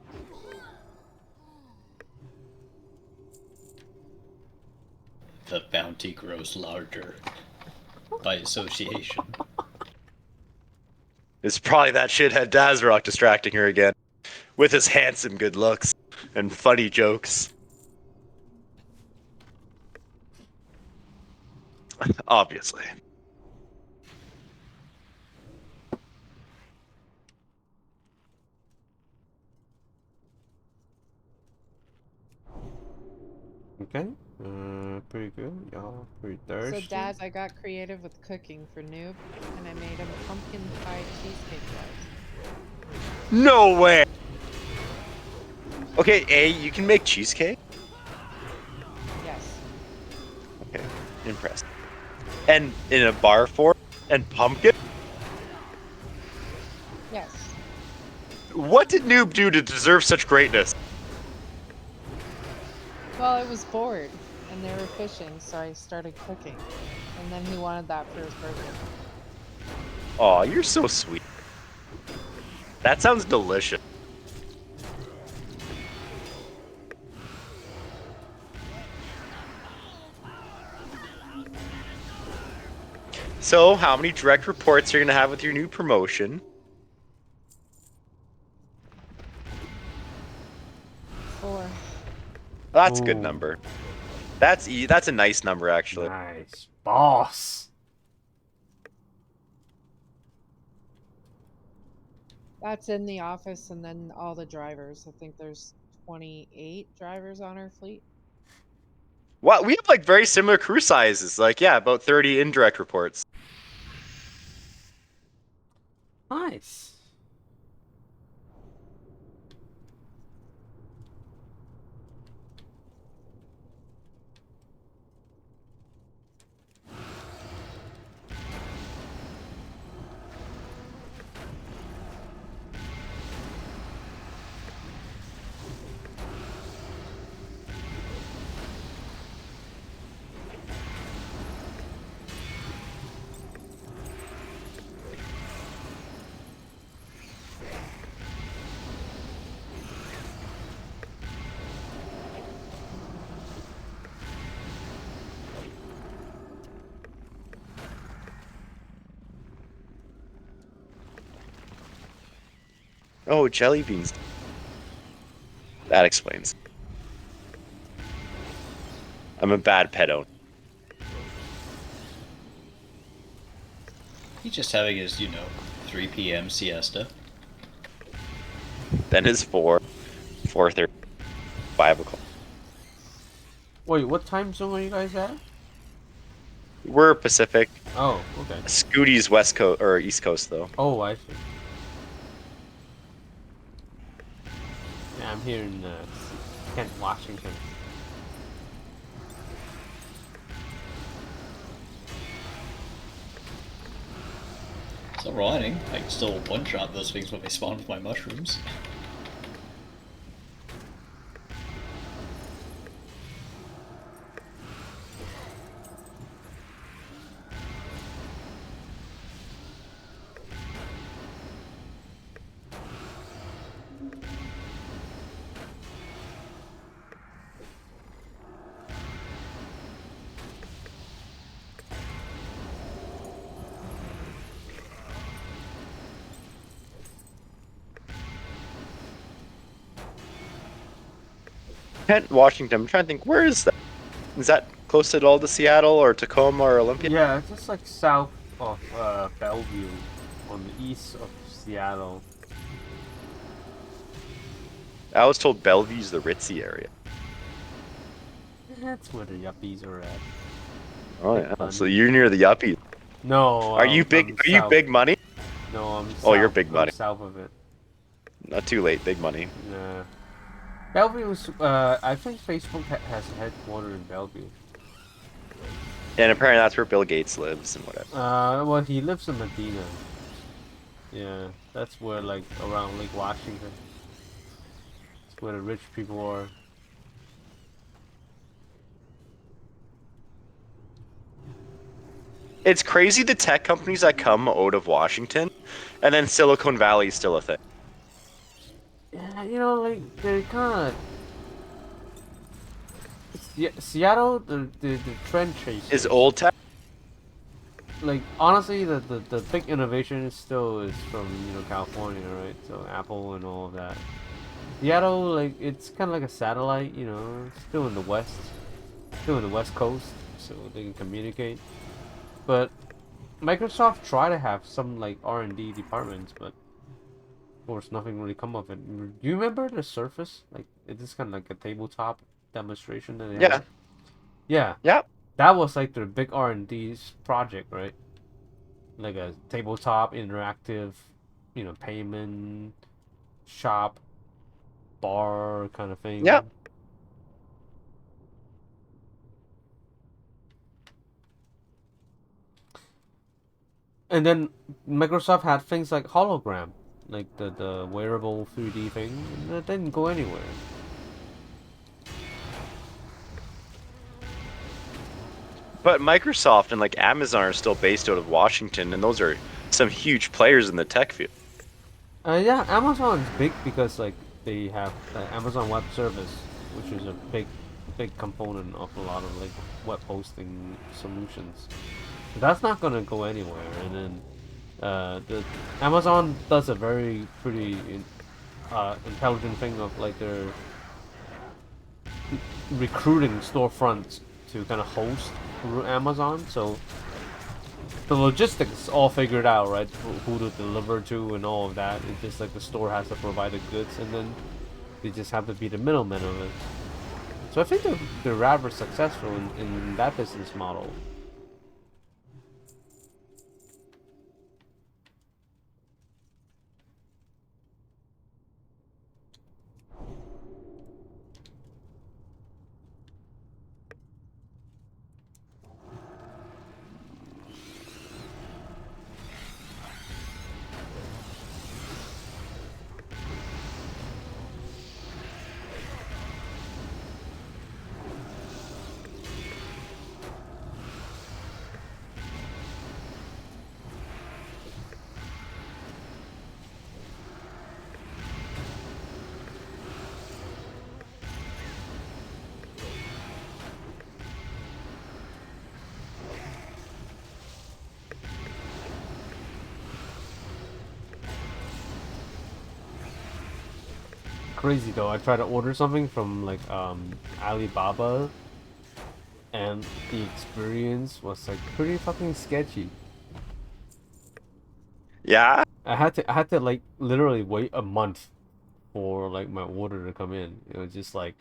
The bounty grows larger. By association. It's probably that shithead Dazrock distracting her again. With his handsome good looks and funny jokes. Obviously. Okay. Pretty good. Y'all pretty thirsty. So, Dad, I got creative with cooking for Noob, and I made him pumpkin pie cheesecake bars. No way! Okay, A, you can make cheesecake? Yes. Okay, impressed. And in a bar form? And pumpkin? Yes. What did Noob do to deserve such greatness? Well, I was bored, and they were fishing, so I started cooking. And then he wanted that for his birthday. Aw, you're so sweet. That sounds delicious. So, how many direct reports are you gonna have with your new promotion? 4. That's a good Ooh, number. That's a nice number actually. nice. Boss. That's in the office and then all the drivers. I think there's 28 drivers on our fleet. What, we have like very similar crew sizes. Like, yeah, about 30 indirect reports. Nice. Oh, jelly beans. That explains. I'm a bad pet owner. He's just having his, 3 p.m. siesta. Then his 4:30, 5 o'clock. Wait, what time zone are you guys at? We're Pacific. Oh, okay. Scooty's West Coast or East Coast though. Oh, I see. Yeah, I'm here in Kent, Washington. Silver lining, I can still one-shot those things when they spawn with my mushrooms. Kent, Washington. I'm trying to think. Where is that? Is that close at all to Seattle or Tacoma or Olympia? Yeah, it's just like south of Bellevue, on the east of Seattle. I was told Bellevue's the ritzy area. That's where the yuppies are at. Oh Big yeah. money. So you're near the yuppie. No. Are you big? I'm Are you south. big money? No, I'm. Oh, you're south. big money. I'm south of it. Not too late. Big money. Yeah. Bellevue was. I think Facebook has a headquarters in Bellevue. And apparently that's where Bill Gates lives and whatever. Well, he lives in Medina. Yeah, that's where, like, around Lake Washington. It's where the rich people are. It's crazy the tech companies that come out of Washington, and then Silicon Valley is still a thing. Yeah, like, they're kind of... Seattle, the trend chasers. Is old tech? Like, honestly, the big innovation still is from, California, right? So Apple and all of that. Seattle, like, it's kind of like a satellite, still in the west. Still in the west coast, so they can communicate. But Microsoft try to have some, like, R&D departments, but of course nothing really come of it. Do you remember the Surface? Like, it's just kind of like a tabletop demonstration that they Yeah. had. Yeah. Yeah. That was like their big R&D project, right? Like a tabletop interactive, payment shop bar kind of thing. Yeah. And then Microsoft had things like hologram, like the wearable 3D thing, and that didn't go anywhere. But Microsoft and like Amazon are still based out of Washington, and those are some huge players in the tech field. Yeah, Amazon's big because like they have Amazon Web Service, which is a big component of a lot of like web hosting solutions. That's not gonna go anywhere. And then the Amazon does a very pretty intelligent thing of like they're recruiting storefronts to kind of host through Amazon. So the logistics all figured out, right? Who to deliver to and all of that. It's just like the store has to provide the goods, and then they just have to be the middleman of it. So I think they're rather successful in that business model. Crazy though. I tried to order something from like Alibaba, and the experience was like pretty fucking sketchy. Yeah. I had to like literally wait a month for like my order to come in. It was just like,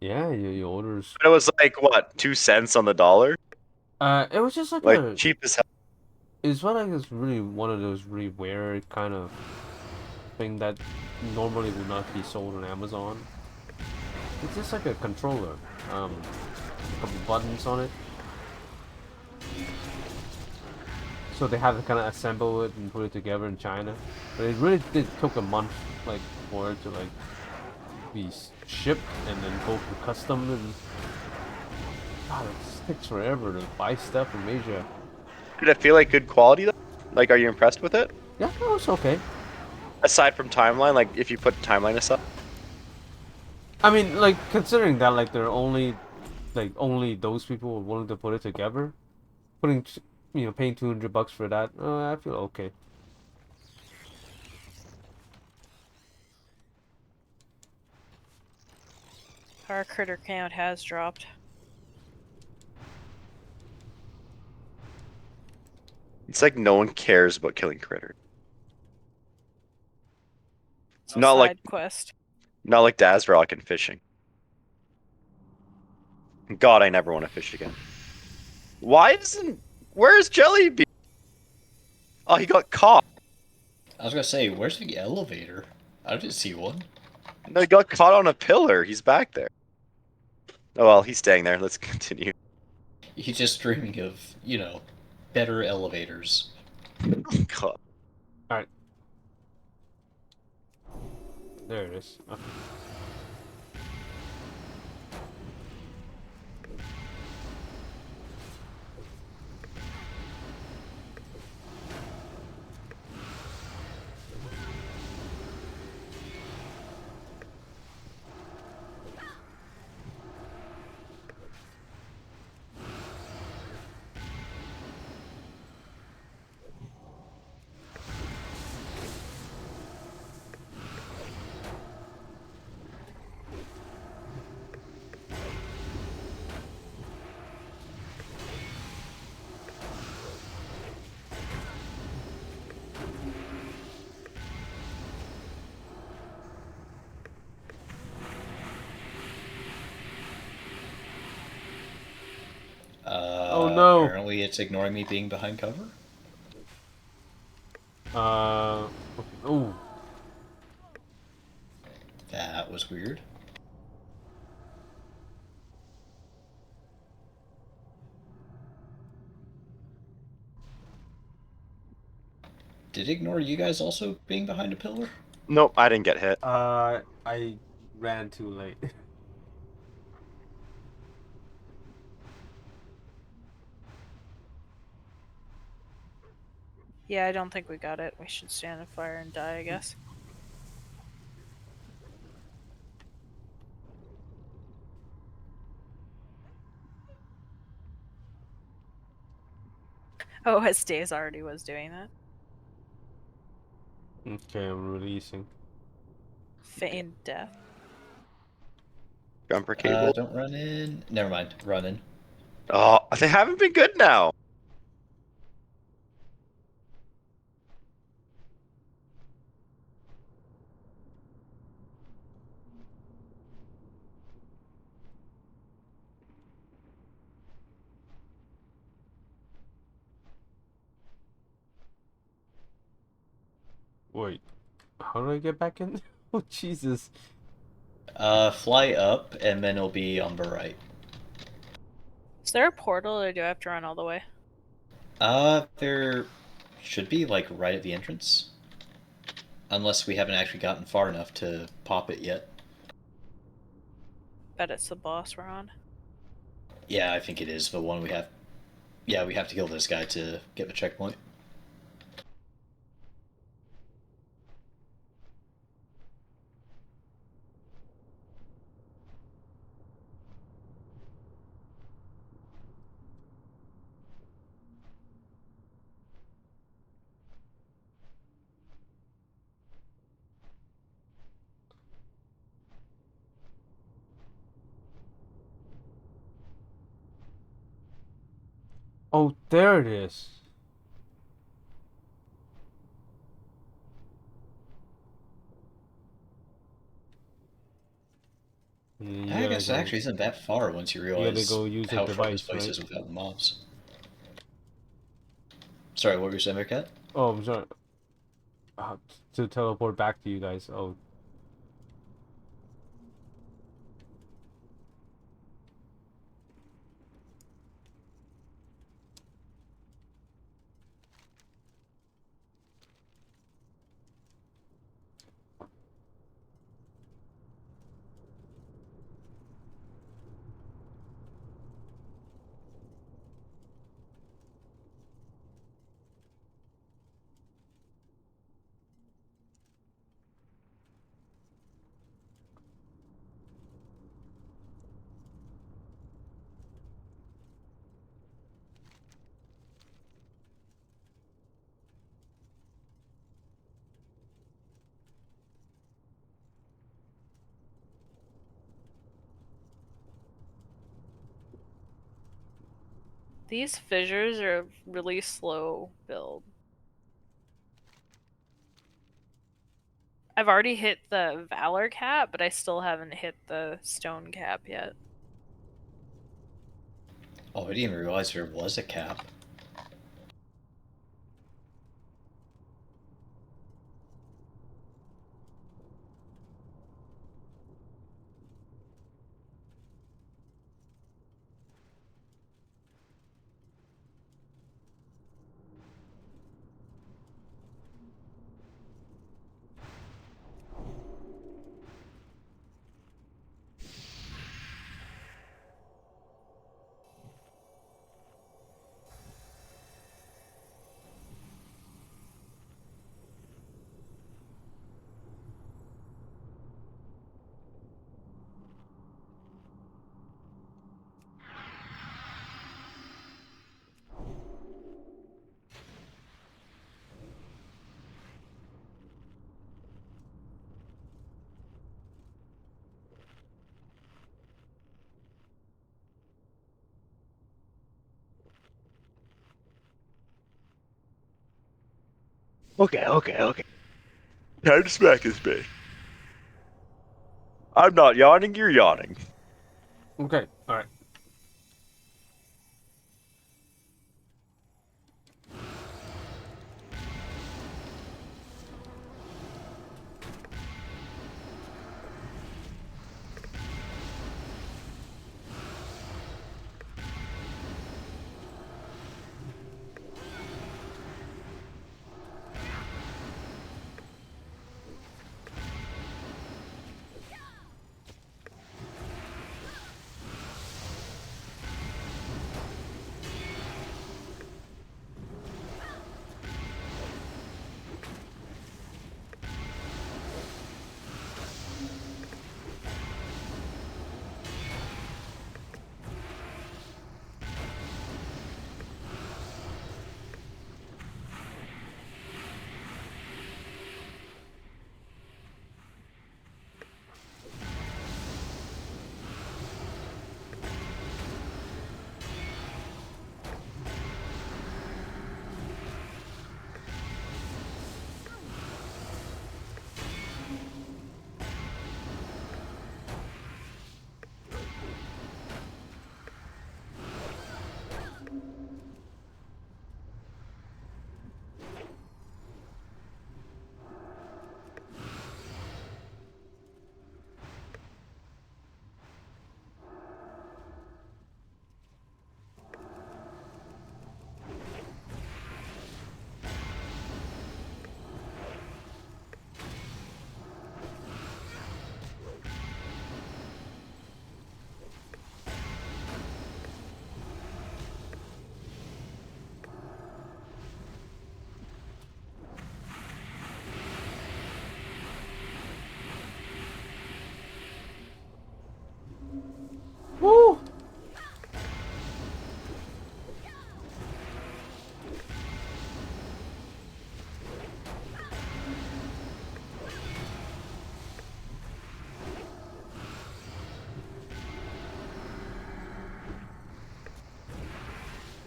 yeah, your orders. But it was like what, 2 cents on the dollar? It was just like Like a. cheap as hell. It's what like it's really one of those really rare kind of thing that normally would not be sold on Amazon. It's just like a controller, a couple buttons on it. So they had to kind of assemble it and put it together in China. But it really did took a month, like, for it to like be shipped and then go through custom and God, it takes forever to buy stuff from Asia. Did it feel like good quality though? Like, are you impressed with it? Yeah, that was okay. Aside from timeline, like if you put timeline aside. I mean, like considering that, like they're only those people were willing to put it together, putting, paying $200 for that. I feel okay. Our critter count has dropped. It's like no one cares about killing critters. It's a Not like side quest. not like Dazrock and fishing. God, I never want to fish again. Why isn't where's Jellybean? Oh, he got caught. I was gonna say, where's the elevator? I didn't see one. No, he got caught on a pillar. He's back there. Oh well, he's staying there. Let's continue. He's just dreaming of, better elevators. God. All right, there it is. Okay. Oh no. Apparently it's ignoring me being behind cover. Okay. Oh, That was weird. Did it ignore you guys also being behind a pillar? Nope, I didn't get hit. I ran too late. Yeah, I don't think we got it. We should stand in fire and die, I guess. Oh, his days already was doing that. Okay, I'm releasing. Feigned death. Jumper cable. Don't run in. Never mind. Run in. Oh, they haven't been good now. Wait, how do I get back in? Oh Jesus! Fly up, and then it'll be on the right. Is there a portal, or do I have to run all the way? There should be, like, right at the entrance. Unless we haven't actually gotten far enough to pop it yet. Bet it's the boss we're on. Yeah, I think it is the one we have. Yeah, we have to kill this guy to get the checkpoint. Oh, there it is. You I gotta guess it go. actually isn't that far once you You gotta realize go use a how far this device, place right? is without the mobs. Sorry, what were you saying there, Kat? Oh, I'm sorry. To teleport back to you guys. Oh, These fissures are a really slow build. I've already hit the Valor cap, but I still haven't hit the Stone cap yet. Oh, I didn't even realize there was a cap. Okay. Time to smack this bitch. I'm not yawning, you're yawning. okay. All right.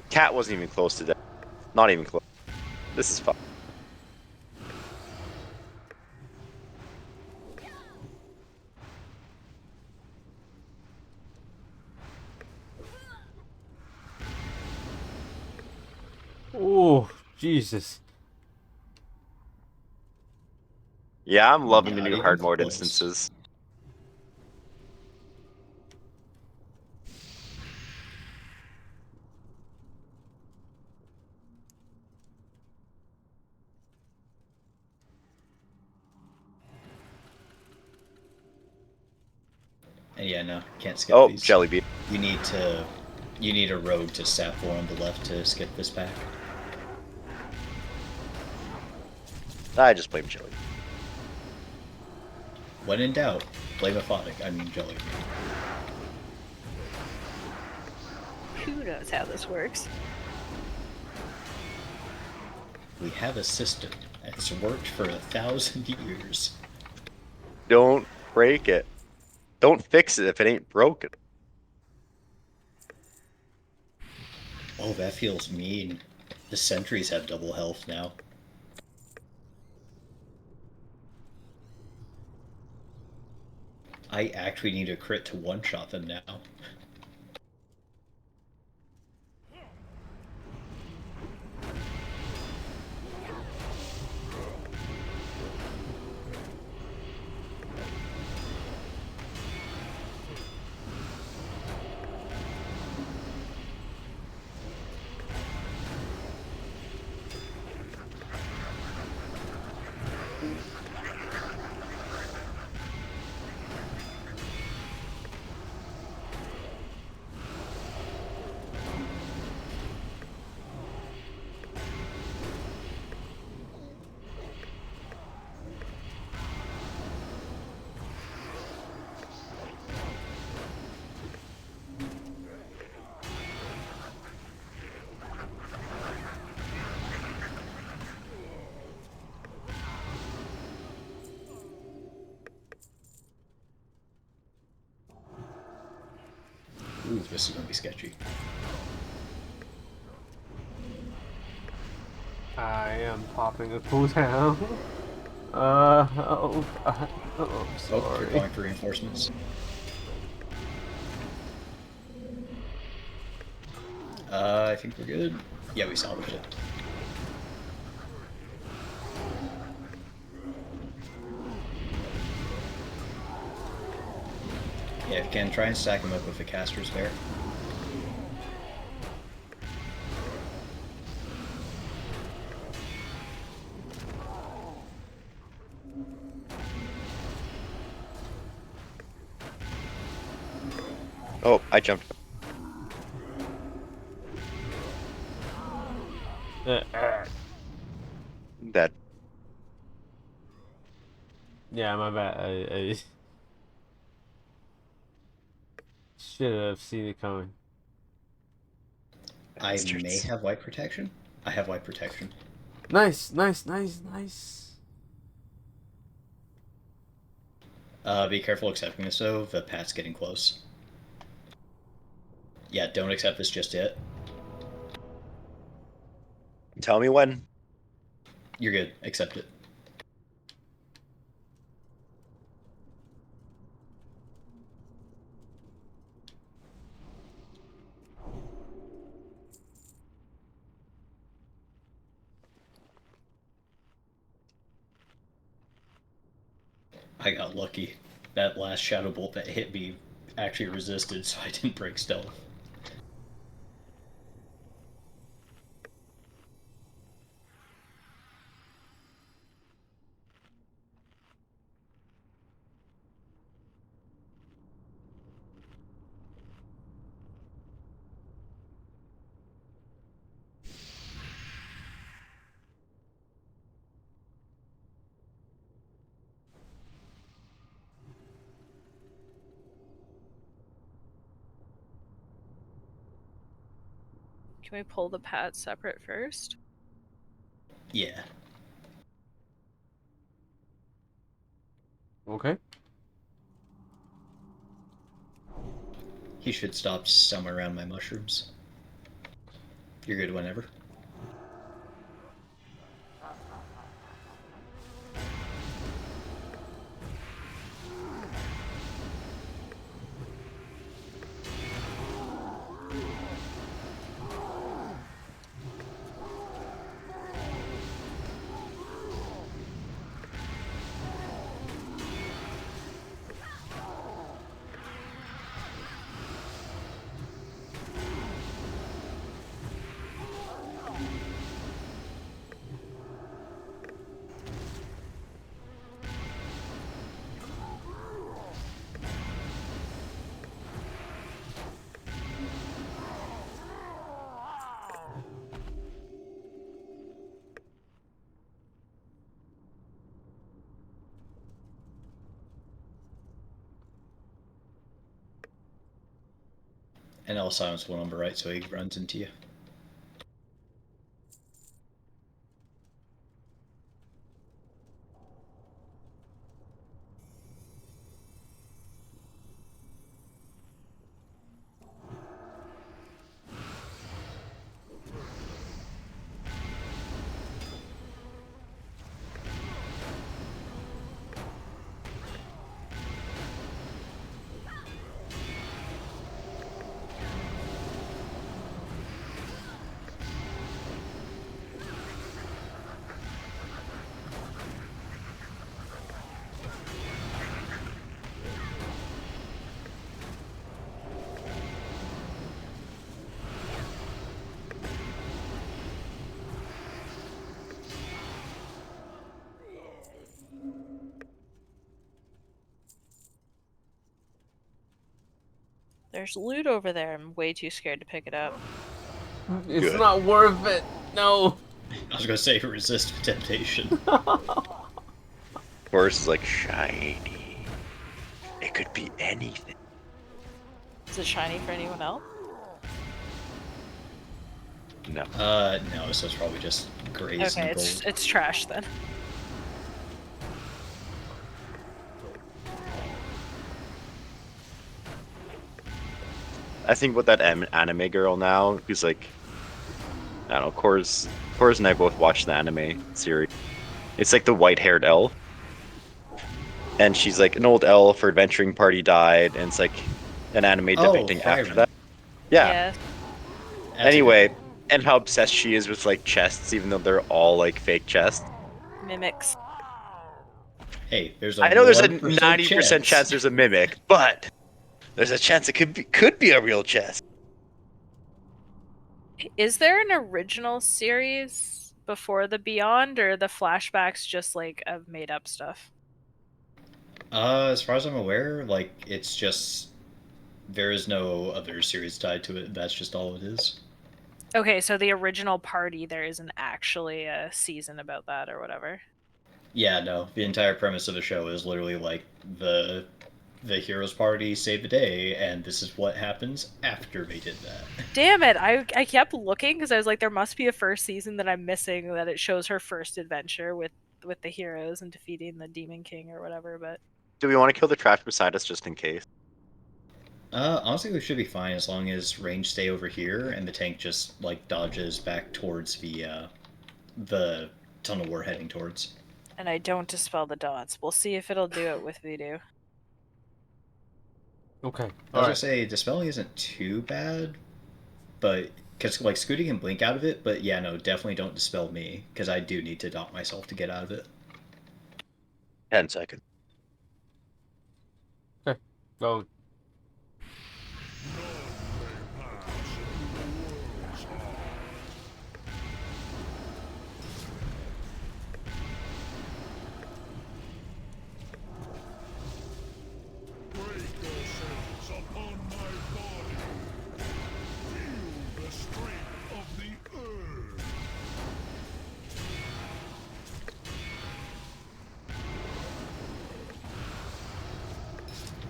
Cat wasn't even close to death. Not even close. This is fun. Oh, Jesus. Yeah, I'm loving the Not new even hard mode close. instances. And yeah, no, can't skip Oh, these. jelly bean. You need a rogue to sap 4 on the left to skip this pack. I just blame jelly. When in doubt, blame Aphotic. I mean Jelly. Who knows how this works? We have a system that's worked for 1,000 years. Don't break it. Don't fix it if it ain't broken. Oh, that feels mean. The sentries have double health now. I actually need a crit to one-shot them now. Ooh, this is gonna be sketchy. I am popping a cooldown. Oh, God. Oh, I'm Oh, sorry. you're calling for reinforcements. I think we're good. Yeah, we salvaged it. Yeah, if you can, try and stack them up with the caster's bear. Oh, I jumped. Uh, uh. That. Yeah, my bad. I should have seen it coming. I may Bastards. have white protection. I have white protection. Nice, nice, nice, nice. Be careful accepting this though. The pat's getting close. Yeah, don't accept this just yet. Tell me when. You're good. Accept it. I got lucky. That last shadow bolt that hit me actually resisted, so I didn't break stealth. Can we pull the pad separate first? Yeah. Okay. He should stop somewhere around my mushrooms. You're good whenever. And I'll silence one on the right so he runs into you. There's loot over there. I'm way too scared to pick it up. It's Good. not worth it. No. I was gonna say resist temptation. Horse is like shiny. It could be anything. Is it shiny for anyone else? No. No, so it's probably just grays Okay, and gold. it's trash then. I think with that anime girl now, who's like, I don't know, Cora's and I both watched the anime series. It's like the white-haired elf. And she's like an old elf, her adventuring party died, and it's like an anime Oh, depicting after Fireman. that. Yeah. Yeah. That's a Anyway, good one. and how obsessed she is with like chests, even though they're all like fake chests. Mimics. Hey, there's a I know there's a 1% 90% chance there's a mimic, but there's a chance it could be a real chest. Is there an original series before the Beyond, or the flashbacks just like of made up stuff? As far as I'm aware, like it's just there is no other series tied to it. That's just all it is. Okay, so the original party, there isn't actually a season about that or whatever. Yeah, no. The entire premise of the show is literally like the heroes party save the day, and this is what happens after they did that. Damn it! I kept looking because I was like, there must be a first season that I'm missing that it shows her first adventure with the heroes and defeating the Demon King or whatever. But Do we want to kill the trash beside us just in case? Honestly, we should be fine as long as range stay over here and the tank just like dodges back towards the tunnel we're heading towards. and I don't dispel the dots. We'll see if it'll do it with voodoo. Okay. I was All gonna right. say dispelling isn't too bad, but because like Scooty can blink out of it, but yeah, no, definitely don't dispel me because I do need to dot myself to get out of it. 10 seconds. Okay. Go. Break yourselves upon my body. Feel the strength of the earth.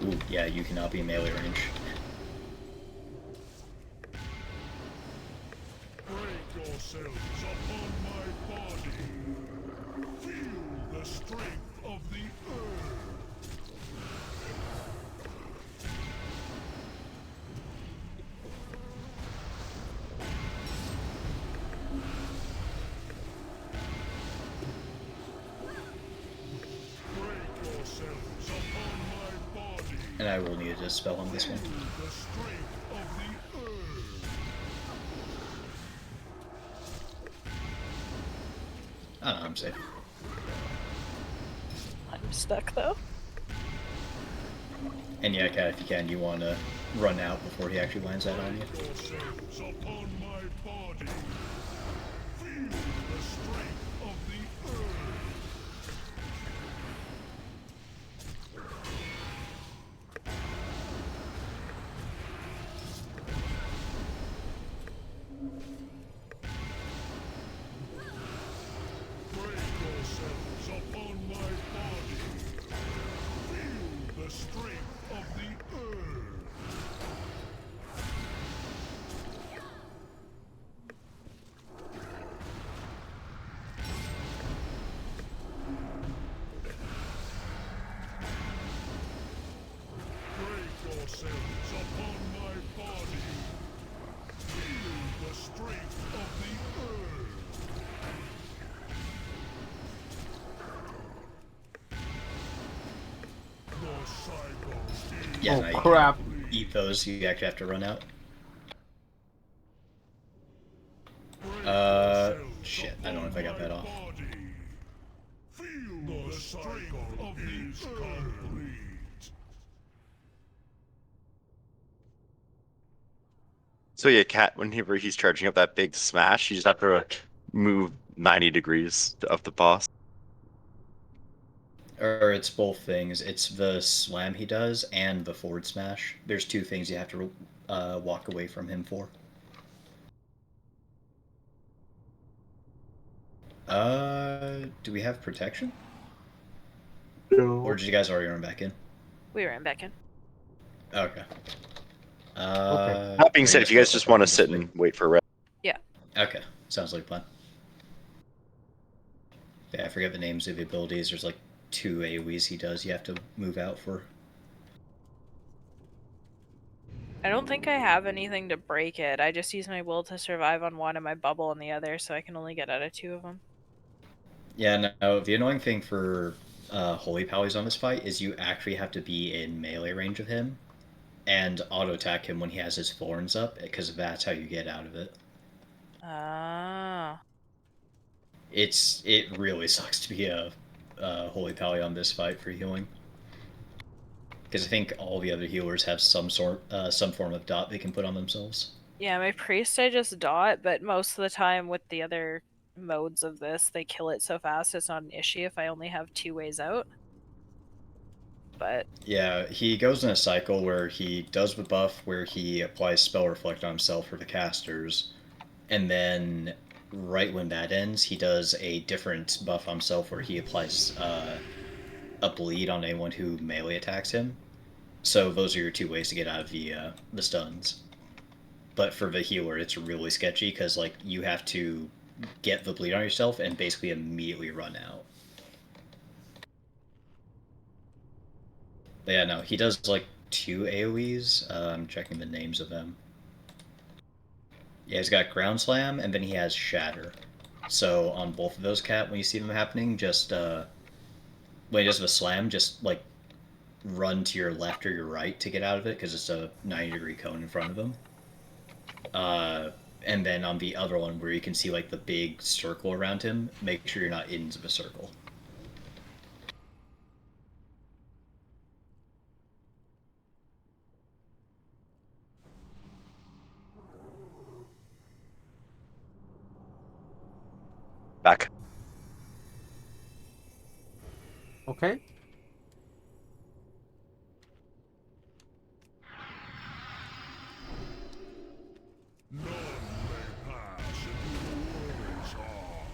Ooh, yeah, you cannot be melee range. Break yourselves upon my body. Feel the strength of the earth. and I will need a dispel on this one. The strength of the earth. Oh, I'm safe. I'm stuck though. And yeah, Kat, if you can, you want to run out before he actually lands that on you. Yourselves upon my body. Feel the strength of the earth. Break yourselves upon my body. Feel the strength of the earth. Break yourselves upon my body. Feel the strength of the earth. The cycle is Yeah, Oh, no, you crap. can't eat those. You actually have to run out. Shit. I don't know if I got that off. Feel the cycle of the complete. So yeah, Cat, whenever he's charging up that big smash, you just have to move 90 degrees of the boss. Or it's both things. It's the slam he does and the forward smash. There's two things you have to walk away from him for. Do we have protection? Or did you guys already run back in? We ran back in. Okay. That being said, if you guys just want to sit and wait for red. Okay, sounds like a plan. Yeah, I forget the names of the abilities. There's like 2 AoEs he does you have to move out for. I don't think I have anything to break it. I just use my will to survive on one and my bubble on the other, so I can only get out of 2 of them. Yeah, no, the annoying thing for Holy Pallies on this fight is you actually have to be in melee range of him and auto-attack him when he has his thorns up, because that's how you get out of it. Ah. It really sucks to be a Holy Pally on this fight for healing. Because I think all the other healers have some form of dot they can put on themselves. Yeah, my priest I just dot, but most of the time with the other modes of this, they kill it so fast it's not an issue if I only have 2 ways out. But Yeah, he goes in a cycle where he does the buff where he applies Spell Reflect on himself for the casters, and then right when that ends, he does a different buff on himself where he applies a bleed on anyone who melee attacks him. So those are your 2 ways to get out of the stuns. But for the healer, it's really sketchy because like you have to get the bleed on yourself and basically immediately run out. But yeah, no, he does like 2 AoEs. I'm checking the names of them. Yeah, he's got Ground Slam, and then he has Shatter. So on both of those, Cat, when you see them happening, just when he does the slam, just like run to your left or your right to get out of it because it's a 90-degree cone in front of him. And then on the other one where you can see like the big circle around him, make sure you're not into the circle. Back. Okay. None may pass into the world's heart.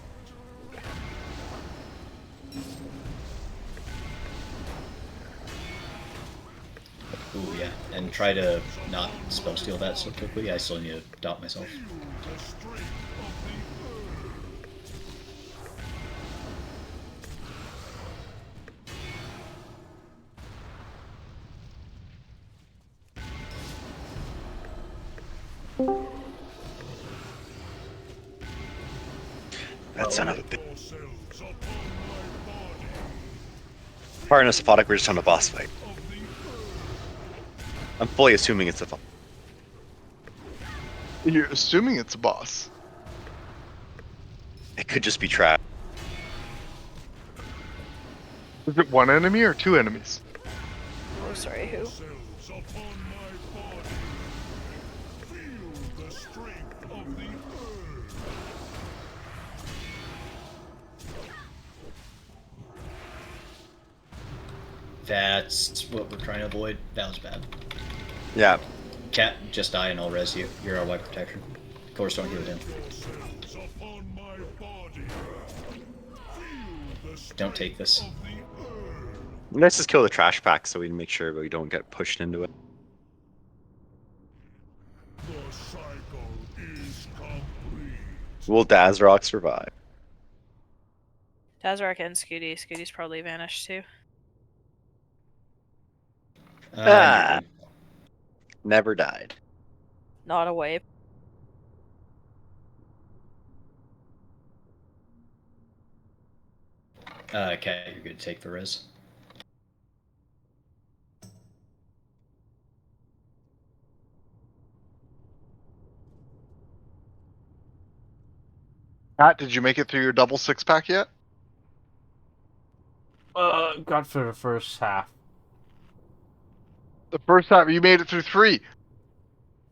Ooh, yeah. And try to not spell steal that so quickly. I still need to dot myself. Feel the strength of the earth. That son of a bitch. Yourselves upon my body. Part in a Sephotic, we're just on a boss fight. Of the earth. I'm fully assuming it's a. You're assuming it's a boss. It could just be trash. Is it one enemy or two enemies? Oh, sorry, who? Yourselves upon my body. Feel the strength of the earth. That's what we're trying to avoid. That was bad. Yeah. Cat, just die and I'll res you. You're our white protection. Of course, don't give it in. Yourselves upon my body. Feel the Don't take this. strength of the earth. Let's just kill the trash pack so we make sure we don't get pushed into it. The cycle is complete. Will Dazrock survive? Tazrock and Scooty. Scooty's probably vanished too. Ah. Never died. Not away. Cat, you're good to take the res. Pat, did you make it through your double 6-pack yet? Got for the first half. The first half, you made it through 3.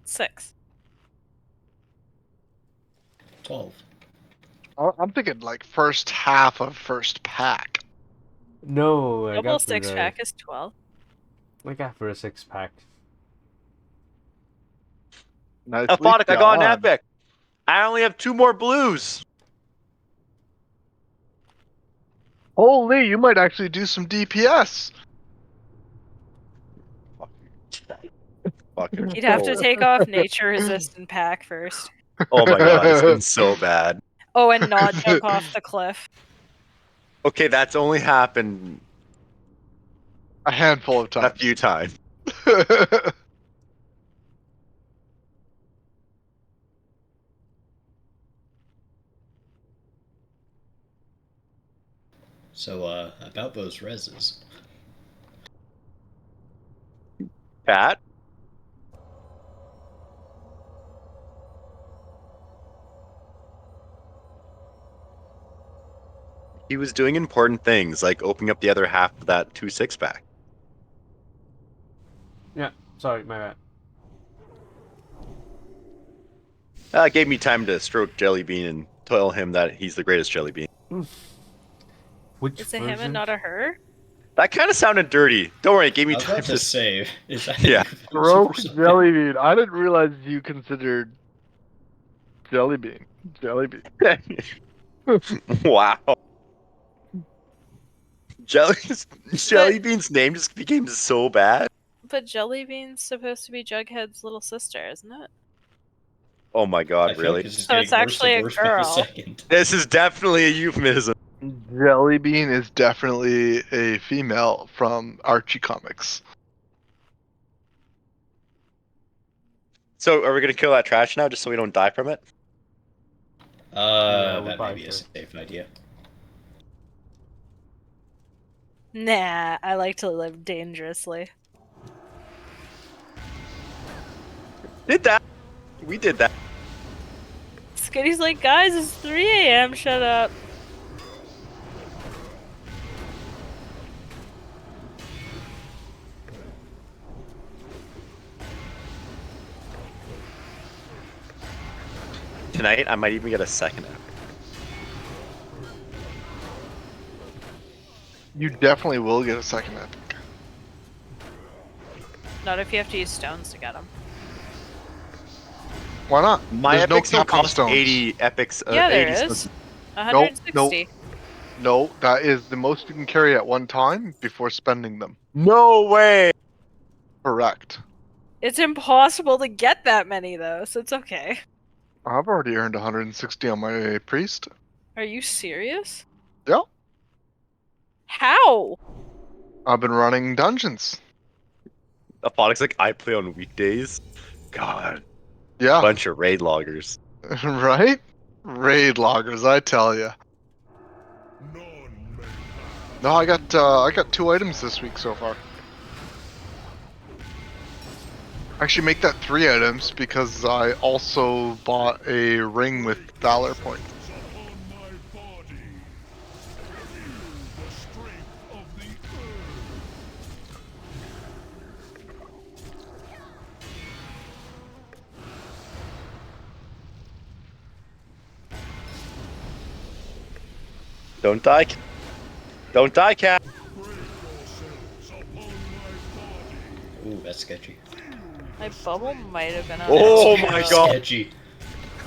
6. 12. I'm thinking like first half of first pack. No, I Double got for 6 the. pack is 12. I got for a 6-pack. Nicely Aphotic, I got an done. epic. I only have 2 more blues. Holy, you might actually do some DPS. Fucking You'd have to cold. take off nature resistant pack first. Oh my god, it's been so bad. Oh, and not jump off the cliff. Okay, that's only happened A handful of a times. few times. So, about those reses. Cat? He was doing important things, like opening up the other half of that 2 6-pack. Yeah, sorry, my bad. It gave me time to stroke Jellybean and tell him that he's the greatest Jellybean. Which Is it version? him and not a her? That kind of sounded dirty. Don't worry, it gave me I was time about to say, is that Yeah. Broke Jellybean. I didn't realize you considered Jellybean. Wow. Jellybean's name just became so bad. But Jellybean's supposed to be Jughead's little sister, isn't it? Oh my I god, feel really? like it's just So it's getting worse actually and a worse by the girl. second. This is definitely a euphemism. Jellybean is definitely a female from Archie comics. So, are we gonna kill that trash now just so we don't die from it? Yeah, we That may probably be a should. safe idea. Nah, I like to live dangerously. Did that. We did that. Skitty's like, guys, it's 3 a.m. Shut up. Tonight, I might even get a second epic. You definitely will get a second epic. Not if you have to use stones to get them. Why not? My There's no epics don't cap on cost stones. 80 epics. Yeah, there 80 is. stones. 160. No, that is the most you can carry at one time before spending them. No way! Correct. It's impossible to get that many, though, so it's okay. I've already earned 160 on my priest. Are you serious? Yeah. How? I've been running dungeons. Aphotic's like, I play on weekdays. God. Yeah. Bunch of raid loggers. Right? Raid loggers, I tell ya. None may pass. No, I got 2 items this week so far. Actually, make that 3 items because I also bought a ring with valor points. Upon my body. Feel the strength of the earth. Don't die. Don't die, cat. Break yourselves upon my body. Ooh, that's sketchy. My bubble might have been on Oh its my way. God. Sketchy.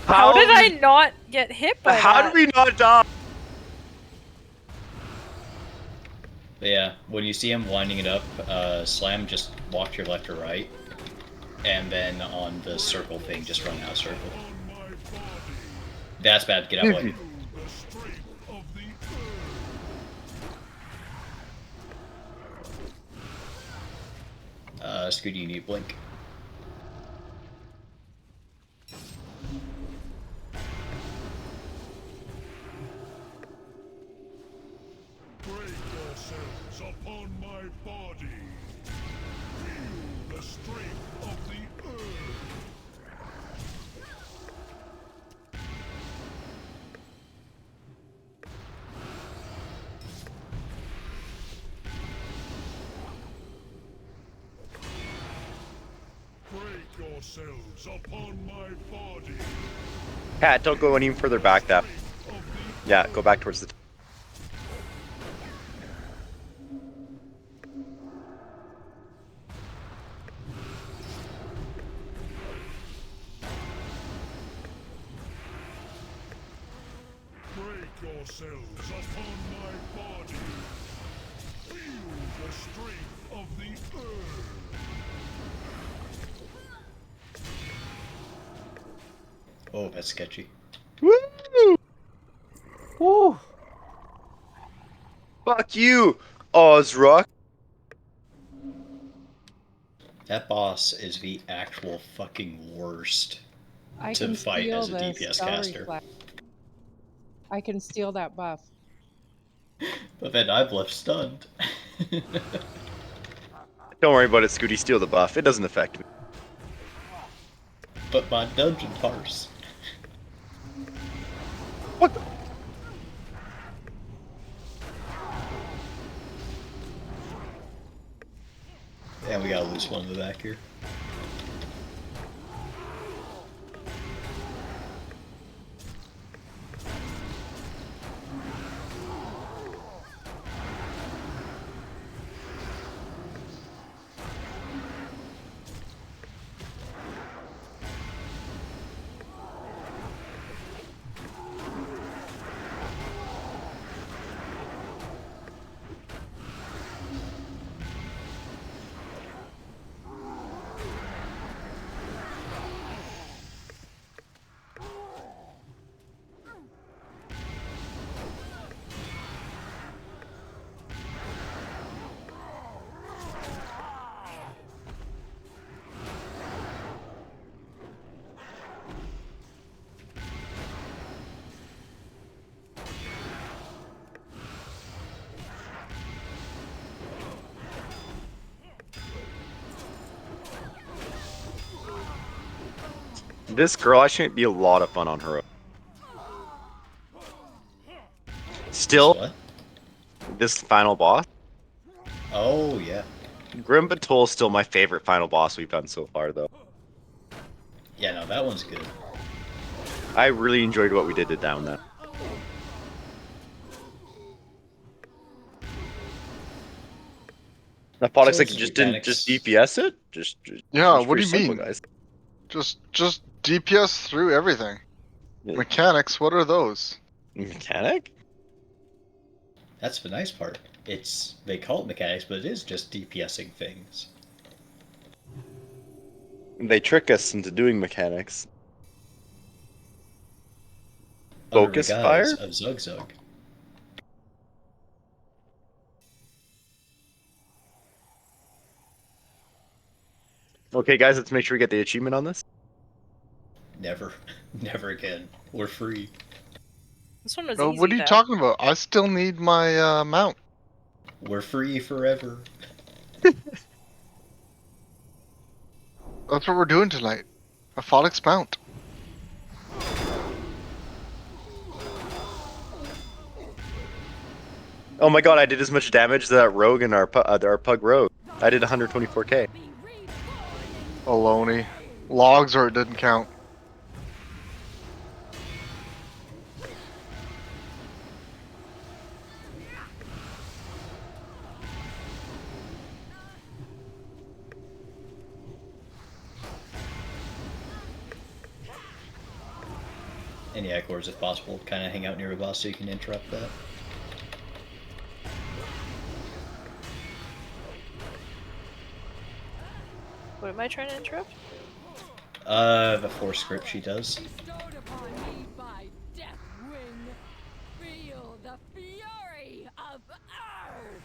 How did I not get hit by How that? did we not die? But yeah, when you see him winding it up, slam, just walk to your left or right. And then on the circle thing, just run out of circle. On my body. That's bad, get out of the way. Feel the strength of the earth. Scooty, you need blink. Break yourselves upon my body. Feel the strength of the earth. Break yourselves upon my body. Cat, don't go any further back. That. Yeah, go back towards the. Break yourselves upon my body. Feel the strength of the earth. Oh, that's sketchy. Woo! Woo! Fuck you, Ozrock. That boss is the actual fucking worst I to can fight steal as a the DPS spell caster. reflex. I can steal that buff. But then I'm left stunned. Don't worry about it, Scooty. Steal the buff. It doesn't affect me. But my dungeon parse. What? The? Yeah, we gotta lose one in the back here. This girl actually might be a lot of fun on her own. Still, What? this final boss, Oh, yeah. Grim Batol is still my favorite final boss we've done so far, though. Yeah, no, that one's good. I really enjoyed what we did to down that. That product's So like it's just didn't mechanics. just DPS it. Just Yeah, it's what do pretty you simple, mean? guys? Just DPS through everything. Yeah. Mechanics, what are those? Mechanic? That's the nice part. They call it mechanics, but it is just DPSing things. They trick us into doing mechanics. Under the Focus guise fire? of Zug Zug. Okay, guys, let's make sure we get the achievement on this. Never. Never again. We're free. This one was No, easy, what are you though. talking about? I still need my mount. We're free forever. That's what we're doing tonight. A Phoenix Mount. Oh my god, I did as much damage to that rogue in our pug rogue. I did 124k. Be reborn in Baloney. Logs or it didn't count. And yeah, of course, if possible, kind of hang out near a boss so you can interrupt that. What am I trying to interrupt? The force script she does. bestowed upon me by Deathwing. Feel the fury of Earth.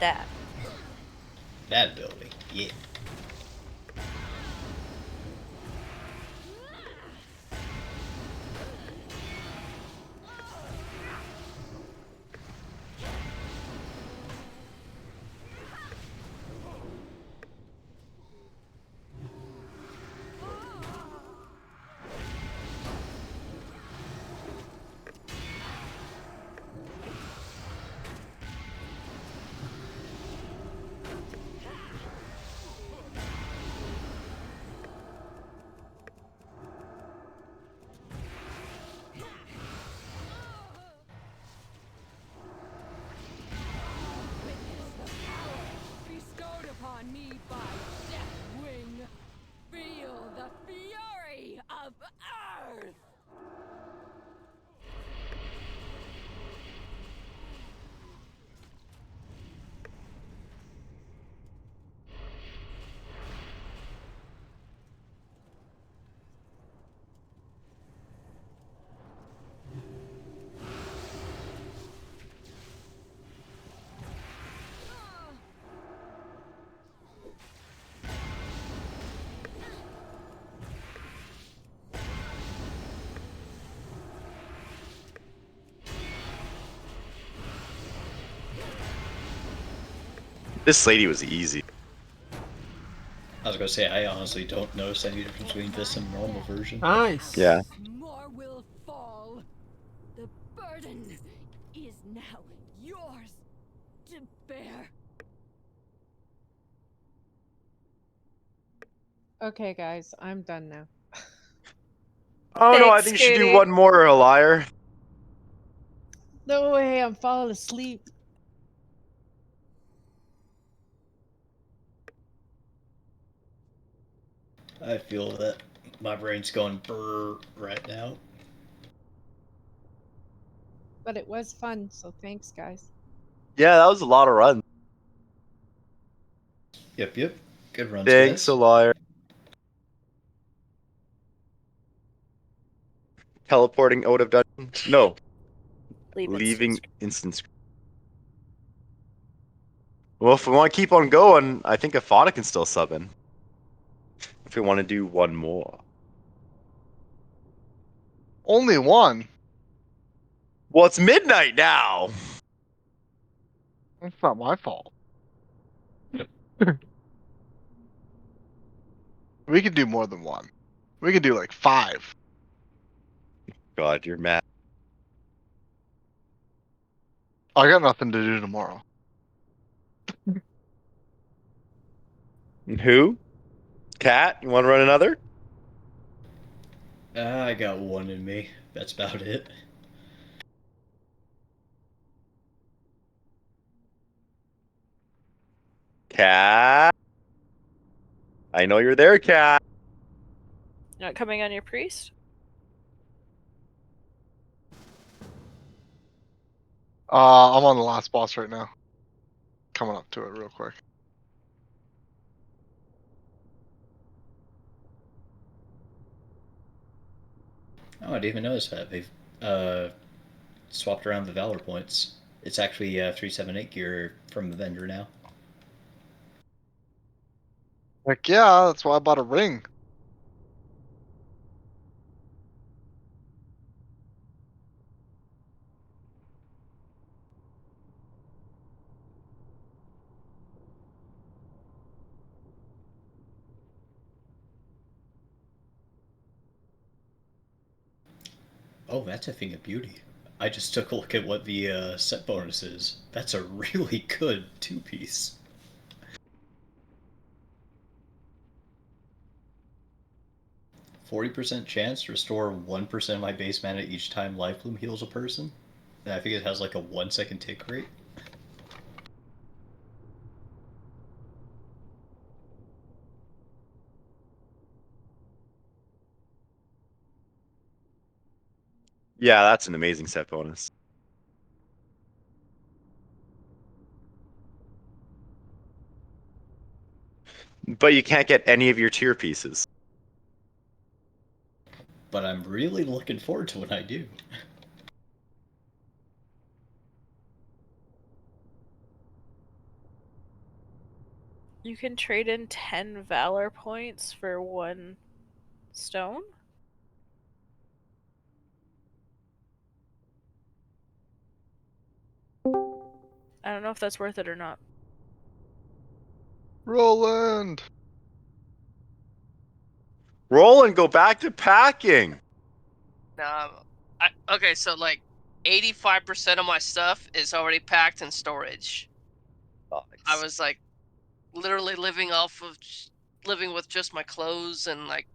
That. That ability, yeah. Witness the power bestowed upon me by Deathwing. Feel the fury of Earth. This lady was easy. I was gonna say, I honestly don't notice any difference between this and normal version. Nice. Yeah. More will fall. The burden is now yours to bear. Okay, guys, I'm done now. Oh no, I Thanks, think you should do Scooty. one more, a liar. No way, I'm falling asleep. I feel that my brain's going brrr right now. But it was fun, so thanks, guys. Yeah, that was a lot of runs. Yep, yep. Good runs, Thanks, guys. a liar. Teleporting out of dungeon? No, leaving instant screen. Well, if we want to keep on going, I think Afada can still sub in. If we want to do one more. Only one. Well, it's midnight now. That's not my fault. We could do more than one. We could do like 5. God, you're mad. I got nothing to do tomorrow. Who? Cat? You want to run another? I got one in me. That's about it. Cat? I know you're there, Cat. Not coming on your priest? I'm on the last boss right now. Coming up to it real quick. Oh, I didn't even notice that. They've swapped around the Valor points. It's actually 378 gear from the vendor now. Like, yeah, that's why I bought a ring. Oh, that's a thing of beauty. I just took a look at what the set bonus is. That's a really good two-piece. 40% chance to restore 1% of my base mana each time Life Bloom heals a person. And I think it has like a 1 second tick rate. Yeah, that's an amazing set bonus. But you can't get any of your tier pieces. But I'm really looking forward to when I do. You can trade in 10 Valor points for 1 stone? I don't know if that's worth it or not. Roland! Roll and go back to packing. Okay, so like 85% of my stuff is already packed in storage. I was like literally living with just my clothes and like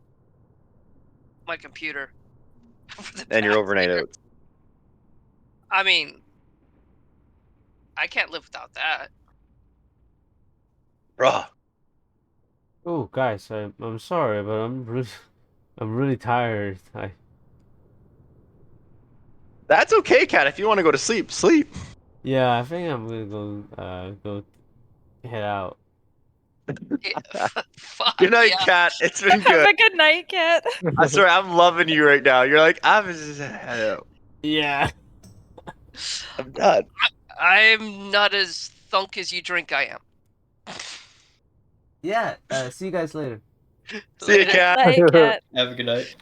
my computer. For the And your past overnight year. oats. I mean, I can't live without that. Bruh. Oh, guys, I'm sorry, but I'm really tired. That's okay, Cat. If you want to go to sleep, sleep. Yeah, I think I'm gonna go head out. Fuck Good night, yeah. Cat. It's been Have good. a good night, Cat. I swear, I'm loving you right now. You're like, I'm Yeah. done. I'm not as thunk as you drink I am. Yeah. See you guys later. See you, Later. Cat. Night, Cat. Have a good night.